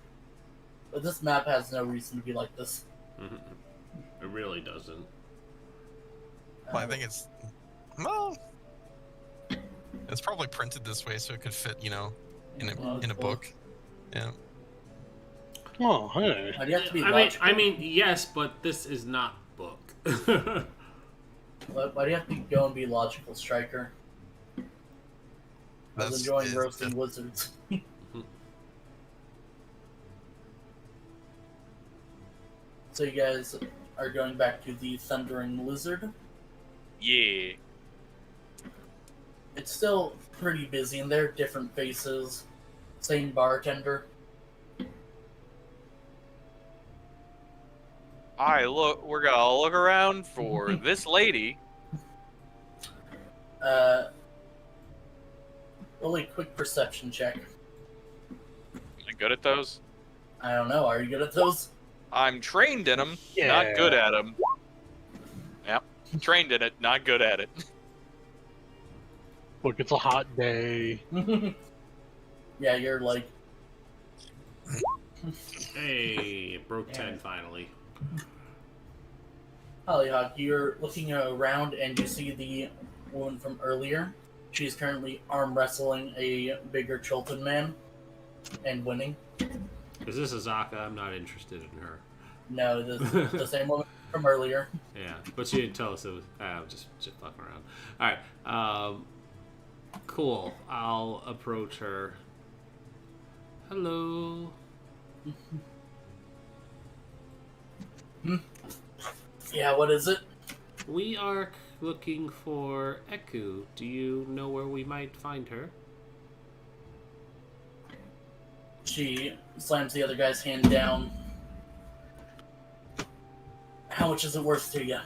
But this map has no reason to be like this. It really doesn't. Well, I think it's... Well... It's probably printed this way so it could fit, you know, in a book. Yeah. Oh, hey. Why do you have to be I logical? mean, yes, but this is not book. Why do you have to go and be logical, Striker? I was enjoying roasting wizards. So you guys are going back to the Thundering Lizard. Yeah. It's still pretty busy in there, different faces, same bartender. Alright, look, we're gonna look around for this lady. Really quick perception check. You good at those? I don't know, are you good at those? I'm trained in them, Yeah. not good at them. Yep, trained in it, not good at it. Look, it's a hot day. Yeah, you're like... Hey, it broke 10 finally. Hollyhock, you're looking around and you see the woman from earlier. She's currently arm wrestling a bigger Chilton man and winning. Is this Azaka? I'm not interested in her. No, the same woman from earlier. Yeah, but she didn't tell us it was. Just fucking around. All right. Cool. I'll approach her. Hello. Yeah, what is it? We are looking for Eku. Do you know where we might find her? She slams the other guy's hand down. How much is it worth to you?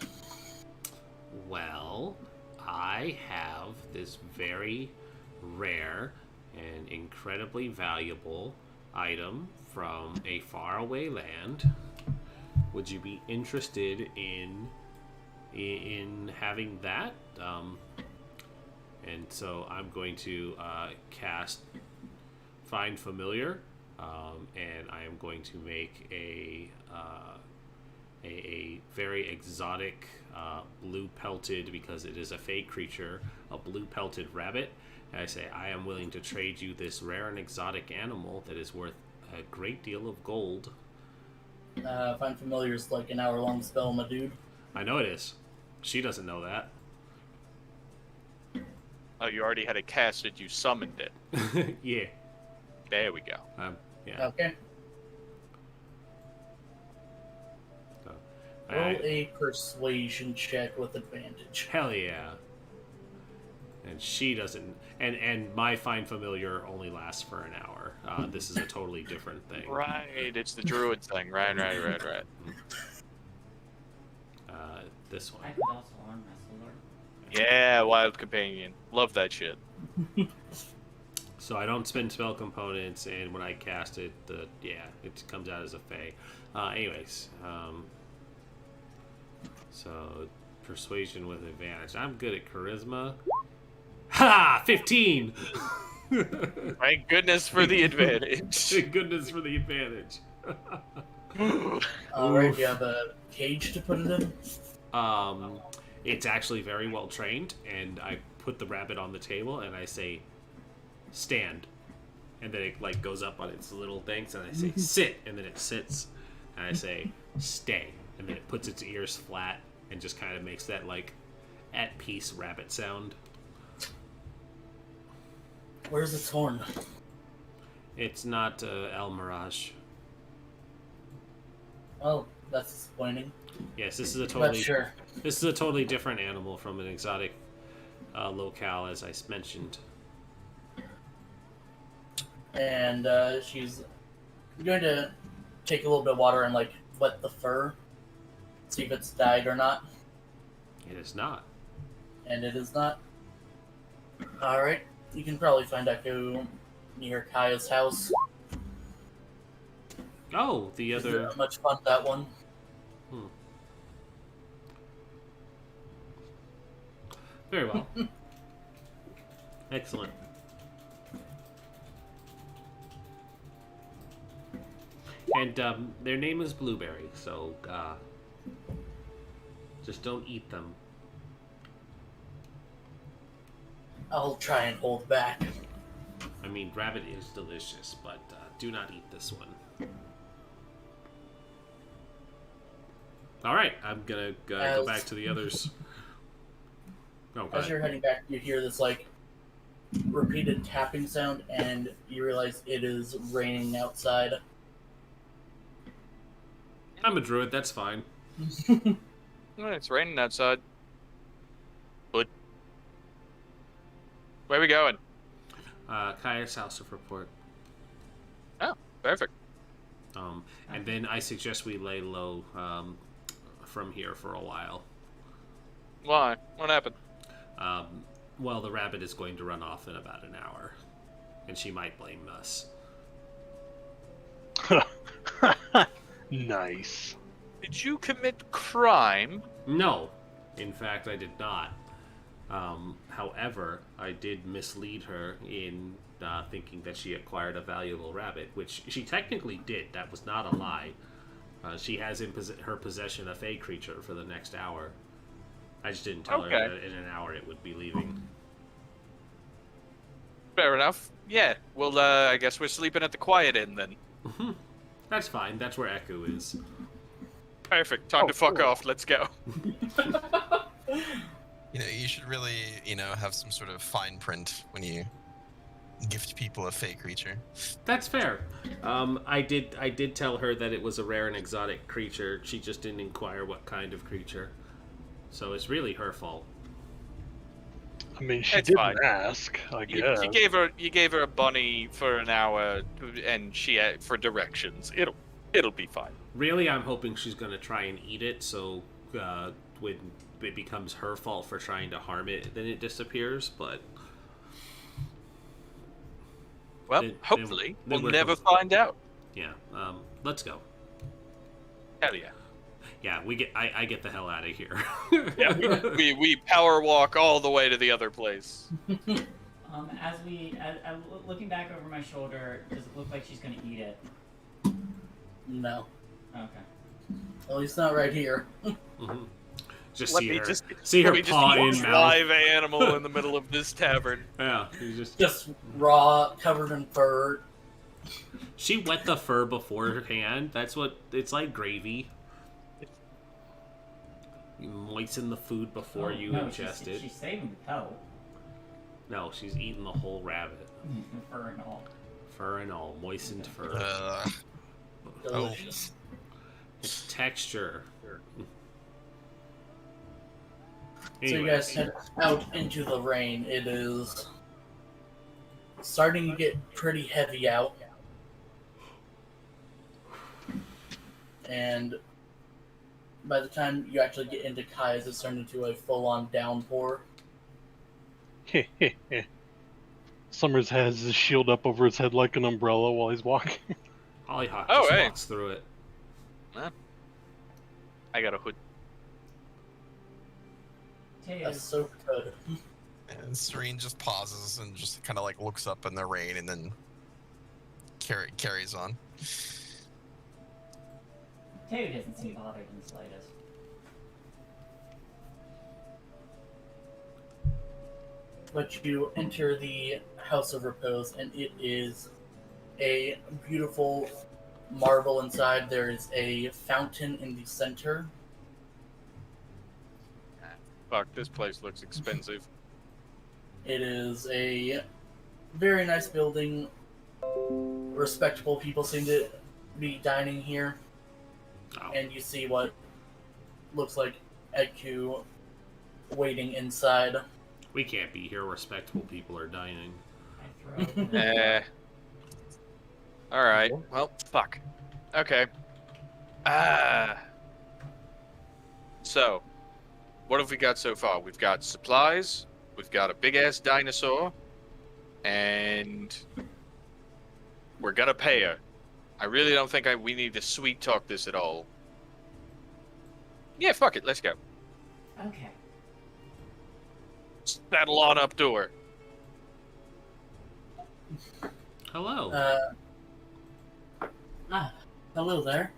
Well, I have this very rare and incredibly valuable item from a faraway land. Would you be interested in having that? And so I'm going to cast Find Familiar, and I am going to make a very exotic blue pelted, because it is a fey creature, a blue pelted rabbit. And I say, I am willing to trade you this rare and exotic animal that is worth a great deal of gold. Find Familiar is like an hour-long spell, my dude. I know it is. She doesn't know that. Oh, you already had it casted, you summoned it. Yeah. There we go. Yeah. Okay. So, Roll a persuasion check with advantage. hell yeah. And she doesn't. And my Find Familiar only lasts for an hour. This is a totally different thing. Right, it's the druid thing. Right. This one. I could also arm wrestle her. Yeah, wild companion. Love that shit. So I don't spend spell components, and when I cast it, it comes out as a fey. Anyways, so persuasion with advantage. I'm good at charisma. Ha! 15. Thank goodness for the advantage. Thank goodness for the advantage. Alright, do you have a cage to put it in? It's actually very well trained, and I put the rabbit on the table, and I say, stand. And then it like goes up on its little things, and I say, sit, and then it sits. And I say, stay. And then it puts its ears flat and just kind of makes that like at peace rabbit sound. Where's its horn? It's not El Mirage. Well, that's disappointing. Yes, this is a But totally sure. this is a totally different animal from an exotic locale, as I mentioned. And she's going to take a little bit of water and like wet the fur, see if it's dyed or not. It is not. And it is not. All right, you can probably find Echo near Kaya's house. Oh, the other. Not much fun, that one. Very well. Excellent. And their name is Blueberry, so just don't eat them. I'll try and hold back. I mean, rabbit is delicious, but do not eat this one. All right, I'm gonna go back to the others. Oh, As you're heading back, you hear this like repeated tapping sound, and you realize it is raining outside. I'm a druid. That's fine. It's raining outside. But where are we going? Kaya's house of report. Oh, perfect. And then I suggest we lay low from here for a while. Why? What happened? Well, the rabbit is going to run off in about an hour, and she might blame us. Nice. Did you commit crime? No, in fact, I did not. However, I did mislead her in thinking that she acquired a valuable rabbit, which she technically did. That was not a lie. She has in her possession a fey creature for the next hour. I just didn't tell her that in an hour it would be leaving. Fair enough. Yeah. Well, I guess we're sleeping at the Quiet Inn then. That's fine. That's where Echo is. Perfect. Time to fuck off. Let's go. You should really, have some sort of fine print when you gift people a fake creature. That's fair. I did tell her that it was a rare and exotic creature. She just didn't inquire what kind of creature. So it's really her fault. I mean, she It's didn't fine. ask, I guess. You gave her a bunny for an hour, and she for directions. It'll be fine. Really, I'm hoping she's gonna try and eat it. So when it becomes her fault for trying to harm it, then it disappears. But Well, hopefully we'll never find out. Yeah. Let's go. Hell yeah. Yeah, I get the hell out of here. Yeah, we power walk all the way to the other place. As looking back over my shoulder, does it look like she's gonna eat it? No. Okay. At least not right here. Mm-hmm. Just Let see me her, just see her let me paw just in eat a mouth. live animal in the middle of this tavern. Yeah, you Just raw, covered in fur. She wet the fur beforehand. That's what it's like gravy. You moisten the food before you ingest it. She's saving the pelt. No, she's eating the whole rabbit. Fur and all. Fur and all, moistened fur. Delicious. It's texture. So you guys head out into the rain. It is starting to get pretty heavy out. And by the time you actually get into Kaya's, it's turned into a full-on downpour. Summers has his shield up over his head like an umbrella while he's walking. Hollyhock Oh, just hey. walks through it. I got a hood. That's so good. And Serene just pauses and just kind of looks up in the rain and then carries on. Teo doesn't seem bothered in the slightest. But you enter the House of Repose, and it is a beautiful marble inside. There is a fountain in the center. Fuck, this place looks expensive. It is a very nice building respectable people seem to be dining here. Oh. And you see what looks like Edku waiting inside. We can't be here. Respectable people are dining. I throw open Alright. Well, fuck. Okay. So, what have we got so far? We've got supplies, we've got a big-ass dinosaur, and we're gonna pay her. I really don't think we need to sweet-talk this at all. Yeah, fuck it, let's go. Okay. Saddle on up to her. Hello. Hello there.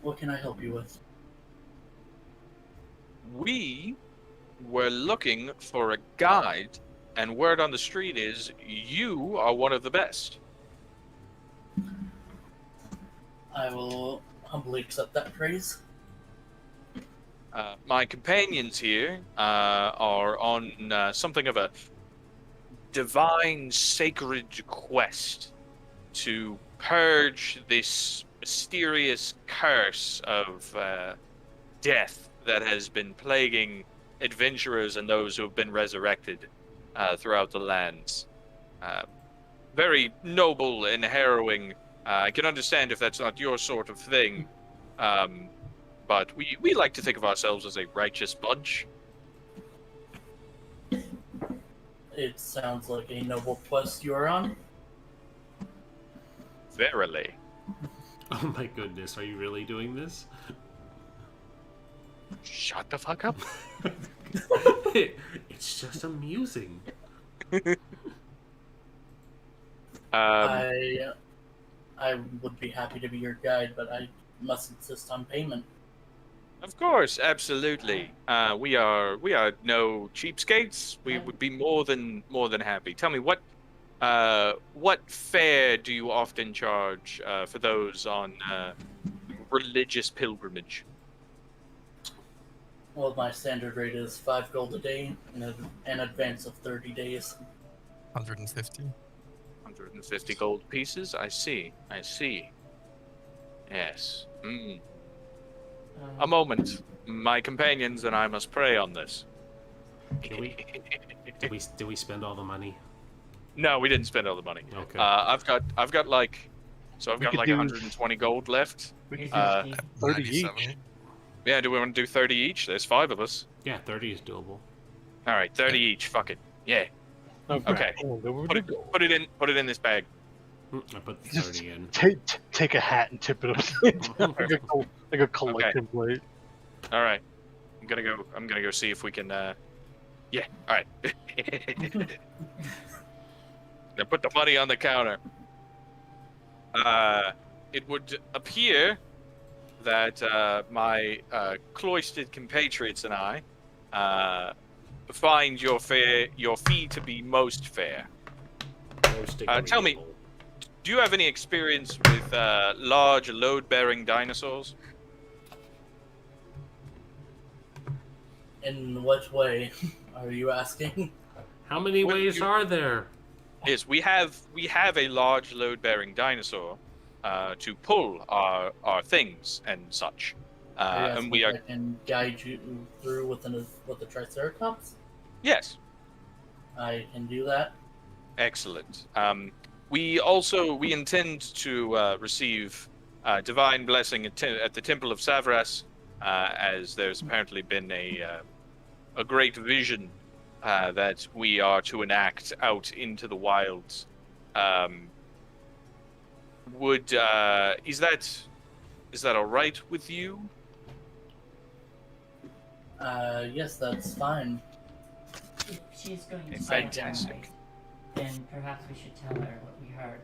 What can I help you with? We were looking for a guide, and word on the street is you are one of the best. I will humbly accept that praise. My companions here are on something of a divine sacred quest to purge this mysterious curse of death that has been plaguing adventurers and those who have been resurrected throughout the lands. Very noble and harrowing. I can understand if that's not your sort of thing, but we like to think of ourselves as a righteous bunch. It sounds like a noble quest you are on. Verily. Oh my goodness, are you really doing this? Shut the fuck up. It's just amusing. I would be happy to be your guide, but I must insist on payment. Of course, absolutely. We are no cheapskates. We would be more than happy. Tell me what fare do you often charge for those on religious pilgrimage? Well, my standard rate is 5 gold a day in an advance of 30 days. 150. 150 gold pieces. I see. Yes. A moment. My companions and I must pray on this. Did we spend all the money? No, we didn't spend all the money. Okay. I've got like 120 gold left. We could Uh, do 30 each. 97. Yeah, do we want to do 30 each? There's 5 of us. Yeah, 30 is doable. All right, 30 each. Fuck it. Yeah. Okay. Put it in this bag. I put the 30 in. Take a hat and tip it up like a collection plate. All right. I'm gonna go see if we can. Yeah. All right. Now put the money on the counter. It would appear that my cloistered compatriots and I find your fee to be most fair. Tell me, do you have any experience with large load-bearing dinosaurs? In what way are you asking? How many ways are there? Yes, we have a large load-bearing dinosaur to pull our things and such. And we are. I can guide you through with the Triceratops. Yes. I can do that. Excellent. We intend to receive divine blessing at the Temple of Savras, as there's apparently been a great vision that we are to enact out into the wilds. Is that all right with you? Yes, that's fine. If she's going to Fantastic. then perhaps we should tell her what we heard.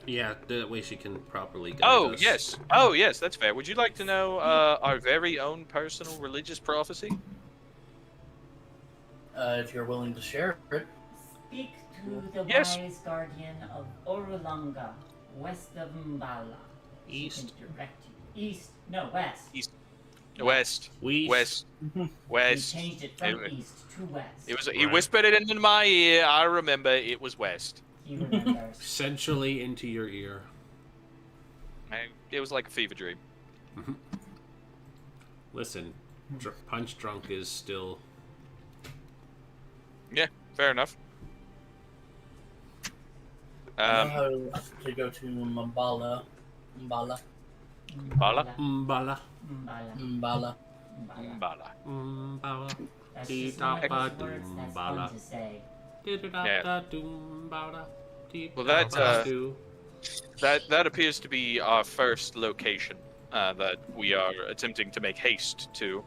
Yeah, that way she can properly guide us. Oh yes, that's fair. Would you like to know our very own personal religious prophecy? If you're willing to share it. Speak to the Yes. wise guardian of Orulanga, west of Mbala. East. She can direct you. East. No, west. West. West. We West. changed it from It- east to west. He whispered it into my ear. I remember it was west. He remembers. Essentially into your ear. It was like a fever dream. Listen, punch drunk is still. Yeah, fair enough. I know how to go to Mbala. Mbala? Mbala. Mbala. Mbala. Mbala. Mbala. That's just one of those words that's fun to say. Well, that appears to be our first location that we are attempting to make haste to.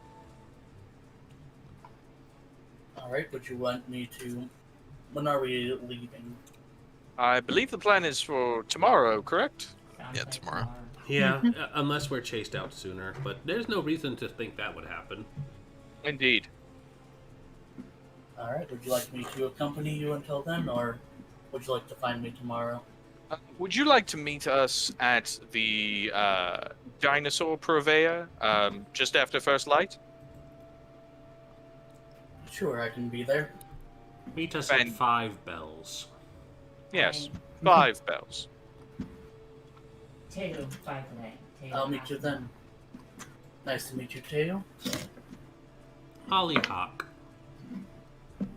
Alright, would you want me to... When are we leaving? I believe the plan is for tomorrow, correct? Sounds Yeah, like tomorrow. Yeah, unless we're chased out sooner. But there's no reason to think that would happen. Indeed. Alright, would you like me to accompany you until then, or would you like to find me tomorrow? Would you like to meet us at the dinosaur purveyor just after first light? Sure, I can be there. Meet us at 5 bells. Yes, 5 bells. Teo, bye for that. Teo, I'll meet you then. Nice to meet you, Teo. Hollyhock.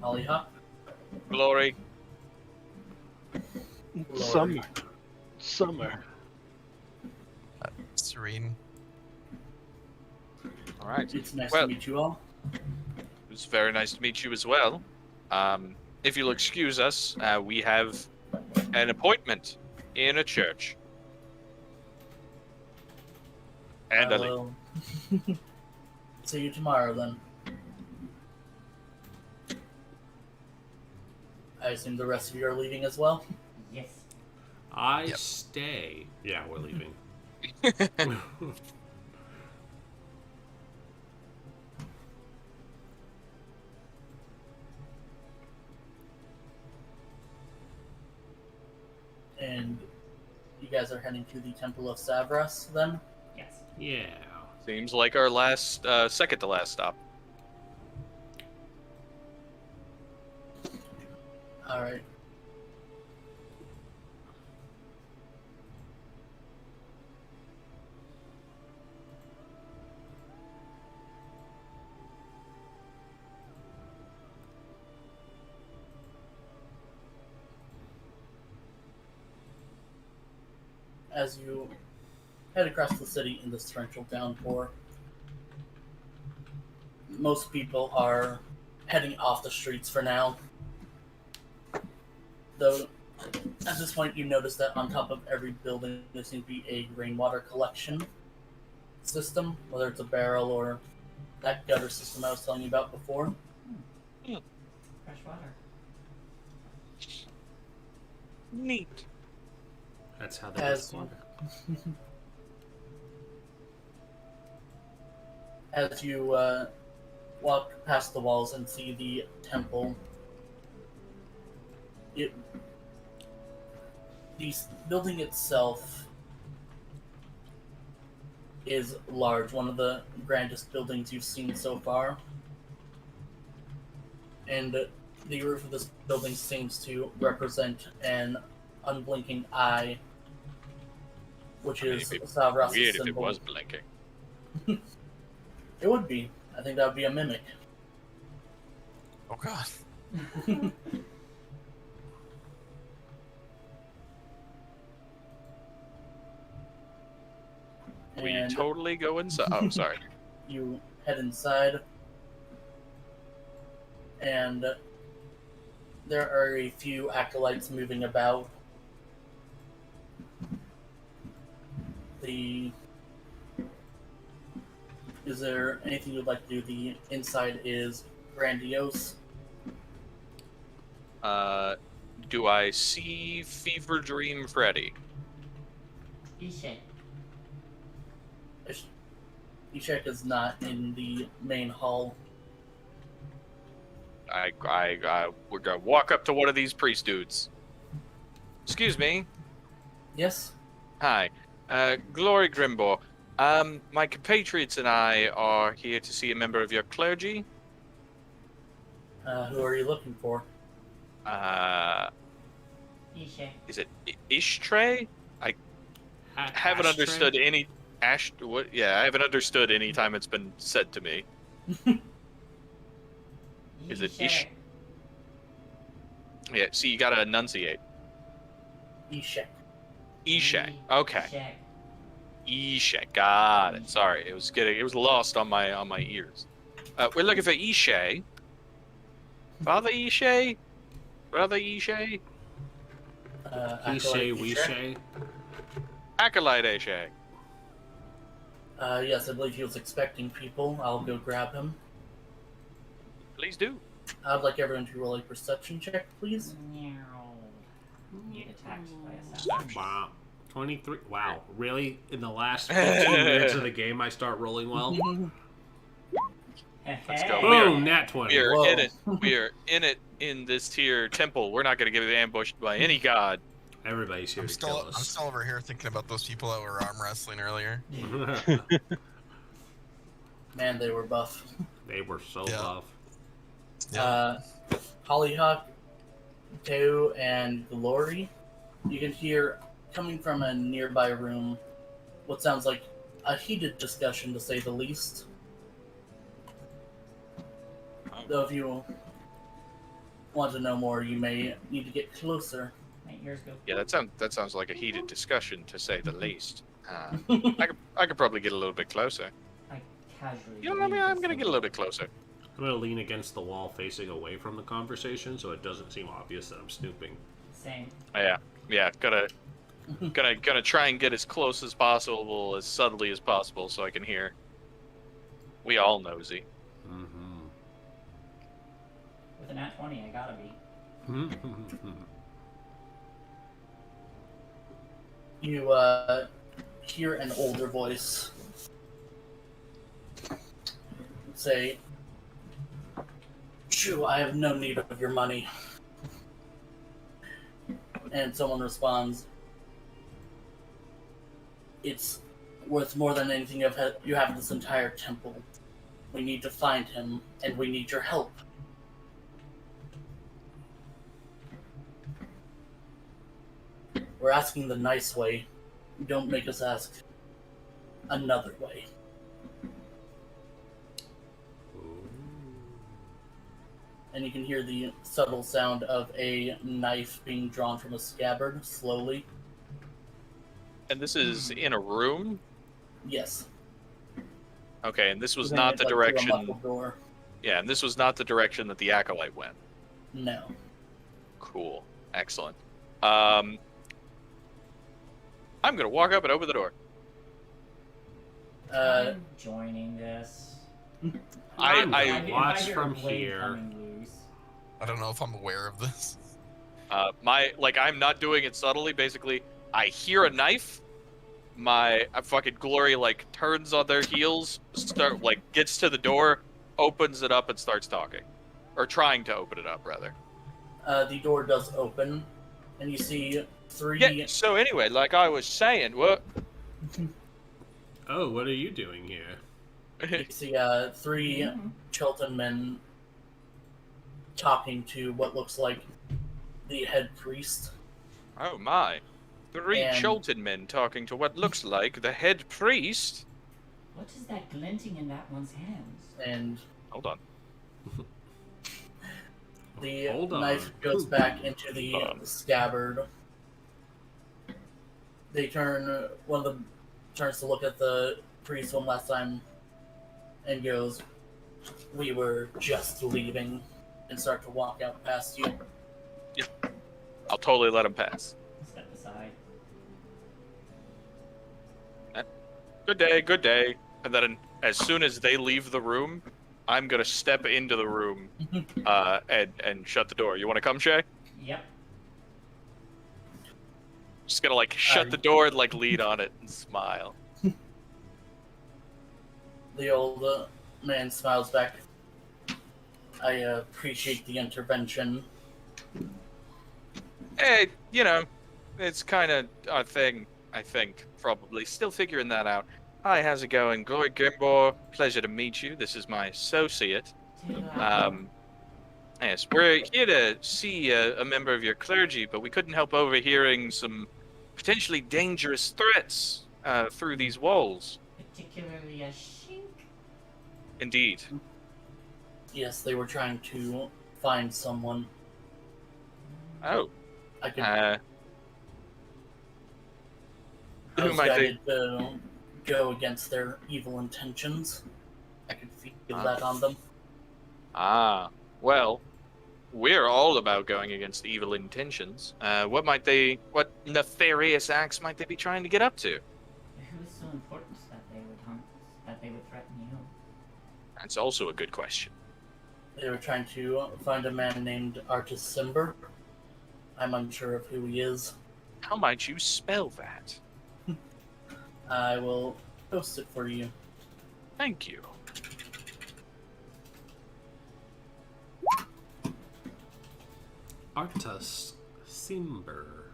Hollyhock. Glory. Summer. Serene. All right. It's nice Well, to meet you all. it's very nice to meet you as well. If you'll excuse us, we have an appointment in a church. And I will see you tomorrow then. I assume the rest of you are leaving as well? Yes. I Yep. stay. Yeah, we're leaving. And you guys are heading to the Temple of Savras then? Yes. Yeah. Seems like our last, second to last stop. Alright. As you head across the city in this torrential downpour, most people are heading off the streets for now. Though, at this point, you notice that on top of every building, there seems to be a rainwater collection system, whether it's a barrel or that gutter system I was telling you about before. Fresh water. Neat. That's how they As respond. as you walk past the walls and see the temple, the building itself is large, one of the grandest buildings you've seen so far. And the roof of this building seems to represent an unblinking eye, which is It'd be Savras' weird if it symbol. was blinking. It would be. I think that would be a mimic. Oh god. We And totally go inside. Oh, sorry. you head inside, and there are a few acolytes moving about. Is there anything you'd like to do? The inside is grandiose. Do I see Fever Dream Freddy? Ishit. Ishek is not in the main hall. We're gonna walk up to one of these priest dudes. Excuse me. Yes? Hi. Glory Grimbor. My compatriots and I are here to see a member of your clergy. Who are you looking for? Ishe. Is it Ishtray? I haven't understood any what? Yeah, I haven't understood any time it's been said to me. Is it Ish? Yeah. See, you gotta enunciate. Ishek. Ishe. Okay. Ishe. Got it. Sorry, it was lost on my ears. We're looking for Ishe. Father Ishe. Brother Ishe. Ishe, Wishe. Acolyte Ishe. Yes, I believe he was expecting people. I'll go grab him. Please do. I'd like everyone to roll a perception check, please. Get attacked by a savage. Wow. 23. Wow. Really? In the last 15 minutes of the game, I start rolling well? Let's go. Boom! Nat 20. We are Whoa. in it. We are in it in this here temple. We're not going to get ambushed by any god. Everybody's here I'm to kill still us. over here thinking about those people that were arm wrestling earlier. Man, they were buff. They were so Yeah. buff. Hollyhock, Teo, and Glory, you can hear coming from a nearby room what sounds like a heated discussion, to say the least. Though if you want to know more, you may need to get closer. My ears go. Yeah, that sounds like a heated discussion, to say the least. I could probably get a little bit closer. I casually. You know what I mean? I'm gonna get a little bit closer. I'm going to lean against the wall facing away from the conversation so it doesn't seem obvious that I'm snooping. Same. Yeah. Gonna try and get as close as possible, as subtly as possible, so I can hear. We all nosy. Mm-hmm. With a nat 20, I gotta be. You hear an older voice say, "Shoo, I have no need of your money." And someone responds, "It's worth more than anything you have in this entire temple. We need to find him, and we need your help." We're asking the nice way. Don't make us ask another way. And you can hear the subtle sound of a knife being drawn from a scabbard, slowly. And this is in a room? Yes. Okay, and this was Then not it's the like through a direction... muffled door. Yeah, and this was not the direction that the Acolyte went. No. Cool. Excellent. I'm gonna walk up and open the door. I'm joining this. I watch I hear from a blade here. coming loose. I don't know if I'm aware of this. I'm not doing it subtly. Basically, I hear a knife. My fucking Glory turns on their heels, gets to the door, opens it up, and starts talking, or trying to open it up rather. The door does open, and you see three. Yeah. So anyway, like I was saying, what? Oh, what are you doing here? You see three Chilton men talking to what looks like the head priest. Oh my! Three And- Cholton men talking to what looks like the head priest. What is that glinting in that one's hands? And Hold on. the Hold on. knife goes back into the Hold on. scabbard. They turn. One of them turns to look at the priest one last time, and goes, "We were just leaving," and start to walk out past you. I'll totally let him pass. Step aside. Good day, good day. And then as soon as they leave the room, I'm gonna step into the room and shut the door. You wanna come, Shay? Yep. Just gonna shut the door and lead on it and smile. The old man smiles back. "I appreciate the intervention." Hey, it's kind of a thing, I think, probably. Still figuring that out. Hi, how's it going? Glory Gimbor, pleasure to meet you. This is my associate. Yes, we're here to see a member of your clergy, but we couldn't help overhearing some potentially dangerous threats through these walls. Particularly a shink. Indeed. Yes, they were trying to find someone. Oh. I could. I I who was might guided to go against their evil intentions. I could feel that on them. Well, we're all about going against evil intentions. What nefarious acts might they be trying to get up to? Who is so important that they would threaten you? That's also a good question. They were trying to find a man named Artis Simber. I'm unsure of who he is. How might you spell that? I will post it for you. Thank you. Artus Simber.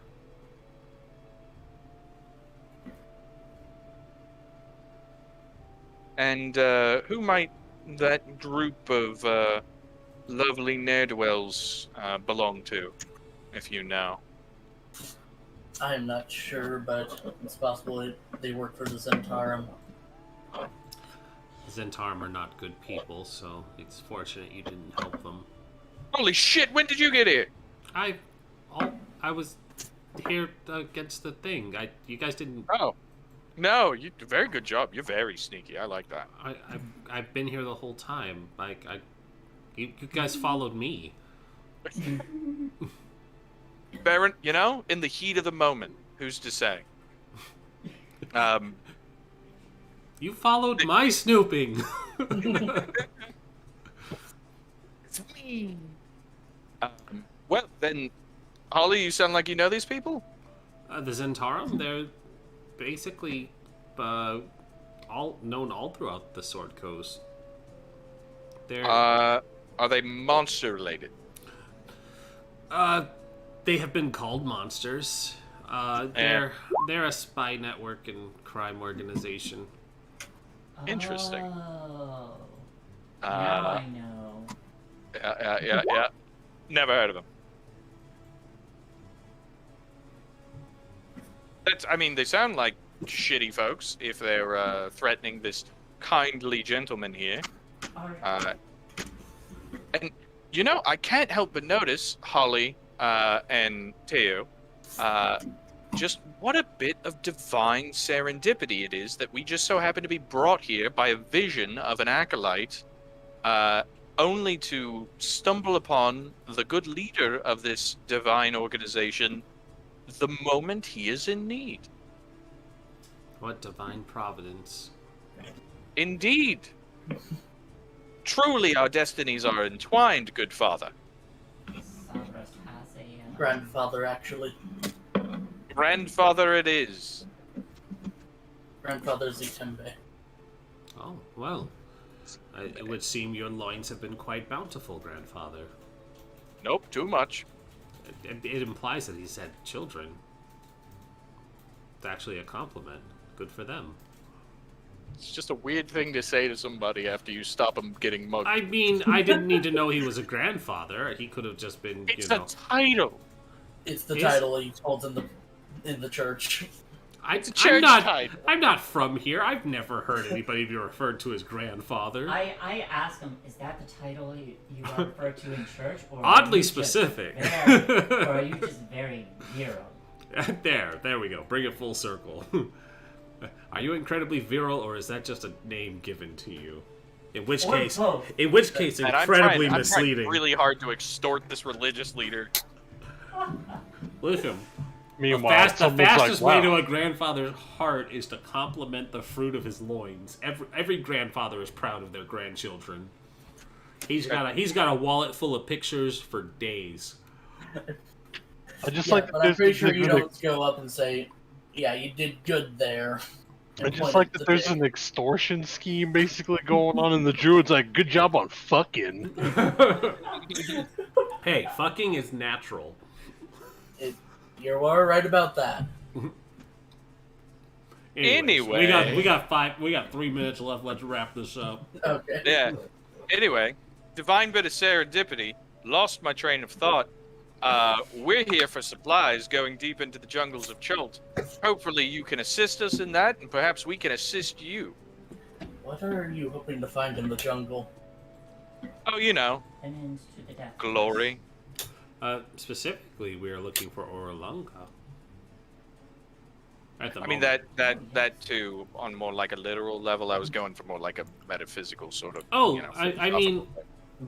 And who might that group of lovely ne'er-do-wells belong to, if you know? I am not sure, but it's possible they work for the Zentarum. Zentarum are not good people, so it's fortunate you didn't help them. Holy shit, when did you get here? I was here against the thing. You guys didn't. Oh. No, you very good job. You're very sneaky. I like that. I've been here the whole time. You guys followed me. Baron, in the heat of the moment, who's to say? You followed my snooping. It's me. Well, then, Holly, you sound like you know these people? The Zentarum, they're basically all known all throughout the Sword Coast. They're Are they monster related? they have been called monsters. They're a spy network and crime organization. Interesting. Oh. Now I know. Yeah. Never heard of them. They sound like shitty folks if they're threatening this kindly gentleman here. And I can't help but notice, Holly and Teo, just what a bit of divine serendipity it is that we just so happen to be brought here by a vision of an acolyte, only to stumble upon the good leader of this divine organization the moment he is in need. What divine providence. Indeed. Truly our destinies are entwined, good father. Sabras has a Grandfather, actually. Grandfather it is. Grandfather Zitembe. Oh, well. It would seem your loins have been quite bountiful, grandfather. Nope, too much. It implies that he's had children. It's actually a compliment. Good for them. It's just a weird thing to say to somebody after you stop him getting mugged. I mean, I didn't need to know he was a grandfather. He could have just been, It's a title. It's the title he holds in the church. I'm church not. title. I'm not from here. I've never heard anybody be referred to as grandfather. I asked him, is that the title you are referred to in church? Or Oddly specific. Or are you just very virile? There we go. Bring it full circle. Are you incredibly virile, or is that just a name given to you? In which case, And incredibly I'm misleading. trying really hard to extort this religious leader. Listen. Meanwhile, The fastest way to wow. a grandfather's heart is to compliment the fruit of his loins. Every grandfather is proud of their grandchildren. He's got a wallet full of pictures for days. I just But I'm pretty sure you don't go up and say, "Yeah, you did good there." I just like that there's an extortion scheme basically going on, and the druid's like, "Good job on fucking." Hey, fucking is natural. You are right about that. Anyway. we got 3 minutes left. Let's wrap this up. Okay. Yeah. Anyway, divine bit of serendipity. lost my train of thought. We're here for supplies going deep into the jungles of Chult. Hopefully you can assist us in that, and perhaps we can assist you. What are you hoping to find in the jungle? Oh, you know, And then to the death. glory. Specifically, we are looking for Orlunga. At the I mean, moment. that too, on more like a literal level, I was going for more like a metaphysical sort of. Oh, you know, I mean,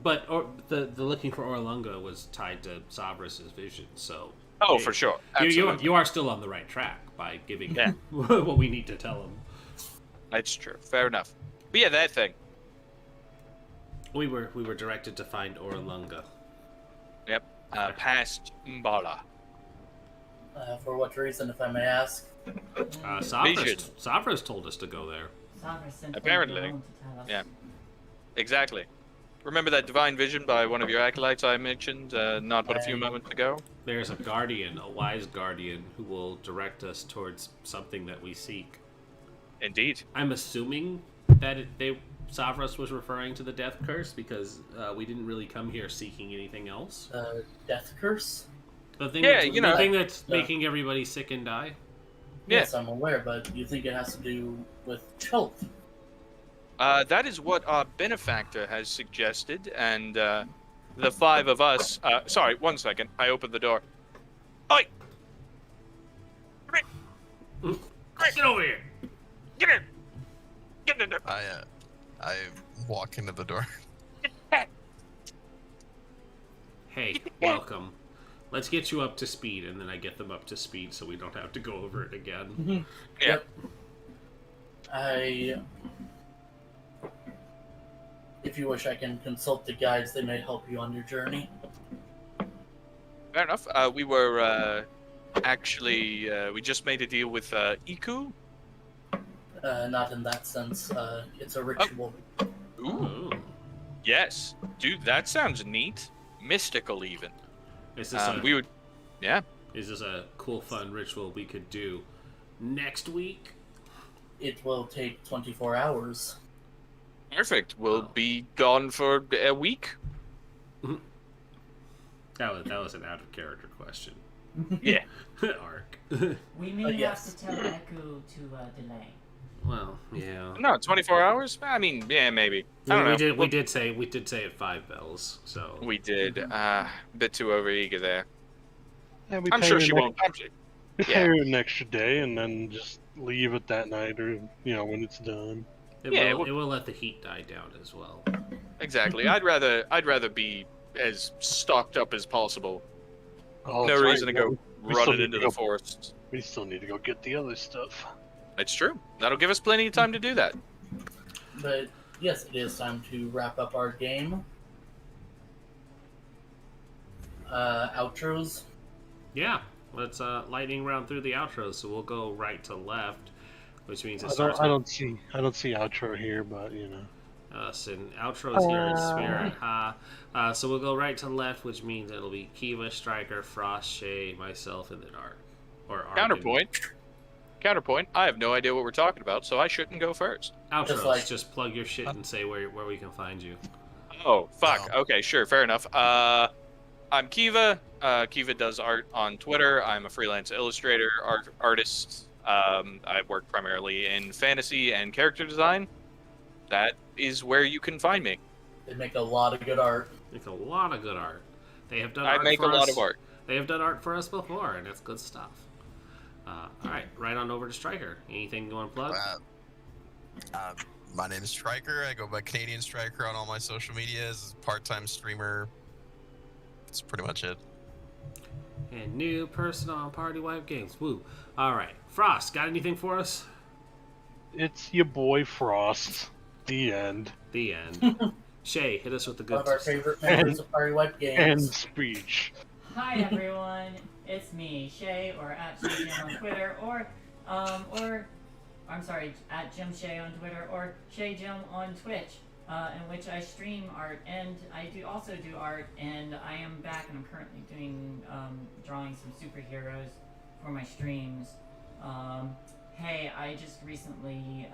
but the looking for Orlunga was tied to Savras's vision, so. Oh, for sure. You are still on the right track by giving Yeah. what we need to tell him. That's true. Fair enough. But yeah, that thing. We were directed to find Orlunga. Yep. Past Mbala. For what reason, if I may ask? Vision. Savras told us to go there. Savra sent Apparently. them to tell us. Yeah. Exactly. Remember that divine vision by one of your acolytes I mentioned not but a few moments ago? There's a guardian, a wise guardian, who will direct us towards something that we seek. Indeed. I'm assuming that Savras was referring to the death curse because we didn't really come here seeking anything else. Death curse? The thing Yeah, that's, you know. the thing that's making everybody sick and die. Yes, I'm aware, but you think it has to do with Chult? That is what our benefactor has suggested, and the five of us... sorry, 1 second. I opened the door. Oi! Get over here! Get in! Get in there! I walk into the door. Hey, welcome. Let's get you up to speed, and then I get them up to speed so we don't have to go over it again. Yeah. If you wish, I can consult the guides. They may help you on your journey. Fair enough. We were actually... we just made a deal with Iku. Not in that sense. It's a ritual. Ooh. Ooh. Yes. Dude, that sounds neat. Mystical, even. Is this We would... Yeah. is this a cool, fun ritual we could do next week? It will take 24 hours. Perfect. We'll be gone for a week. That was an out of character question. Yeah. Arc. We may yes. have to tell Echo to delay. Well, yeah. No, 24 hours? I mean, yeah, maybe. I don't know. We did say at 5 bells, so We did. A bit too overeager there. Yeah, we I'm pay sure her she an won't. We pay her an extra day and then just leave it that night, or when it's done. Yeah, it will let the heat die down as well. Exactly. I'd rather be as stocked up as possible. Oh, No that's reason right, to go we still running need into to the go- forest. We still need to go get the other stuff. It's true. That'll give us plenty of time to do that. But yes, it is time to wrap up our game. Outros. Yeah, let's lightning round through the outros. So we'll go right to left, which means it I starts. don't see outro here, but Us and outros here in Spirit. Ha. So we'll go right to left, which means it'll be Kiva, Striker, Frost, Shay, myself, and then Ark. Or Ark Counterpoint. I have no idea what we're talking about, so I shouldn't go first. Outros. Just plug your shit and say where we can find you. Oh, fuck. Oh. Okay, sure. Fair enough. I'm Kiva. Kiva does art on Twitter. I'm a freelance illustrator, artist. I work primarily in fantasy and character design. That is where you can find me. They make a lot of good art. Make a lot of good art. They have done. I art make for a lot us. of art. They have done art for us before, and it's good stuff. All right, right on over to Striker. Anything you want to plug? My name is Striker. I go by Canadian Striker on all my social medias. Part-time streamer. That's pretty much it. And new person on Party Wipe Games. Woo. All right, Frost, got anything for us? it's your boy Frost. The end. The end. Shay, hit us with the One good of our favorite members of Party Wipe End Games. speech. Hi everyone, it's me, Shay, or at ShayJim on Twitter, or I'm sorry, at Jim Shay on Twitter, or ShayJim on Twitch, in which I stream art, and I also do art, and I am back, and I'm currently doing, drawing some superheroes for my streams. Hey, I just recently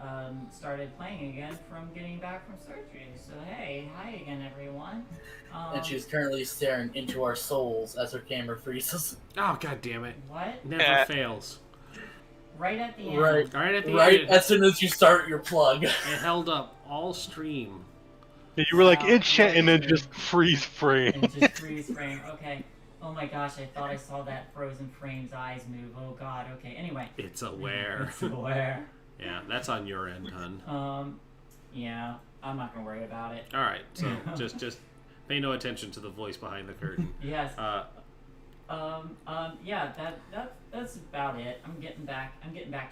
started playing again from getting back from surgery. So hey, hi again, everyone. And she's currently staring into our souls as her camera freezes. Oh, god damn it. What? Never fails. Right at the end. Right at the Right end. as soon as you start your plug. It held up all stream. Yeah, you were like, Wow, it's shit, and then really just freeze frame. And just freeze frame. Okay. Oh my gosh, I thought I saw that frozen frame's eyes move. Oh god. Okay. Anyway. It's aware. It's aware. Yeah, that's on your end, hun. Yeah. I'm not gonna worry about it. All right, so just pay no attention to the voice behind the curtain. Yes. Yeah. That's about it. I'm getting back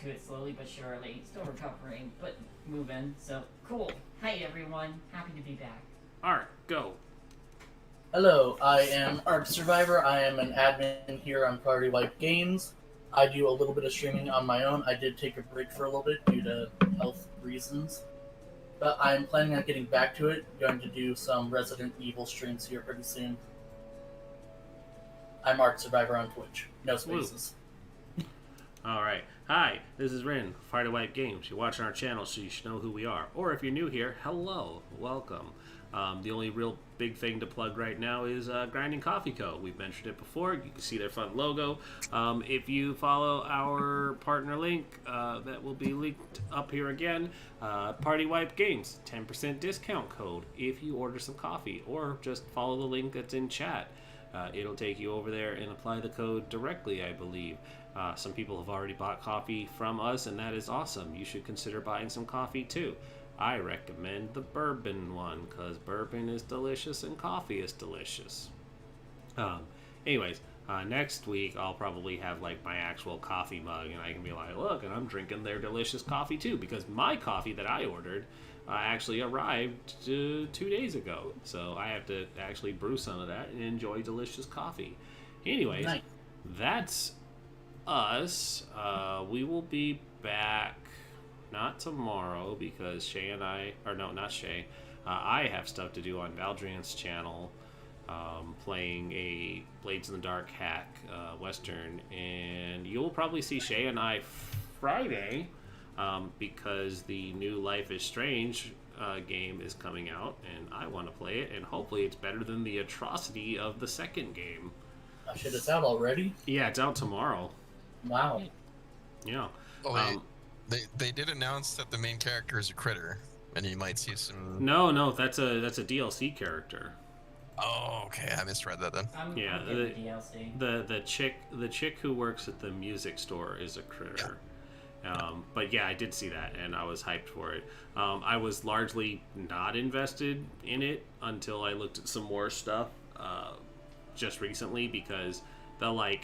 to it slowly but surely. Still recovering, but moving. So cool. Hi everyone. Happy to be back. All right, go. Hello, I am Arc Survivor. I am an admin here on Party Wipe Games. I do a little bit of streaming on my own. I did take a break for a little bit due to health reasons. But I'm planning on getting back to it. Going to do some Resident Evil streams here pretty soon. I'm Arc Survivor on Twitch. No spaces. All right. Hi, this is Rin, Party Wipe Games. You're watching our channel, so you should know who we are. Or if you're new here, hello, welcome. The only real big thing to plug right now is Grinding Coffee Co. We've mentioned it before. You can see their fun logo. If you follow our partner link, that will be linked up here again. Party Wipe Games, 10% discount code if you order some coffee, or just follow the link that's in chat. It'll take you over there and apply the code directly, I believe. Some people have already bought coffee from us, and that is awesome. You should consider buying some coffee too. I recommend the bourbon one, because bourbon is delicious and coffee is delicious. Anyways, next week I'll probably have like my actual coffee mug, and I can be like, look, and I'm drinking their delicious coffee too, because my coffee that I ordered actually arrived 2 days ago. So I have to actually brew some of that and enjoy delicious coffee. Anyways, Nice. That's us. We will be back not tomorrow because Shay and I, or no, not Shay. I have stuff to do on Valdrian's channel, playing a Blades in the Dark hack western, and you'll probably see Shay and I Friday because the new Life is Strange game is coming out, and I want to play it, and hopefully it's better than the atrocity of the second game. Oh shit, it's out already? Yeah, it's out tomorrow. Wow. Yeah. Oh, they did announce that the main character is a critter, and you might see some. No, that's a DLC character. Oh, okay, I misread that then. I'm Yeah, getting the DLC. The chick who works at the music store is a critter. But yeah, I did see that, and I was hyped for it. I was largely not invested in it until I looked at some more stuff just recently, because the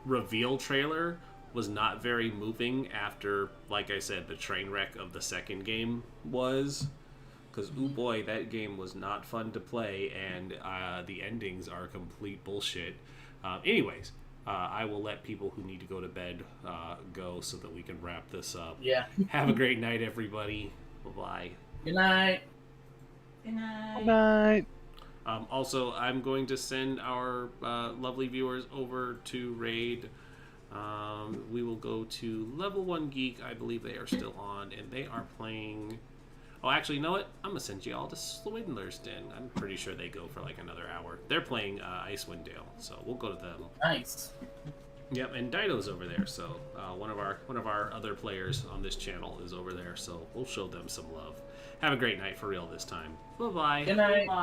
reveal trailer was not very moving after, like I said, the train wreck of the second game was. Because, ooh boy, that game was not fun to play, and the endings are complete bullshit. Anyways, I will let people who need to go to bed go so that we can wrap this up. Yeah. Have a great night, everybody. Bye-bye. Good night. Good night. Good night. Also, I'm going to send our lovely viewers over to Raid. We will go to Level 1 Geek. I believe they are still on, and they are playing... Oh, actually, you know what? I'm going to send you all to Swindler's Den. I'm pretty sure they go for like another hour. They're playing Icewind Dale, so we'll go to them. Nice. Yep, and Dido's over there, so one of our other players on this channel is over there, so we'll show them some love. Have a great night for real this time. Bye-bye. Good night. Bye.